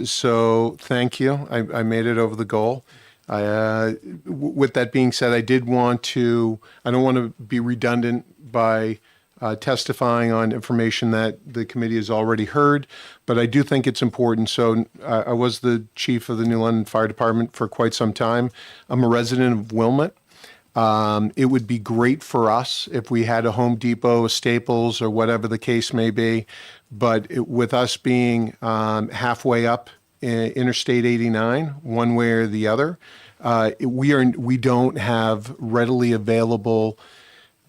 So thank you. I made it over the goal. With that being said, I don't want to be redundant by testifying on information that the committee has already heard, but I do think it's important. So I was the chief of the New London Fire Department for quite some time. I'm a resident of Wilmot. It would be great for us if we had a Home Depot, a Staples, or whatever the case may be. But with us being halfway up Interstate 89, one way or the other, we don't have readily available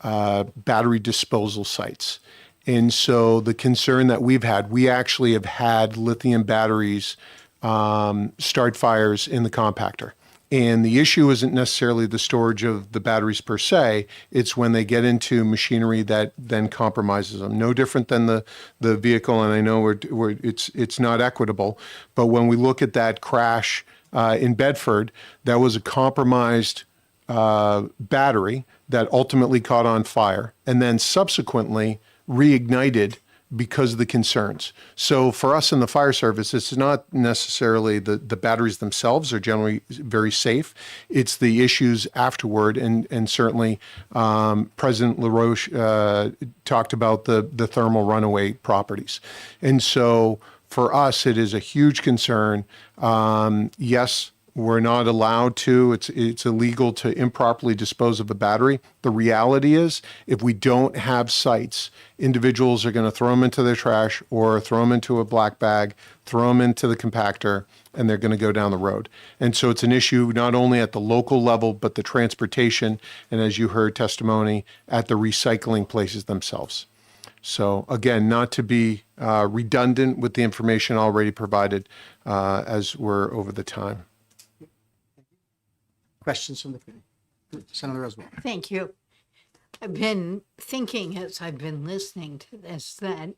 battery disposal sites. And so the concern that we actually have had lithium batteries start fires in the compactor. And the issue isn't necessarily the storage of the batteries per se, it's when they get into machinery that then compromises them. No different than the vehicle, and I know it's not equitable, but when we look at that crash in Bedford, that was a compromised battery that ultimately caught on fire and then subsequently reignited because of the concerns. So for us in the fire service, it's not necessarily the batteries themselves are generally very safe. It's the issues afterward. And certainly President LaRoche talked about the thermal runaway properties. And so for us, it is a huge concern. Yes, we're not allowed to. It's illegal to improperly dispose of a battery. The reality is, if we don't have sites, individuals are going to throw them into their trash or throw them into a black bag, throw them into the compactor, and they're going to go down the road. And so it's an issue not only at the local level, but the transportation, and as you heard testimony, at the recycling places themselves. So again, not to be redundant with the information already provided as we're over the time. Questions from the committee? Senator Roosevelt. Thank you. I've been thinking as I've been listening to this that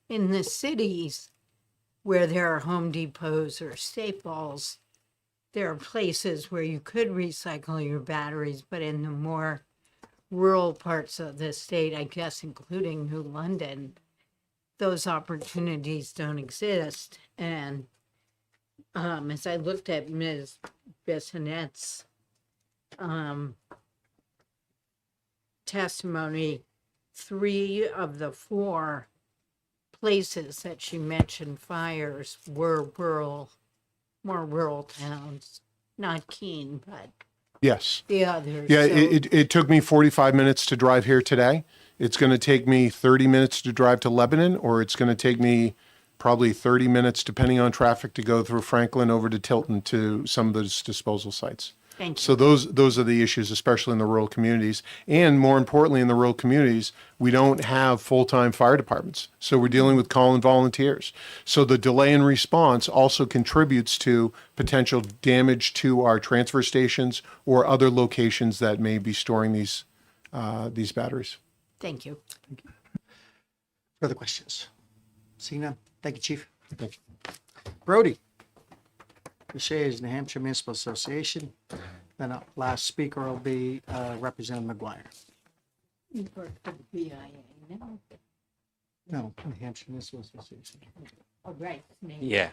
in the cities where there are Home Depots or Staples, there are places where you could recycle your batteries, but in the more rural parts of the state, I guess, including New London, those opportunities don't exist. And as I looked at Ms. Bissonette's testimony, 3 of the 4 places that she mentioned fires were rural more rural towns, not Keene, but Yes. the others. Yeah, So- it took me 45 minutes to drive here today. It's going to take me 30 minutes to drive to Lebanon, or it's going to take me probably 30 minutes, depending on traffic, to go through Franklin over to Tilton to some of those disposal sites. Thank you. So those are the issues, especially in the rural communities. And more importantly, in the rural communities, we don't have full-time fire departments. So we're dealing with call-in volunteers. So the delay in response also contributes to potential damage to our transfer stations or other locations that may be storing these batteries. Thank you. Further questions? Seeing none. Thank you, Chief. Thank you. Brody. Shays, New Hampshire Municipal Association. Then our last speaker will be Representative McGuire. You work for the BIA, no? No, New Hampshire Municipal Association. Oh, right. name. Yeah.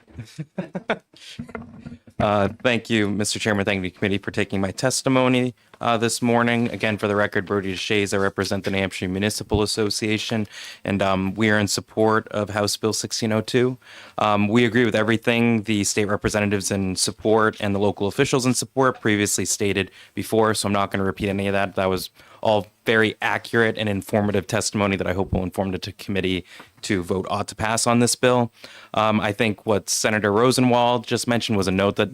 Thank you, Mr. Chairman. Thank you, committee, for taking my testimony this morning. Again, for the record, Brody Shays, I represent the New Hampshire Municipal Association, and we are in support of House Bill 1602. We agree with everything the state representatives in support and the local officials in support previously stated before, so I'm not going to repeat any of that. That was all very accurate and informative testimony that I hope will inform the committee to vote ought to pass on this bill. I think what Senator Rosenwald just mentioned was a note that,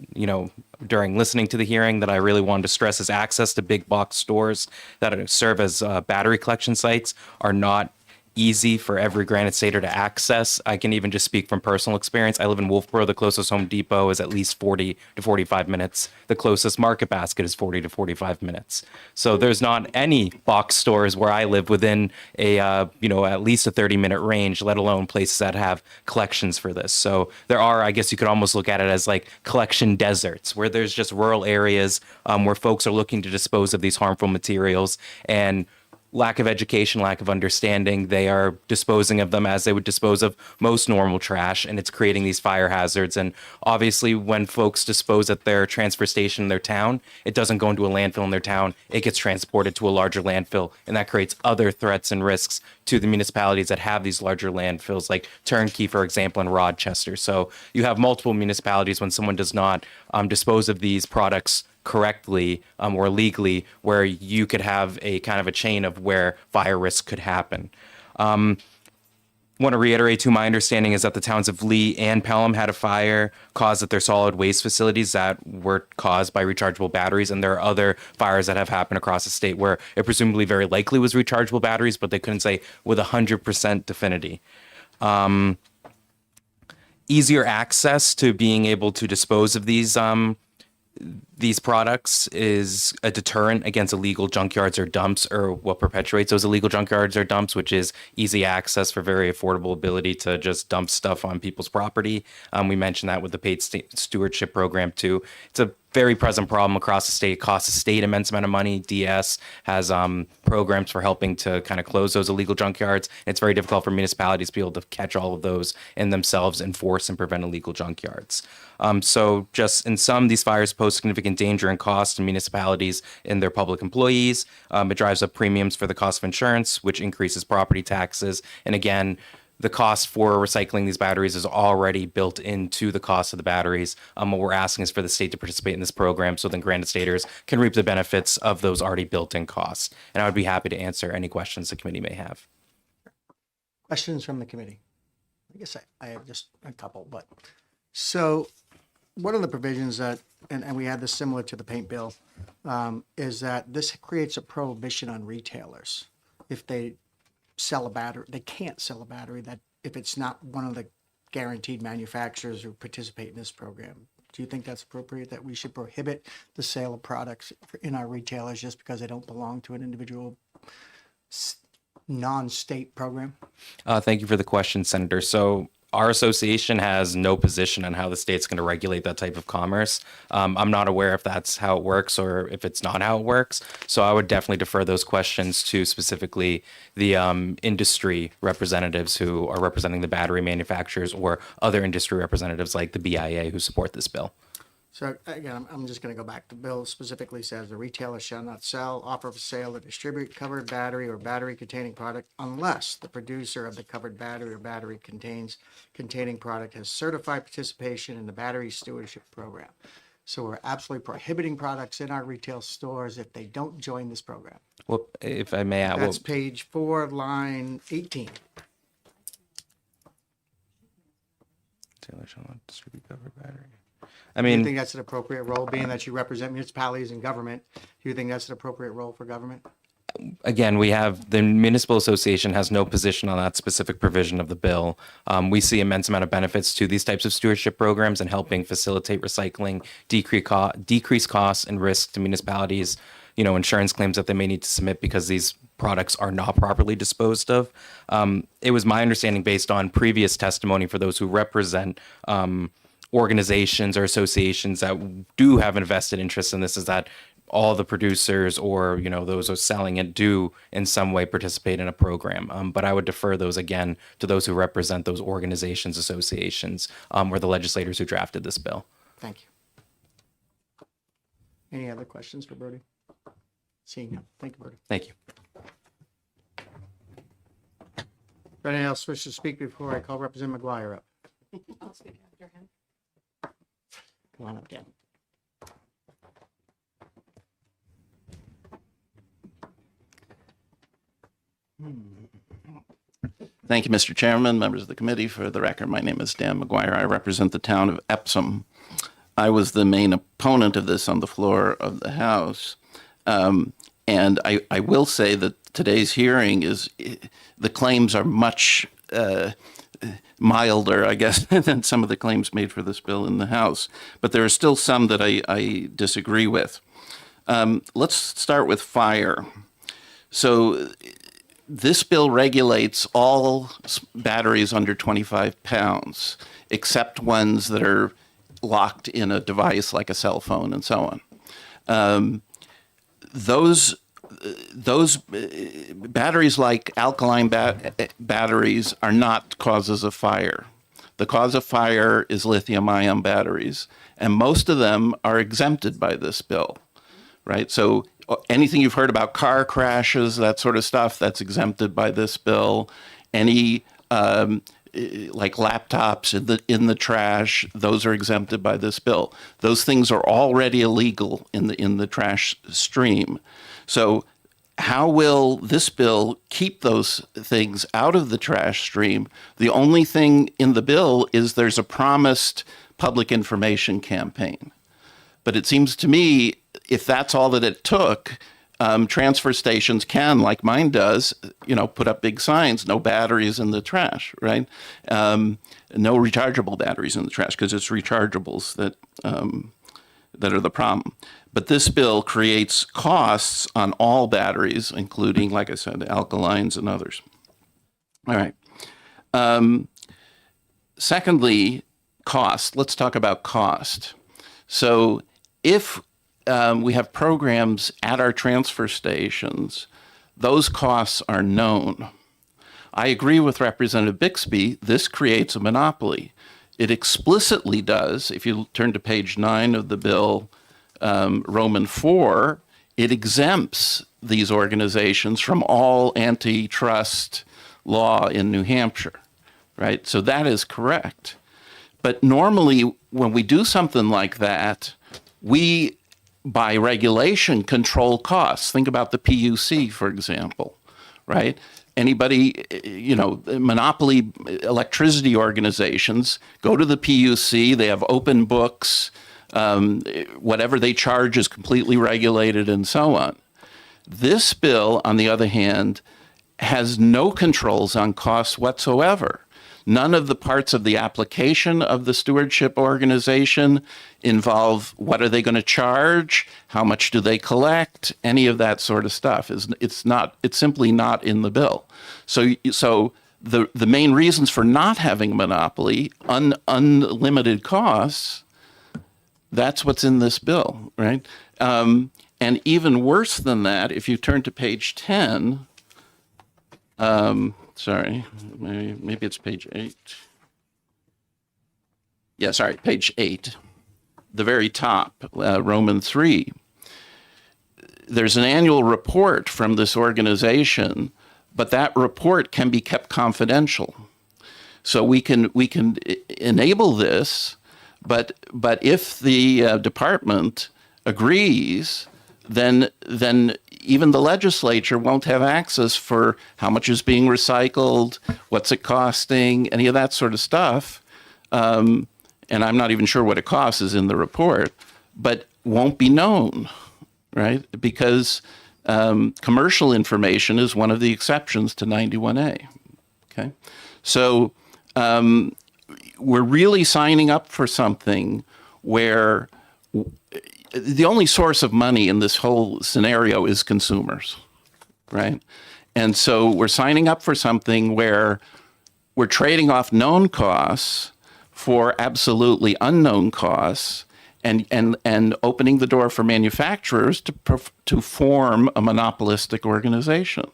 during listening to the hearing that I really wanted to stress is access to big box stores that serve as battery collection sites are not easy for every Granite Stater to access. I can even just speak from personal experience. I live in Wolfboro. The closest Home Depot is at least 40 to 45 minutes. The closest Market Basket is 40 to 45 minutes. So there's not any box stores where I live within a, at least a 30-minute range, let alone places that have collections for this. So there are, I guess you could almost look at it as like collection deserts, where there's just rural areas where folks are looking to dispose of these harmful materials, and lack of education, lack of understanding, they are disposing of them as they would dispose of most normal trash, and it's creating these fire hazards. And obviously, when folks dispose at their transfer station in their town, it doesn't go into a landfill in their town, it gets transported to a larger landfill, and that creates other threats and risks to the municipalities that have these larger landfills, like Turnkey, for example, in Rochester. So you have multiple municipalities when someone does not dispose of these products correctly or legally, where you could have a kind of a chain of where fire risk could happen. Want to reiterate too, my understanding is that the towns of Lee and Pelham had a fire caused at their solid waste facilities that were caused by rechargeable batteries, and there are other fires that have happened across the state where it presumably very likely was rechargeable batteries, but they couldn't say with 100% definity. Easier access to being able to dispose of these products is a deterrent against illegal junkyards or dumps, or what perpetuates those illegal junkyards or dumps, which is easy access for very affordable ability to just dump stuff on people's property. We mentioned that with the paid stewardship program too. It's a very present problem across the state. It costs the state immense amount of money. DS has programs for helping to kind of close those illegal junkyards. It's very difficult for municipalities to be able to catch all of those and themselves enforce and prevent illegal junkyards. So just in sum, these fires pose significant danger and cost to municipalities and their public employees. It drives up premiums for the cost of insurance, which increases property taxes. And again, the cost for recycling these batteries is already built into the cost of the batteries. What we're asking is for the state to participate in this program so then Granite Staters can reap the benefits of those already built-in costs. And I would be happy to answer any questions the committee may have. Questions from the committee? I guess I have just a couple, but so one of the provisions that, and we had this similar to the paint bill, is that this creates a prohibition on retailers. If they sell a battery, they can't sell a battery that if it's not one of the guaranteed manufacturers who participate in this program. Do you think that's appropriate, that we should prohibit the sale of products in our retailers just because they don't belong to an individual non-state program? Thank you for the question, Senator. So our association has no position on how the state's going to regulate that type of commerce. I'm not aware if that's how it works or if it's not how it works. So I would definitely defer those questions to specifically the industry representatives who are representing the battery manufacturers or other industry representatives like the BIA who support this bill. So again, I'm just going to go back. The bill specifically says the retailer shall not sell, offer for sale, or distribute covered battery or battery containing product unless the producer of the covered battery or battery containing product has certified participation in the battery stewardship program. So we're absolutely prohibiting products in our retail stores if they don't join this program. Well, if I may add, well, That's page 4, line 18. retailer shall not distribute covered battery. I Do you mean, think that's an appropriate role, being that you represent municipalities and government? Do you think that's an appropriate role for government? again, we have the municipal association has no position on that specific provision of the bill. We see immense amount of benefits to these types of stewardship programs and helping facilitate recycling, decrease costs and risk to municipalities, you know, insurance claims that they may need to submit because these products are not properly disposed of. It was my understanding, based on previous testimony for those who represent organizations or associations that do have an vested interest in this, is that all the producers or, you know, those who are selling it do in some way participate in a program. But I would defer those again to those who represent those organizations, associations, or the legislators who drafted this bill. Thank you. Any other questions for Brody? Seeing none. Thank you, Brody. Thank you. If anyone else wishes to speak before I call Representative McGuire up? I'll speak after him. Come on up, Dan. Thank you, Mr. Chairman, members of the committee. For the record, my name is Dan McGuire. I represent the town of Epsom. I was the main opponent of this on the floor of the House. And I will say that today's hearing is, the claims are much milder, I guess, than some of the claims made for this bill in the House. But there are still some that I disagree with. Let's start with fire. So this bill regulates all batteries under 25 pounds, except ones that are locked in a device like a cell phone and so on. Those batteries, like alkaline batteries, are not causes of fire. The cause of fire is lithium-ion batteries, and most of them are exempted by this bill, right? So anything you've heard about car crashes, that sort of stuff, that's exempted by this bill. Any like laptops in the trash, those are exempted by this bill. Those things are already illegal in the trash stream. So how will this bill keep those things out of the trash stream? The only thing in the bill is there's a promised public information campaign. But it seems to me, if that's all that it took, transfer stations can, like mine does, you know, put up big signs, no batteries in the trash, right? No rechargeable batteries in the trash, because it's rechargeables that are the problem. But this bill creates costs on all batteries, including, like I said, alkalines and others. All right. Secondly, cost. Let's talk about cost. So if we have programs at our transfer stations, those costs are known. I agree with Representative Bixby, this creates a monopoly. It explicitly does. If you turn to page 9 of the bill, Roman 4, it exempts these organizations from all antitrust law in New Hampshire, right? So that is correct. But normally, when we do something like that, we, by regulation, control costs. Think about the PUC, for example, right? Anybody, you know, monopoly electricity organizations go to the PUC, they have open books, whatever they charge is completely regulated and so on. This bill, on the other hand, has no controls on costs whatsoever. None of the parts of the application of the stewardship organization involve what are they going to charge, how much do they collect, any of that sort of stuff. It's simply not in the bill. So the main reasons for not having a monopoly, unlimited costs, that's what's in this bill, right? And even worse than that, if you turn to page 10, sorry, maybe it's page 8. Yeah, sorry, page 8. the very top, Roman 3, there's an annual report from this organization, but that report can be kept confidential. So we can enable this, but if the department agrees, then even the legislature won't have access for how much is being recycled, what's it costing, any of that sort of stuff. And I'm not even sure what it costs is in the report, but won't be known, right? Because commercial information is one of the exceptions to 91A. Okay, so we're really signing up for something where the only source of money in this whole scenario is consumers, right? And so we're signing up for something where we're trading off known costs for absolutely unknown costs, and opening the door for manufacturers to form a monopolistic organization.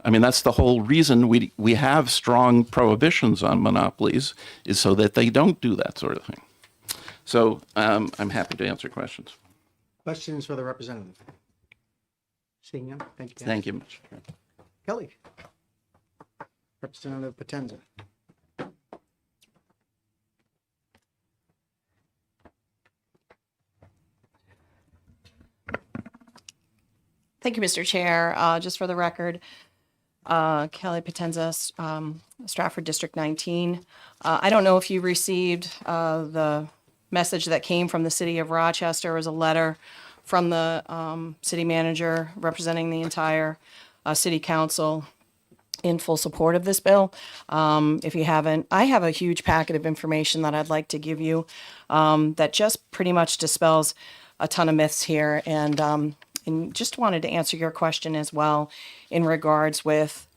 I mean, that's the whole reason we have strong prohibitions on monopolies, is so that they don't do that sort of thing. So I'm happy to answer questions. Questions for the representative? Seeing none, thank you. Thank you much. Kelly. Representative Potenza. Thank you, Mr. Chair. Just for the record, Kelly Potenza, Stratford District 19. I don't know if you received the message that came from the city of Rochester. It was a letter from the city manager representing the entire city council in full support of this bill. If you haven't, I have a huge packet of information that I'd like to give you that just pretty much dispels a ton of myths here. And just wanted to answer your question as well in regards with,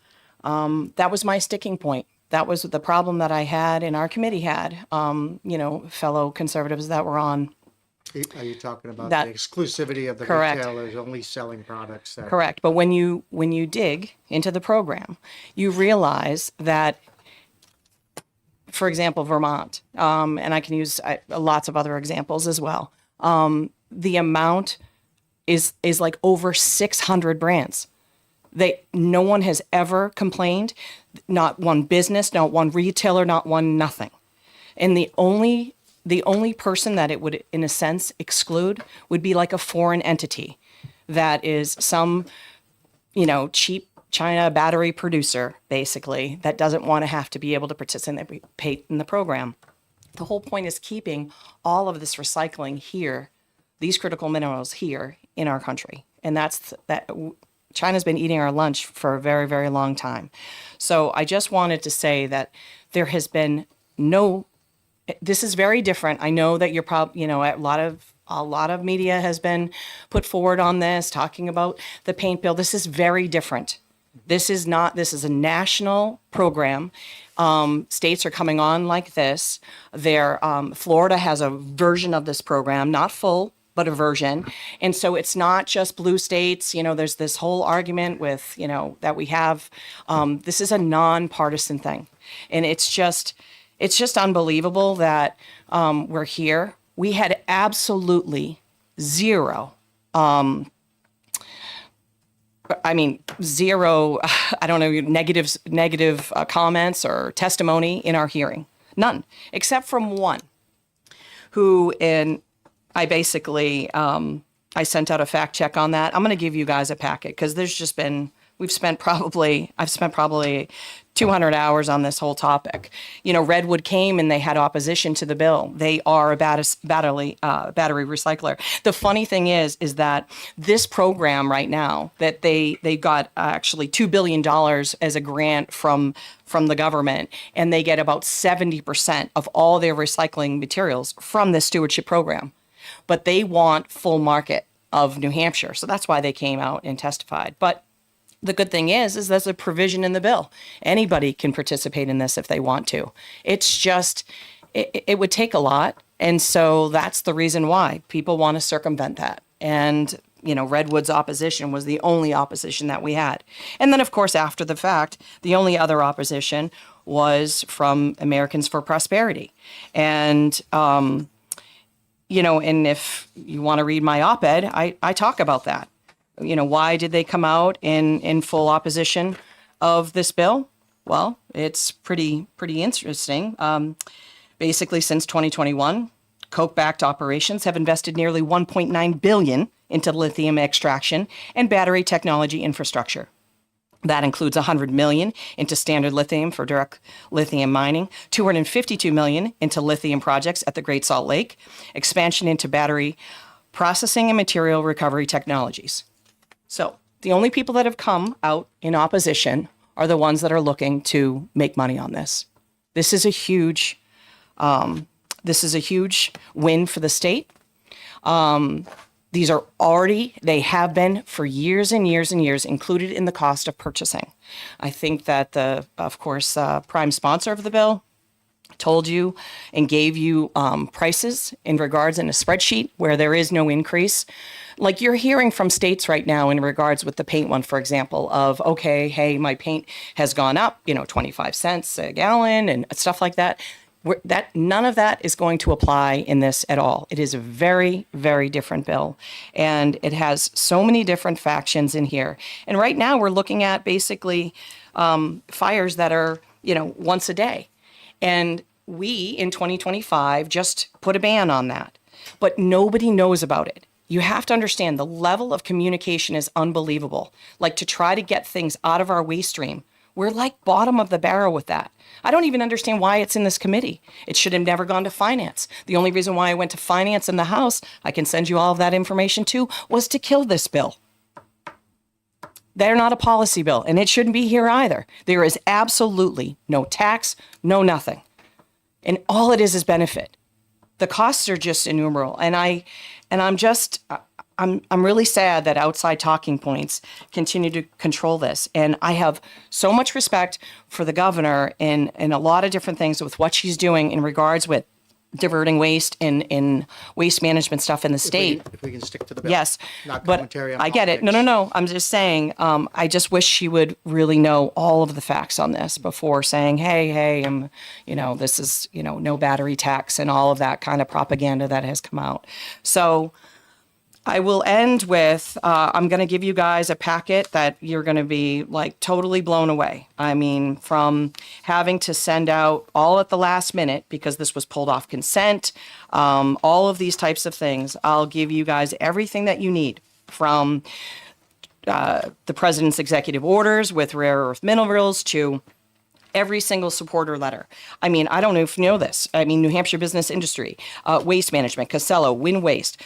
that was my sticking point. That was the problem that I had and our committee had, fellow conservatives that were on. Are you talking about That- the exclusivity of the Correct. retailers only selling products that? Correct. But when you dig into the program, you realize that, for example, Vermont, and I can use lots of other examples as well. The amount is like over 600 brands. No one has ever complained, not one business, not one retailer, not one nothing. And the only person that it would, in a sense, exclude would be like a foreign entity that is some, cheap China battery producer, basically, that doesn't want to have to be able to participate in the program. The whole point is keeping all of this recycling here, these critical minerals here in our country. And that China's been eating our lunch for a very, very long time. So I just wanted to say that there has been this is very different. I know that you're probably, a lot of media has been put forward on this, talking about the paint bill. This is very different. This is a national program. States are coming on like this. Florida has a version of this program, not full, but a version. And so it's not just blue states. There's this whole argument with, that we have. This is a nonpartisan thing. And it's just unbelievable that we're here. We had absolutely zero, zero, negative comments or testimony in our hearing. None, except from one who, I basically, I sent out a fact check on that. I'm going to give you guys a packet because I've spent probably 200 hours on this whole topic. Redwood came and they had opposition to the bill. They are a battery recycler. The funny thing is that this program right now that they got actually $2 billion as a grant from the government, and they get about 70% of all their recycling materials from this stewardship program. But they want full market of New Hampshire. So that's why they came out and testified. But the good thing is there's a provision in the bill. Anybody can participate in this if they want to. It's just, it would take a lot. And so that's the reason why people want to circumvent that. And, Redwood's opposition was the only opposition that we had. And then, of course, after the fact, the only other opposition was from Americans for Prosperity. And and if you want to read my op-ed, I talk about that. Why did they come out in full opposition of this bill? Well, it's pretty interesting. Basically, since 2021, Koch-backed operations have invested nearly $1.9 billion into lithium extraction and battery technology infrastructure. That includes $100 million into Standard Lithium for direct lithium mining, $252 million into lithium projects at the Great Salt Lake, expansion into battery processing and material recovery technologies. So the only people that have come out in opposition are the ones that are looking to make money on this. This is a huge win for the state. These are they have been for years and years and years included in the cost of purchasing. I think that of course, prime sponsor of the bill told you and gave you prices in regards in a spreadsheet where there is no increase. Like you're hearing from states right now in regards with the paint one, for example, of, okay, hey, my paint has gone up, 25 cents a gallon and stuff like that. None of that is going to apply in this at all. It is a very, very different bill. And it has so many different factions in here. And right now we're looking at basically fires that are, once a day. And we, in 2025, just put a ban on that. But nobody knows about it. You have to understand the level of communication is unbelievable. Like to try to get things out of our waste stream. We're like bottom of the barrel with that. I don't even understand why it's in this committee. It should have never gone to finance. The only reason why I went to finance in the House, I can send you all of that information too, was to kill this bill. They're not a policy bill, and it shouldn't be here either. There is absolutely no tax, no nothing. And all it is benefit. The costs are just innumerable. And I'm really sad that outside talking points continue to control this. And I have so much respect for the governor in a lot of different things with what she's doing in regards with diverting waste in waste management stuff in the state. If we can stick to the bill. Yes, Not but commentary on I get it. politics. No. I'm just saying, I just wish she would really know all of the facts on this before saying, hey, this is, no battery tax and all of that kind of propaganda that has come out. So I will end with, I'm going to give you guys a packet that you're going to be like totally blown away. I mean, from having to send out all at the last minute because this was pulled off consent, all of these types of things. I'll give you guys everything that you need from the president's executive orders with rare earth minerals to every single supporter letter. I mean, I don't know if you know this. I mean, New Hampshire Business Industry, Waste Management, Casella, Wind Waste,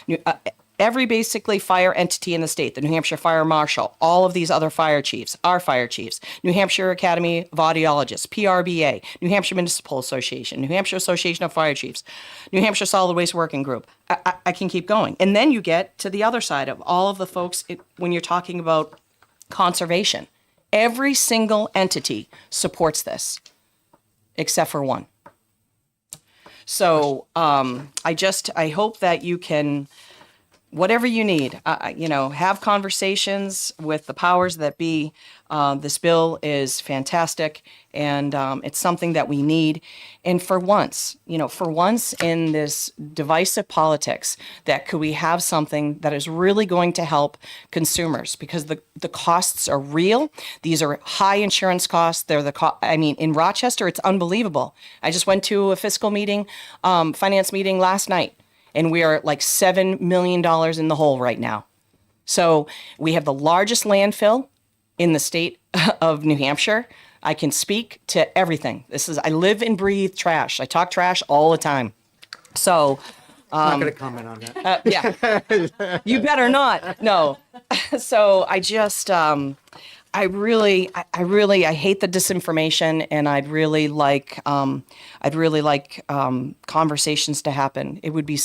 every basically fire entity in the state, the New Hampshire Fire Marshal, all of these other fire chiefs, our fire chiefs, New Hampshire Academy of Audiologists, PRBA, New Hampshire Municipal Association, New Hampshire Association of Fire Chiefs, New Hampshire Solid Waste Working Group. I can keep going. And then you get to the other side of all of the folks when you're talking about conservation. Every single entity supports this, except for one. So I hope that you can, whatever you need, have conversations with the powers that be. This bill is fantastic, and it's something that we need. And for once in this divisive politics, that could we have something that is really going to help consumers, because the costs are real. These are high insurance costs. They're in Rochester, it's unbelievable. I just went to a fiscal meeting, finance meeting last night. And we are like $7 million in the hole right now. So we have the largest landfill in the state of New Hampshire. I can speak to everything. I live and breathe trash. I talk trash all the time. So I'm not going to comment on that. yeah, you better not. No. So I just, I hate the disinformation, and I'd really like conversations to happen. It would be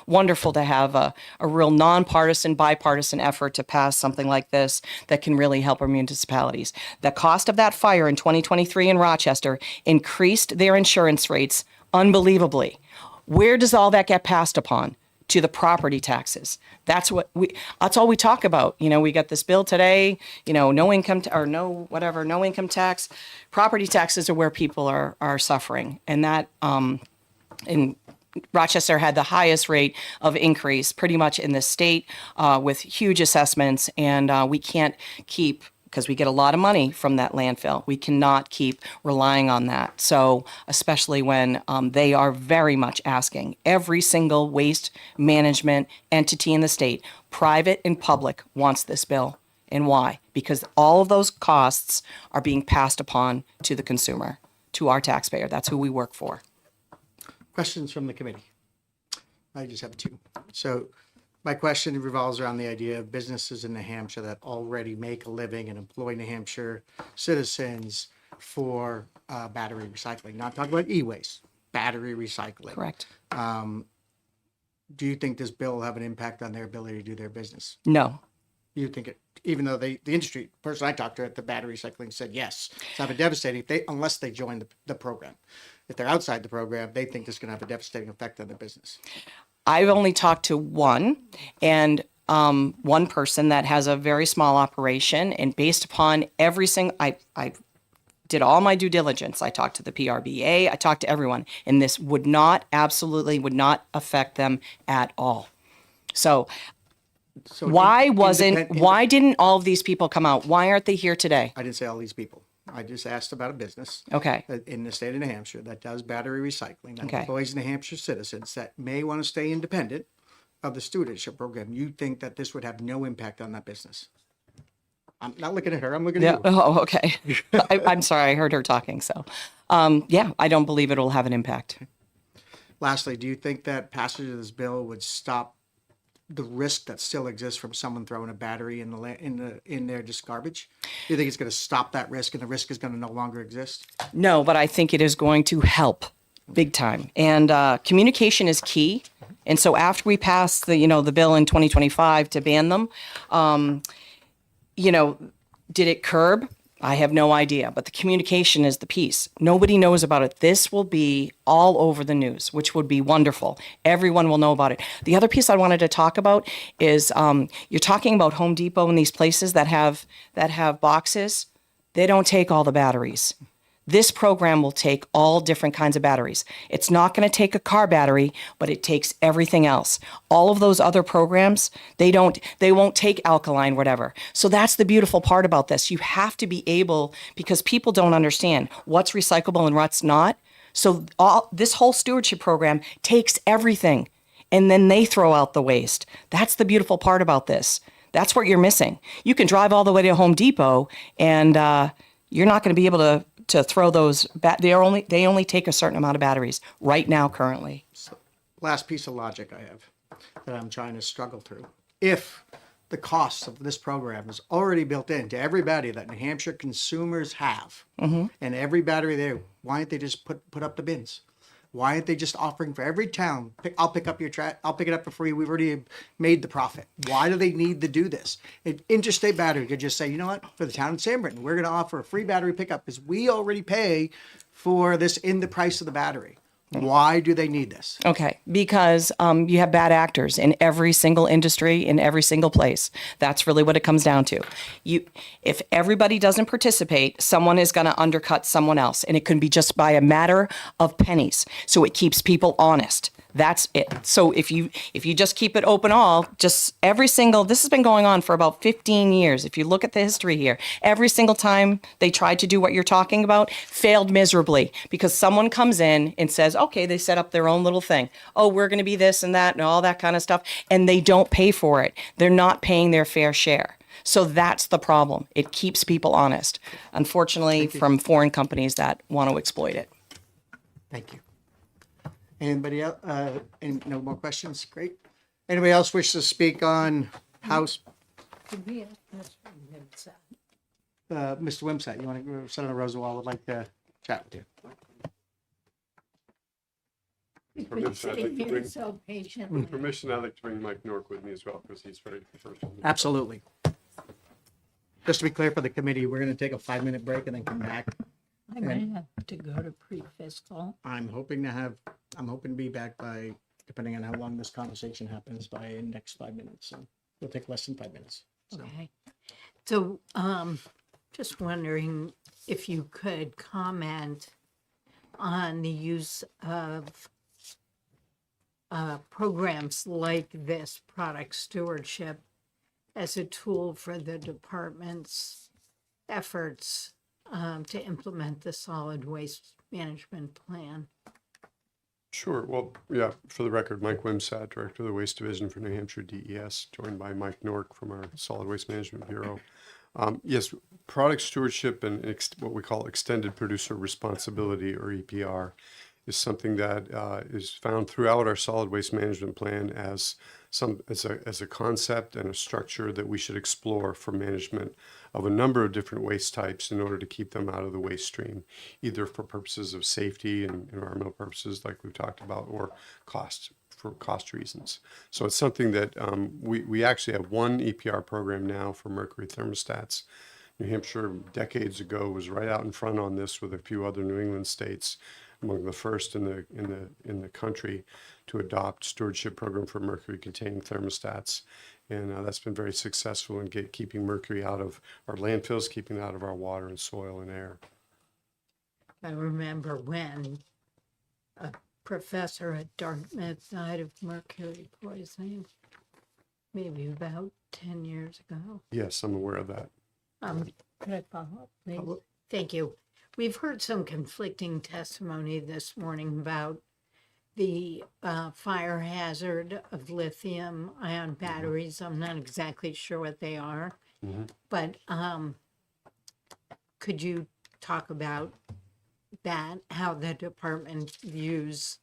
wonderful to have a real nonpartisan, bipartisan effort to pass something like this that can really help our municipalities. The cost of that fire in 2023 in Rochester increased their insurance rates unbelievably. Where does all that get passed upon? To the property taxes. That's all we talk about. We got this bill today, no income tax. Property taxes are where people are suffering. And that, and Rochester had the highest rate of increase pretty much in the state with huge assessments, and we can't keep, because we get a lot of money from that landfill. We cannot keep relying on that. So especially when they are very much asking, every single waste management entity in the state, private and public, wants this bill. And why? Because all of those costs are being passed upon to the consumer, to our taxpayer. That's who we work for. Questions from the committee? I just have two. So my question revolves around the idea of businesses in New Hampshire that already make a living and employ New Hampshire citizens for battery recycling. Not talking about e-waste, battery recycling. Correct. Do you think this bill will have an impact on their ability to do their business? No. You think it, even though the industry person I talked to at the battery recycling said yes, it's have a devastating, unless they join the program. If they're outside the program, they think this is going to have a devastating effect on their business. I've only talked to one, and one person that has a very small operation, and based upon every single, I did all my due diligence. I talked to the PRBA, I talked to everyone, and this absolutely would not affect them at all. So why didn't all of these people come out? Why aren't they here today? I didn't say all these people. I just asked about a business. Okay. In the state of New Hampshire that does battery recycling, that Okay. employs New Hampshire citizens that may want to stay independent of the stewardship program. You think that this would have no impact on that business? I'm not looking at her. I'm looking at you. Oh, okay. I'm sorry. I heard her talking. So, yeah, I don't believe it will have an impact. Lastly, do you think that passage of this bill would stop the risk that still exists from someone throwing a battery in their just garbage? Do you think it's going to stop that risk and the risk is going to no longer exist? No, but I think it is going to help big time. And communication is key. And so after we pass the bill in 2025 to ban them, did it curb? I have no idea, but the communication is the piece. Nobody knows about it. This will be all over the news, which would be wonderful. Everyone will know about it. The other piece I wanted to talk about is you're talking about Home Depot and these places that have boxes. They don't take all the batteries. This program will take all different kinds of batteries. It's not going to take a car battery, but it takes everything else. All of those other programs, they won't take alkaline, whatever. So that's the beautiful part about this. You have to be able, because people don't understand what's recyclable and what's not. So this whole stewardship program takes everything, and then they throw out the waste. That's the beautiful part about this. That's what you're missing. You can drive all the way to Home Depot, and you're not going to be able to throw those. They only take a certain amount of batteries right now, currently. So, last piece of logic I have that I'm trying to struggle through. If the cost of this program is already built into every battery that New Hampshire consumers have, and every battery there, why aren't they just put up the bins? Why aren't they just offering for every town? I'll pick up your trash. I'll pick it up for free. We've already made the profit. Why do they need to do this? Interstate Battery could just say, you know what? For the town of San Britton, we're going to offer a free battery pickup because we already pay for this in the price of the battery. Why do they need this? Okay, because you have bad actors in every single industry, in every single place. That's really what it comes down to. If everybody doesn't participate, someone is going to undercut someone else, and it can be just by a matter of pennies. So it keeps people honest. That's it. So if you just keep it open this has been going on for about 15 years. If you look at the history here, every single time they tried to do what you're talking about, failed miserably because someone comes in and says, okay, they set up their own little thing. Oh, we're going to be this and that and all that kind of stuff. And they don't pay for it. They're not paying their fair share. So that's the problem. It keeps people honest, unfortunately, from foreign companies that want to exploit it. Thank you. Anybody else? No more questions? Great. Anybody else wish to speak on House? Could we ask Mr. Wimsatt? Mr. Wimsatt, you want to, Senator Rosenwald would like to chat with you. You've been sitting here so patiently. With permission, I'd like to bring Mike Nork with me as well because he's very professional. Absolutely. Just to be clear for the committee, we're going to take a 5-minute break and then come back. I may have to go to pre-fiscal. I'm hoping to be back by, depending on how long this conversation happens, by the next 5 minutes. So it'll take less than 5 minutes. So. Okay. So, just wondering if you could comment on the use of programs like this, product stewardship, as a tool for the department's efforts to implement the solid waste management plan? Sure. Well, yeah, for the record, Mike Wimsatt, Director of the Waste Division for New Hampshire DES, joined by Mike Nork from our Solid Waste Management Bureau. Yes, product stewardship and what we call extended producer responsibility, or EPR, is something that is found throughout our solid waste management plan as a concept and a structure that we should explore for management of a number of different waste types in order to keep them out of the waste stream, either for purposes of safety and environmental purposes like we've talked about, or for cost reasons. So it's something that we actually have one EPR program now for mercury thermostats. New Hampshire decades ago was right out in front on this with a few other New England states, among the first in the country to adopt stewardship program for mercury containing thermostats. And that's been very successful in keeping mercury out of our landfills, keeping it out of our water and soil and air. I remember when a professor at Dartmouth died of mercury poisoning, maybe about 10 years ago. Yes, I'm aware of that. Could I follow up, please? Thank you. We've heard some conflicting testimony this morning about the fire hazard of lithium-ion batteries. I'm not exactly sure what they are, but could you talk about that, how the department views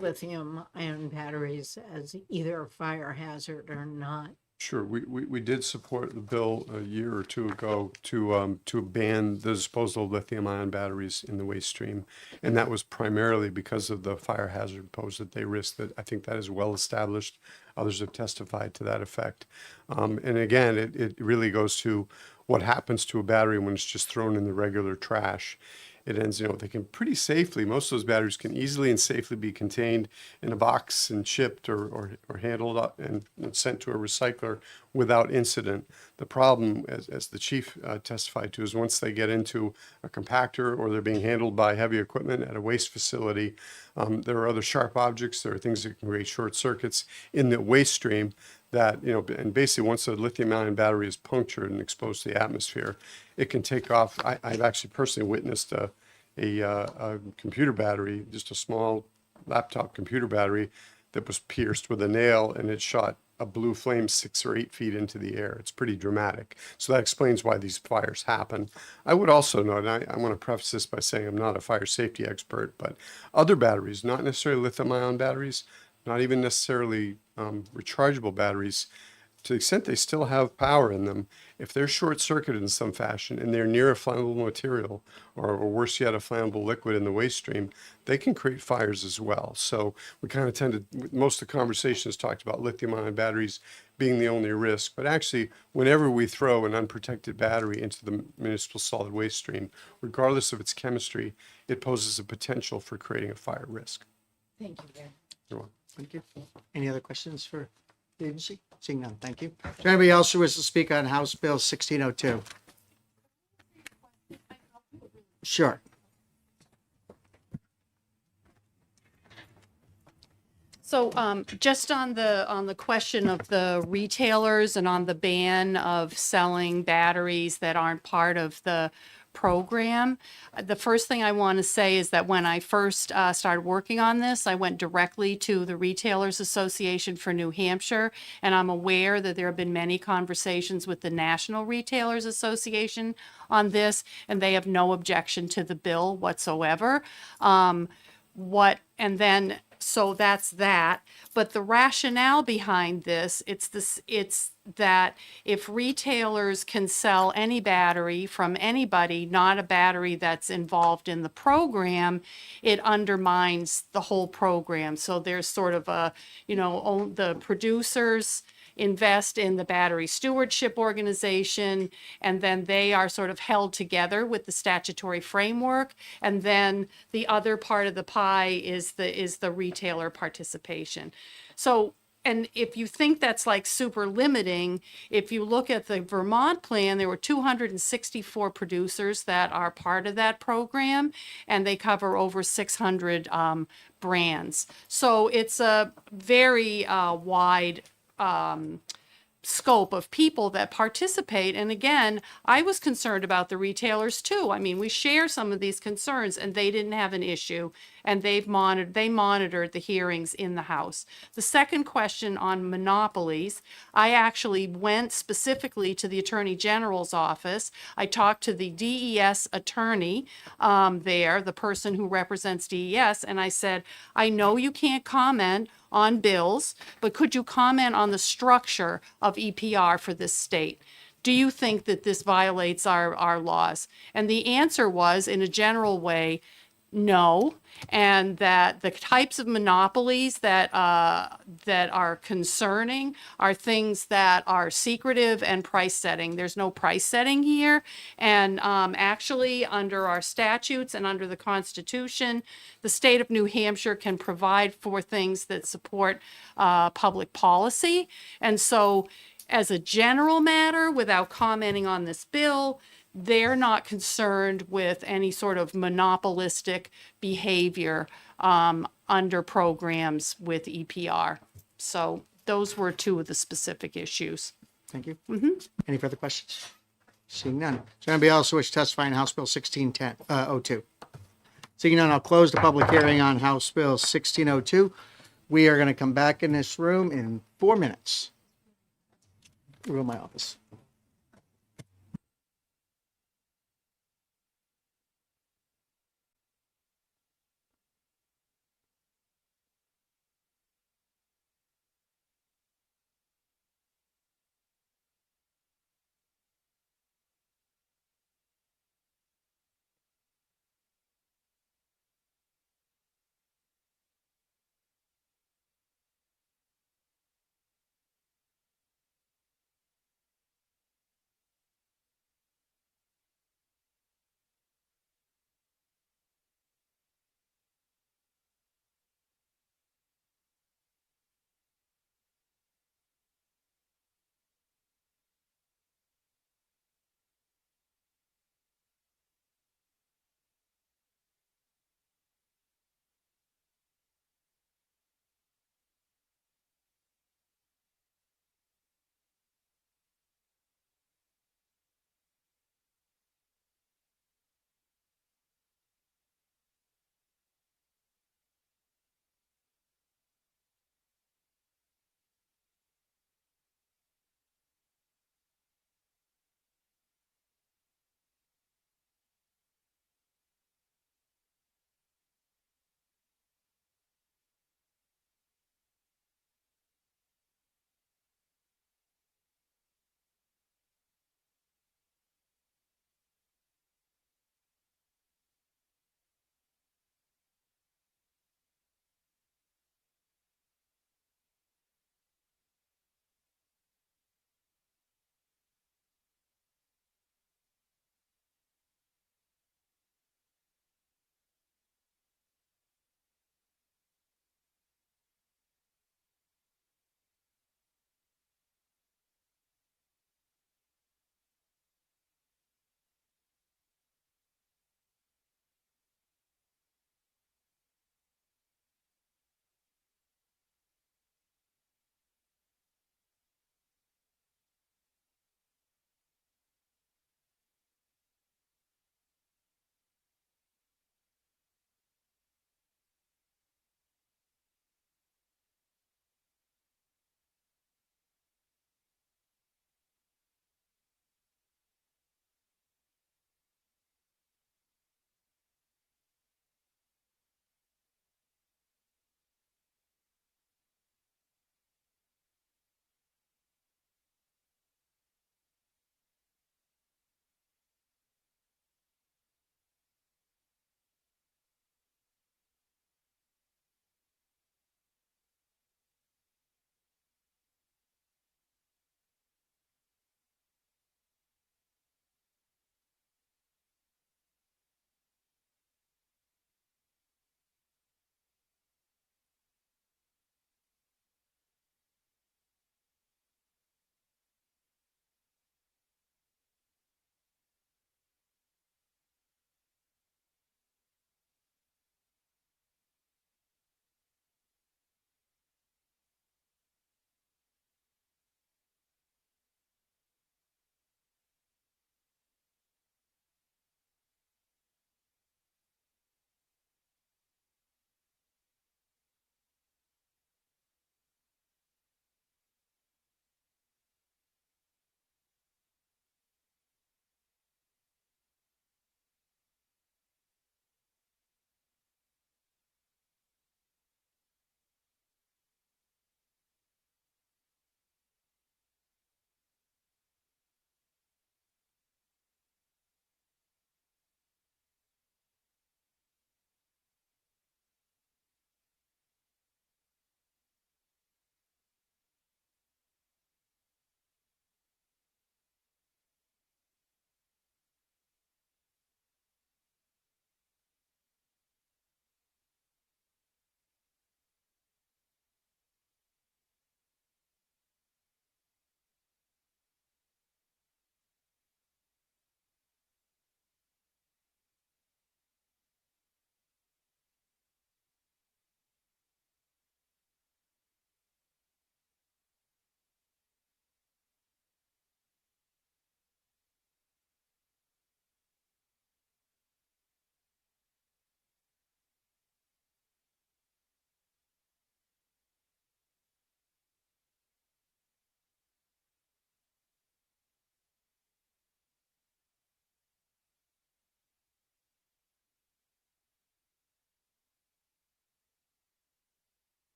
lithium-ion batteries as either a fire hazard or not? Sure, we did support the bill a year or two ago to ban the disposal of lithium-ion batteries in the waste stream, and that was primarily because of the fire hazard posed that they risk. That I think that is well established. Others have testified to that effect, and again, it really goes to what happens to a battery when it's just thrown in the regular trash. It ends, they can pretty safely, most of those batteries can easily and safely be contained in a box and shipped or handled up and sent to a recycler without incident. The problem, as the chief testified to, is once they get into a compactor or they're being handled by heavy equipment at a waste facility, there are other sharp objects, there are things that can create short circuits in the waste stream that, and basically once a lithium-ion battery is punctured and exposed to the atmosphere, it can take off. I've actually personally witnessed a computer battery, just a small laptop computer battery that was pierced with a nail, and it shot a blue flame 6 or 8 feet into the air. It's pretty dramatic. So that explains why these fires happen. I would also note, and I want to preface this by saying I'm not a fire safety expert, but other batteries, not necessarily lithium-ion batteries, not even necessarily rechargeable batteries, to the extent they still have power in them, if they're short-circuited in some fashion and they're near a flammable material, or worse yet, a flammable liquid in the waste stream, they can create fires as well. So we kind of tend to, most of the conversations talked about lithium-ion batteries being the only risk, but actually, whenever we throw an unprotected battery into the municipal solid waste stream, regardless of its chemistry, it poses a potential for creating a fire risk. Thank you, Ben. You're welcome. Thank you. Any other questions for the agency? Seeing none, thank you. Is there anybody else who wishes to speak on House Bill 1602? Sure. So just on the question of the retailers and on the ban of selling batteries that aren't part of the program, the first thing I want to say is that when I first started working on this, I went directly to the Retailers Association for New Hampshire, and I'm aware that there have been many conversations with the National Retailers Association on this, and they have no objection to the bill whatsoever. So that's that. But the rationale behind this, it's that if retailers can sell any battery from anybody, not a battery that's involved in the program, it undermines the whole program. So there's sort of the producers invest in the battery stewardship organization, and then they are sort of held together with the statutory framework, and then the other part of the pie is the retailer participation. So and if you think that's like super limiting, if you look at the Vermont plan, there were 264 producers that are part of that program, and they cover over 600 brands. So it's a very wide scope of people that participate. And again, I was concerned about the retailers too. I mean, we share some of these concerns, and they didn't have an issue, and they monitored the hearings in the House. The second question on monopolies, I actually went specifically to the Attorney General's office. I talked to the DES attorney there, the person who represents DES, and I said, I know you can't comment on bills, but could you comment on the structure of EPR for this state? Do you think that this violates our laws? And the answer was, in a general way, no, and that the types of monopolies that are concerning are things that are secretive and price setting. There's no price setting here, and actually, under our statutes and under the Constitution, the state of New Hampshire can provide for things that support public policy. And so, as a general matter, without commenting on this bill, they're not concerned with any sort of monopolistic behavior under programs with EPR. So those were two of the specific issues. Thank you. Any further questions? Seeing none. Is there anybody else who wishes to testify on House Bill 1602? Seeing none, I'll close the public hearing on House Bill 1602. We are going to come back in this room in 4 minutes. Room in my office.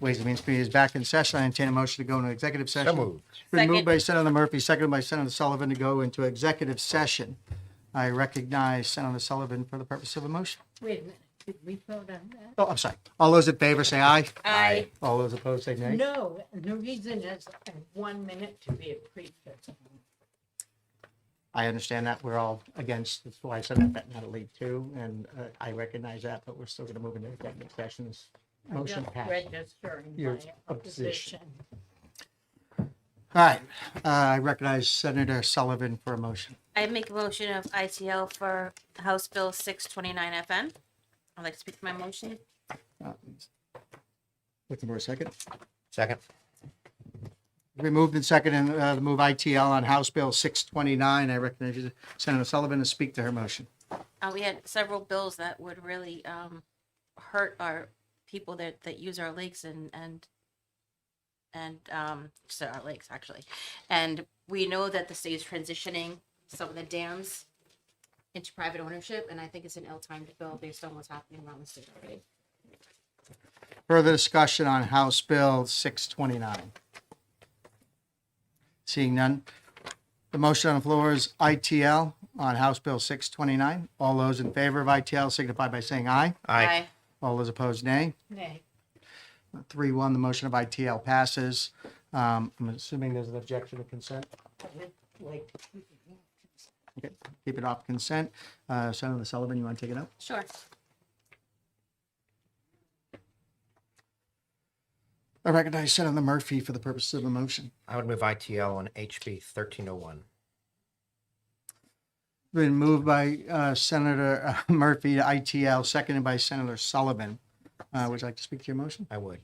Ways and Means Committee is back in session. I entertain a motion to go into executive session. moved. Been moved Second. by Senator Murphy, seconded by Senator Sullivan to go into executive session. I recognize Senator Sullivan for the purpose of a motion. Wait a minute, did we vote on that? Oh, I'm sorry. All those in favor say aye. Aye. All those opposed say nay. No, and the reason is 1 minute to be a prefix. I understand that. We're all against, that's why I said that, not a lead too, and I recognize that, but we're still going to move into executive sessions. Motion Just passed. registering Your my opposition. opposition. All right. I recognize Senator Sullivan for a motion. I make a motion of ITL for House Bill 629 FN. I'd like to speak to my motion. Looking for a second. Second. We moved and seconded to move ITL on House Bill 629. I recognize Senator Sullivan to speak to her motion. We had several bills that would really hurt our people that use our lakes and so our lakes actually. And we know that the state is transitioning some of the dams into private ownership, and I think it's an ill-timed bill based on what's happening around the state already. Further discussion on House Bill 629. Seeing none. The motion on the floor is ITL on House Bill 629. All those in favor of ITL signify by saying aye. Aye. All those opposed, nay. Nay. 3-1, the motion of ITL passes. I'm assuming there's an objection to consent. Like, Okay, keep it off consent. Senator Sullivan, you want to take it up? Sure. I recognize Senator Murphy for the purpose of the motion. I would move ITL on HB 1301. Been moved by Senator Murphy to ITL, seconded by Senator Sullivan. Would you like to speak to your motion? I would.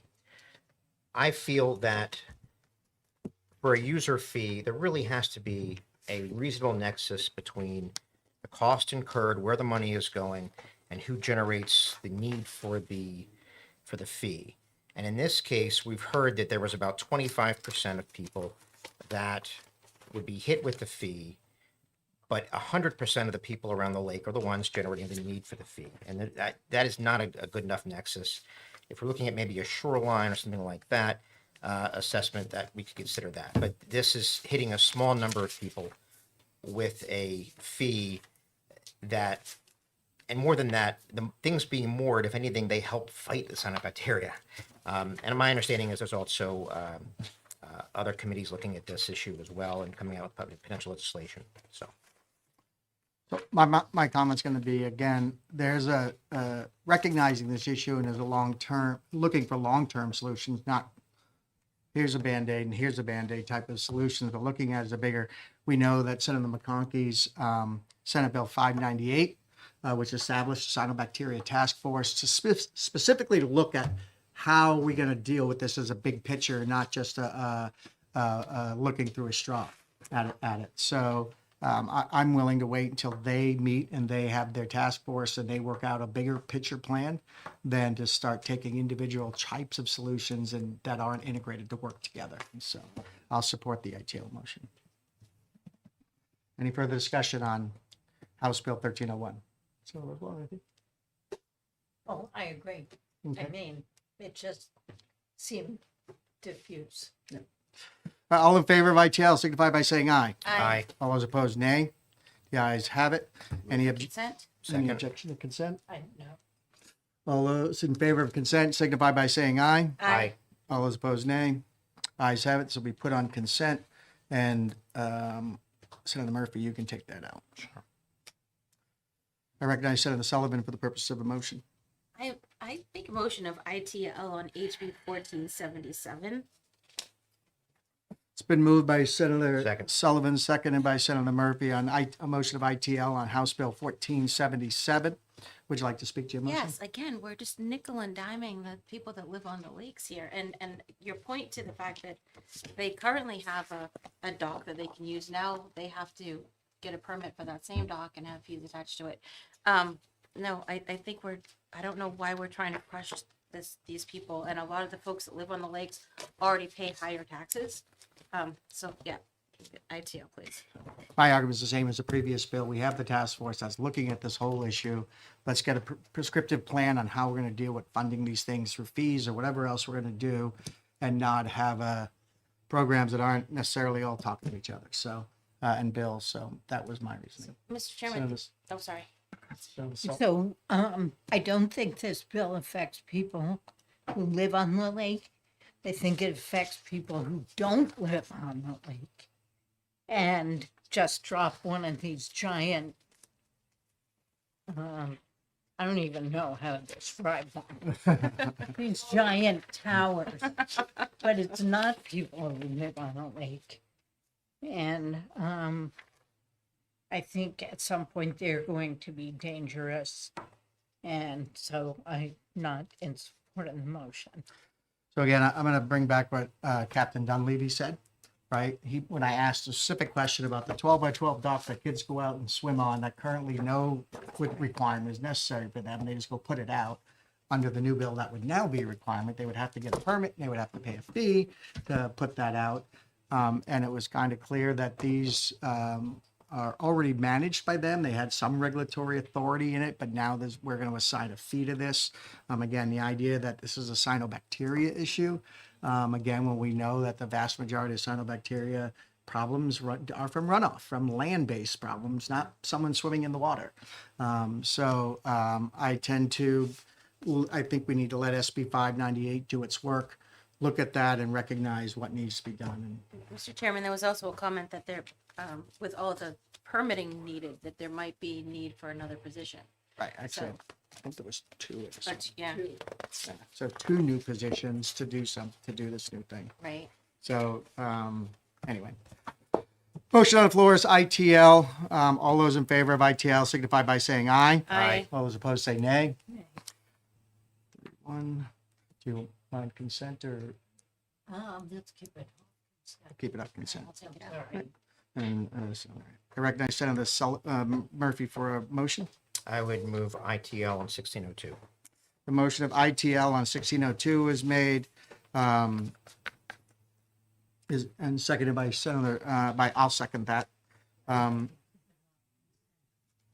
I feel that for a user fee, there really has to be a reasonable nexus between the cost incurred, where the money is going, and who generates the need for the fee. And in this case, we've heard that there was about 25% of people that would be hit with the fee, but 100% of the people around the lake are the ones generating the need for the fee. And that is not a good enough nexus. If we're looking at maybe a shoreline or something like that, assessment, that we could consider that. But this is hitting a small number of people with a fee that, and more than that, the things being moored, if anything, they help fight the cyanobacteria. And my understanding is there's also other committees looking at this issue as well and coming out with potential legislation. So My comment's going to be, again, there's a recognizing this issue and there's a long-term, looking for long-term solutions, not here's a Band-Aid and here's a Band-Aid type of solutions, but looking at it as a bigger, we know that Senator McConkey's Senate Bill 598, which established a cyanobacteria task force to specifically to look at how we're going to deal with this as a big picture, not just looking through a straw at it. So I'm willing to wait until they meet and they have their task force and they work out a bigger picture plan than to start taking individual types of solutions and that aren't integrated to work together. And so I'll support the ITL motion. Any further discussion on House Bill 1301? So, I think. oh, I agree. Okay. I mean, it just seemed diffuse. All in favor of ITL signify by saying aye. Aye. All those opposed, nay. The ayes have it. Any Consent? objection to consent? I know. All those in favor of consent signify by saying aye. Aye. All those opposed, nay. Ayes have it. This will be put on consent. And Senator Murphy, you can take that out. Sure. I recognize Senator Sullivan for the purpose of a motion. I make a motion of ITL on HB 1477. It's been moved by Senator Second. Sullivan, seconded by Senator Murphy on a motion of ITL on House Bill 1477. Would you like to speak to your motion? Yes, again, we're just nickel and diming the people that live on the lakes here. And your point to the fact that they currently have a dock that they can use. Now they have to get a permit for that same dock and have fees attached to it. No, I think I don't know why we're trying to crush these people. And a lot of the folks that live on the lakes already pay higher taxes. So yeah, ITO, please. My argument is the same as the previous bill. We have the task force that's looking at this whole issue. Let's get a prescriptive plan on how we're going to deal with funding these things through fees or whatever else we're going to do, and not have programs that aren't necessarily all talking to each other. So, and bills. So that was my reasoning. Mr. Chairman, this- oh, sorry. So, I don't think this bill affects people who live on the lake. I think it affects people who don't live on the lake and just drop one of these giant, I don't even know how to describe them. These giant towers, but it's not people who live on a lake. And, I think at some point they're going to be dangerous. And so I'm not in support of the motion. So again, I'm going to bring back what Captain Dunleavy said, right? When I asked a specific question about the 12 by 12 dock that kids go out and swim on, that currently no requirement is necessary for them. They just go put it out. Under the new bill, that would now be a requirement. They would have to get a permit. And they would have to pay a fee to put that out. And it was kind of clear that these are already managed by them. They had some regulatory authority in it, but now we're going to assign a fee to this. Again, the idea that this is a cyanobacteria issue. Again, when we know that the vast majority of cyanobacteria problems are from runoff, from land-based problems, not someone swimming in the water. I think we need to let SB 598 do its work, look at that and recognize what needs to be done. Mr. Chairman, there was also a comment that there, with all of the permitting needed, that there might be need for another position. Right, actually, I think there was two. But, yeah, So 2 new positions to do this new thing. right. So, anyway. Motion on the floor is ITL. All those in favor of ITL signify by saying aye. Aye. All those opposed say nay. 1, do you want consent or Let's keep it. keep it up consent? I'll take it out. Sorry. And I recognize Senator Murphy for a motion. I would move ITL on 1602. The motion of ITL on 1602 is made, and seconded by Senator, I'll second that.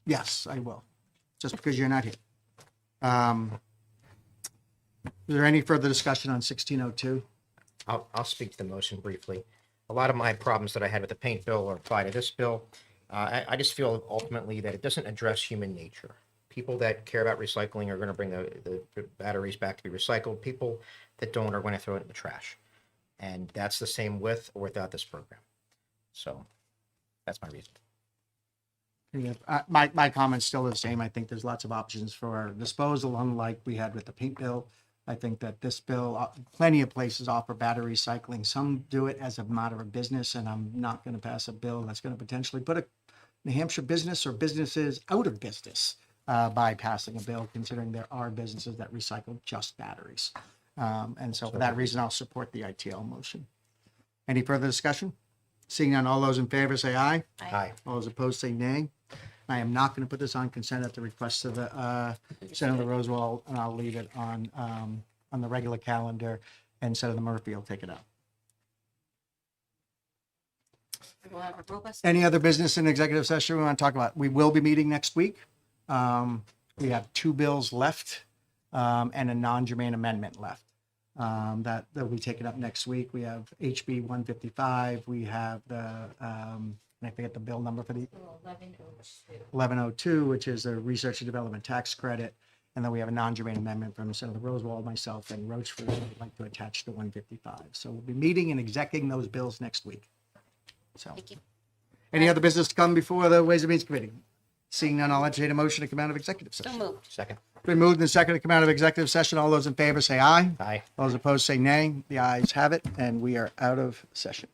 Yes, I will, just because you're not here. Is there any further discussion on 1602? I'll speak to the motion briefly. A lot of my problems that I had with the paint bill are applied to this bill. I just feel ultimately that it doesn't address human nature. People that care about recycling are going to bring the batteries back to be recycled. People that don't are going to throw it in the trash. And that's the same with or without this program. So that's my reason. Yeah, my comment's still the same. I think there's lots of options for disposal, unlike we had with the paint bill. I think that this bill, plenty of places offer battery recycling. Some do it as a matter of business, and I'm not going to pass a bill that's going to potentially put a New Hampshire business or businesses out of business by passing a bill, considering there are businesses that recycle just batteries. And so for that reason, I'll support the ITL motion. Any further discussion? Seeing none, all those in favor say aye. Aye. All those opposed say nay. I am not going to put this on consent at the request of the Senator Rosewall, and I'll leave it on the regular calendar, and Senator Murphy will take it out. We'll have a robust. Any other business in executive session we want to talk about? We will be meeting next week. We have 2 bills left and a non-germane amendment left that will be taken up next week. We have HB 155. We have the and I forget the bill number for the 1102, which is a research and development tax credit. And then we have a non-germane amendment from Senator Rosewall, myself, and Roachford who would like to attach to 155. So we'll be meeting and executing those bills next week. So, Thank you. any other business to come before the Ways and Means Committee? Seeing none, I'll entertain a motion to come out of executive So session. moved. Second. Been moved and seconded to come out of executive session. All those in favor say aye. Aye. All those opposed say nay. The ayes have it, and we are out of session.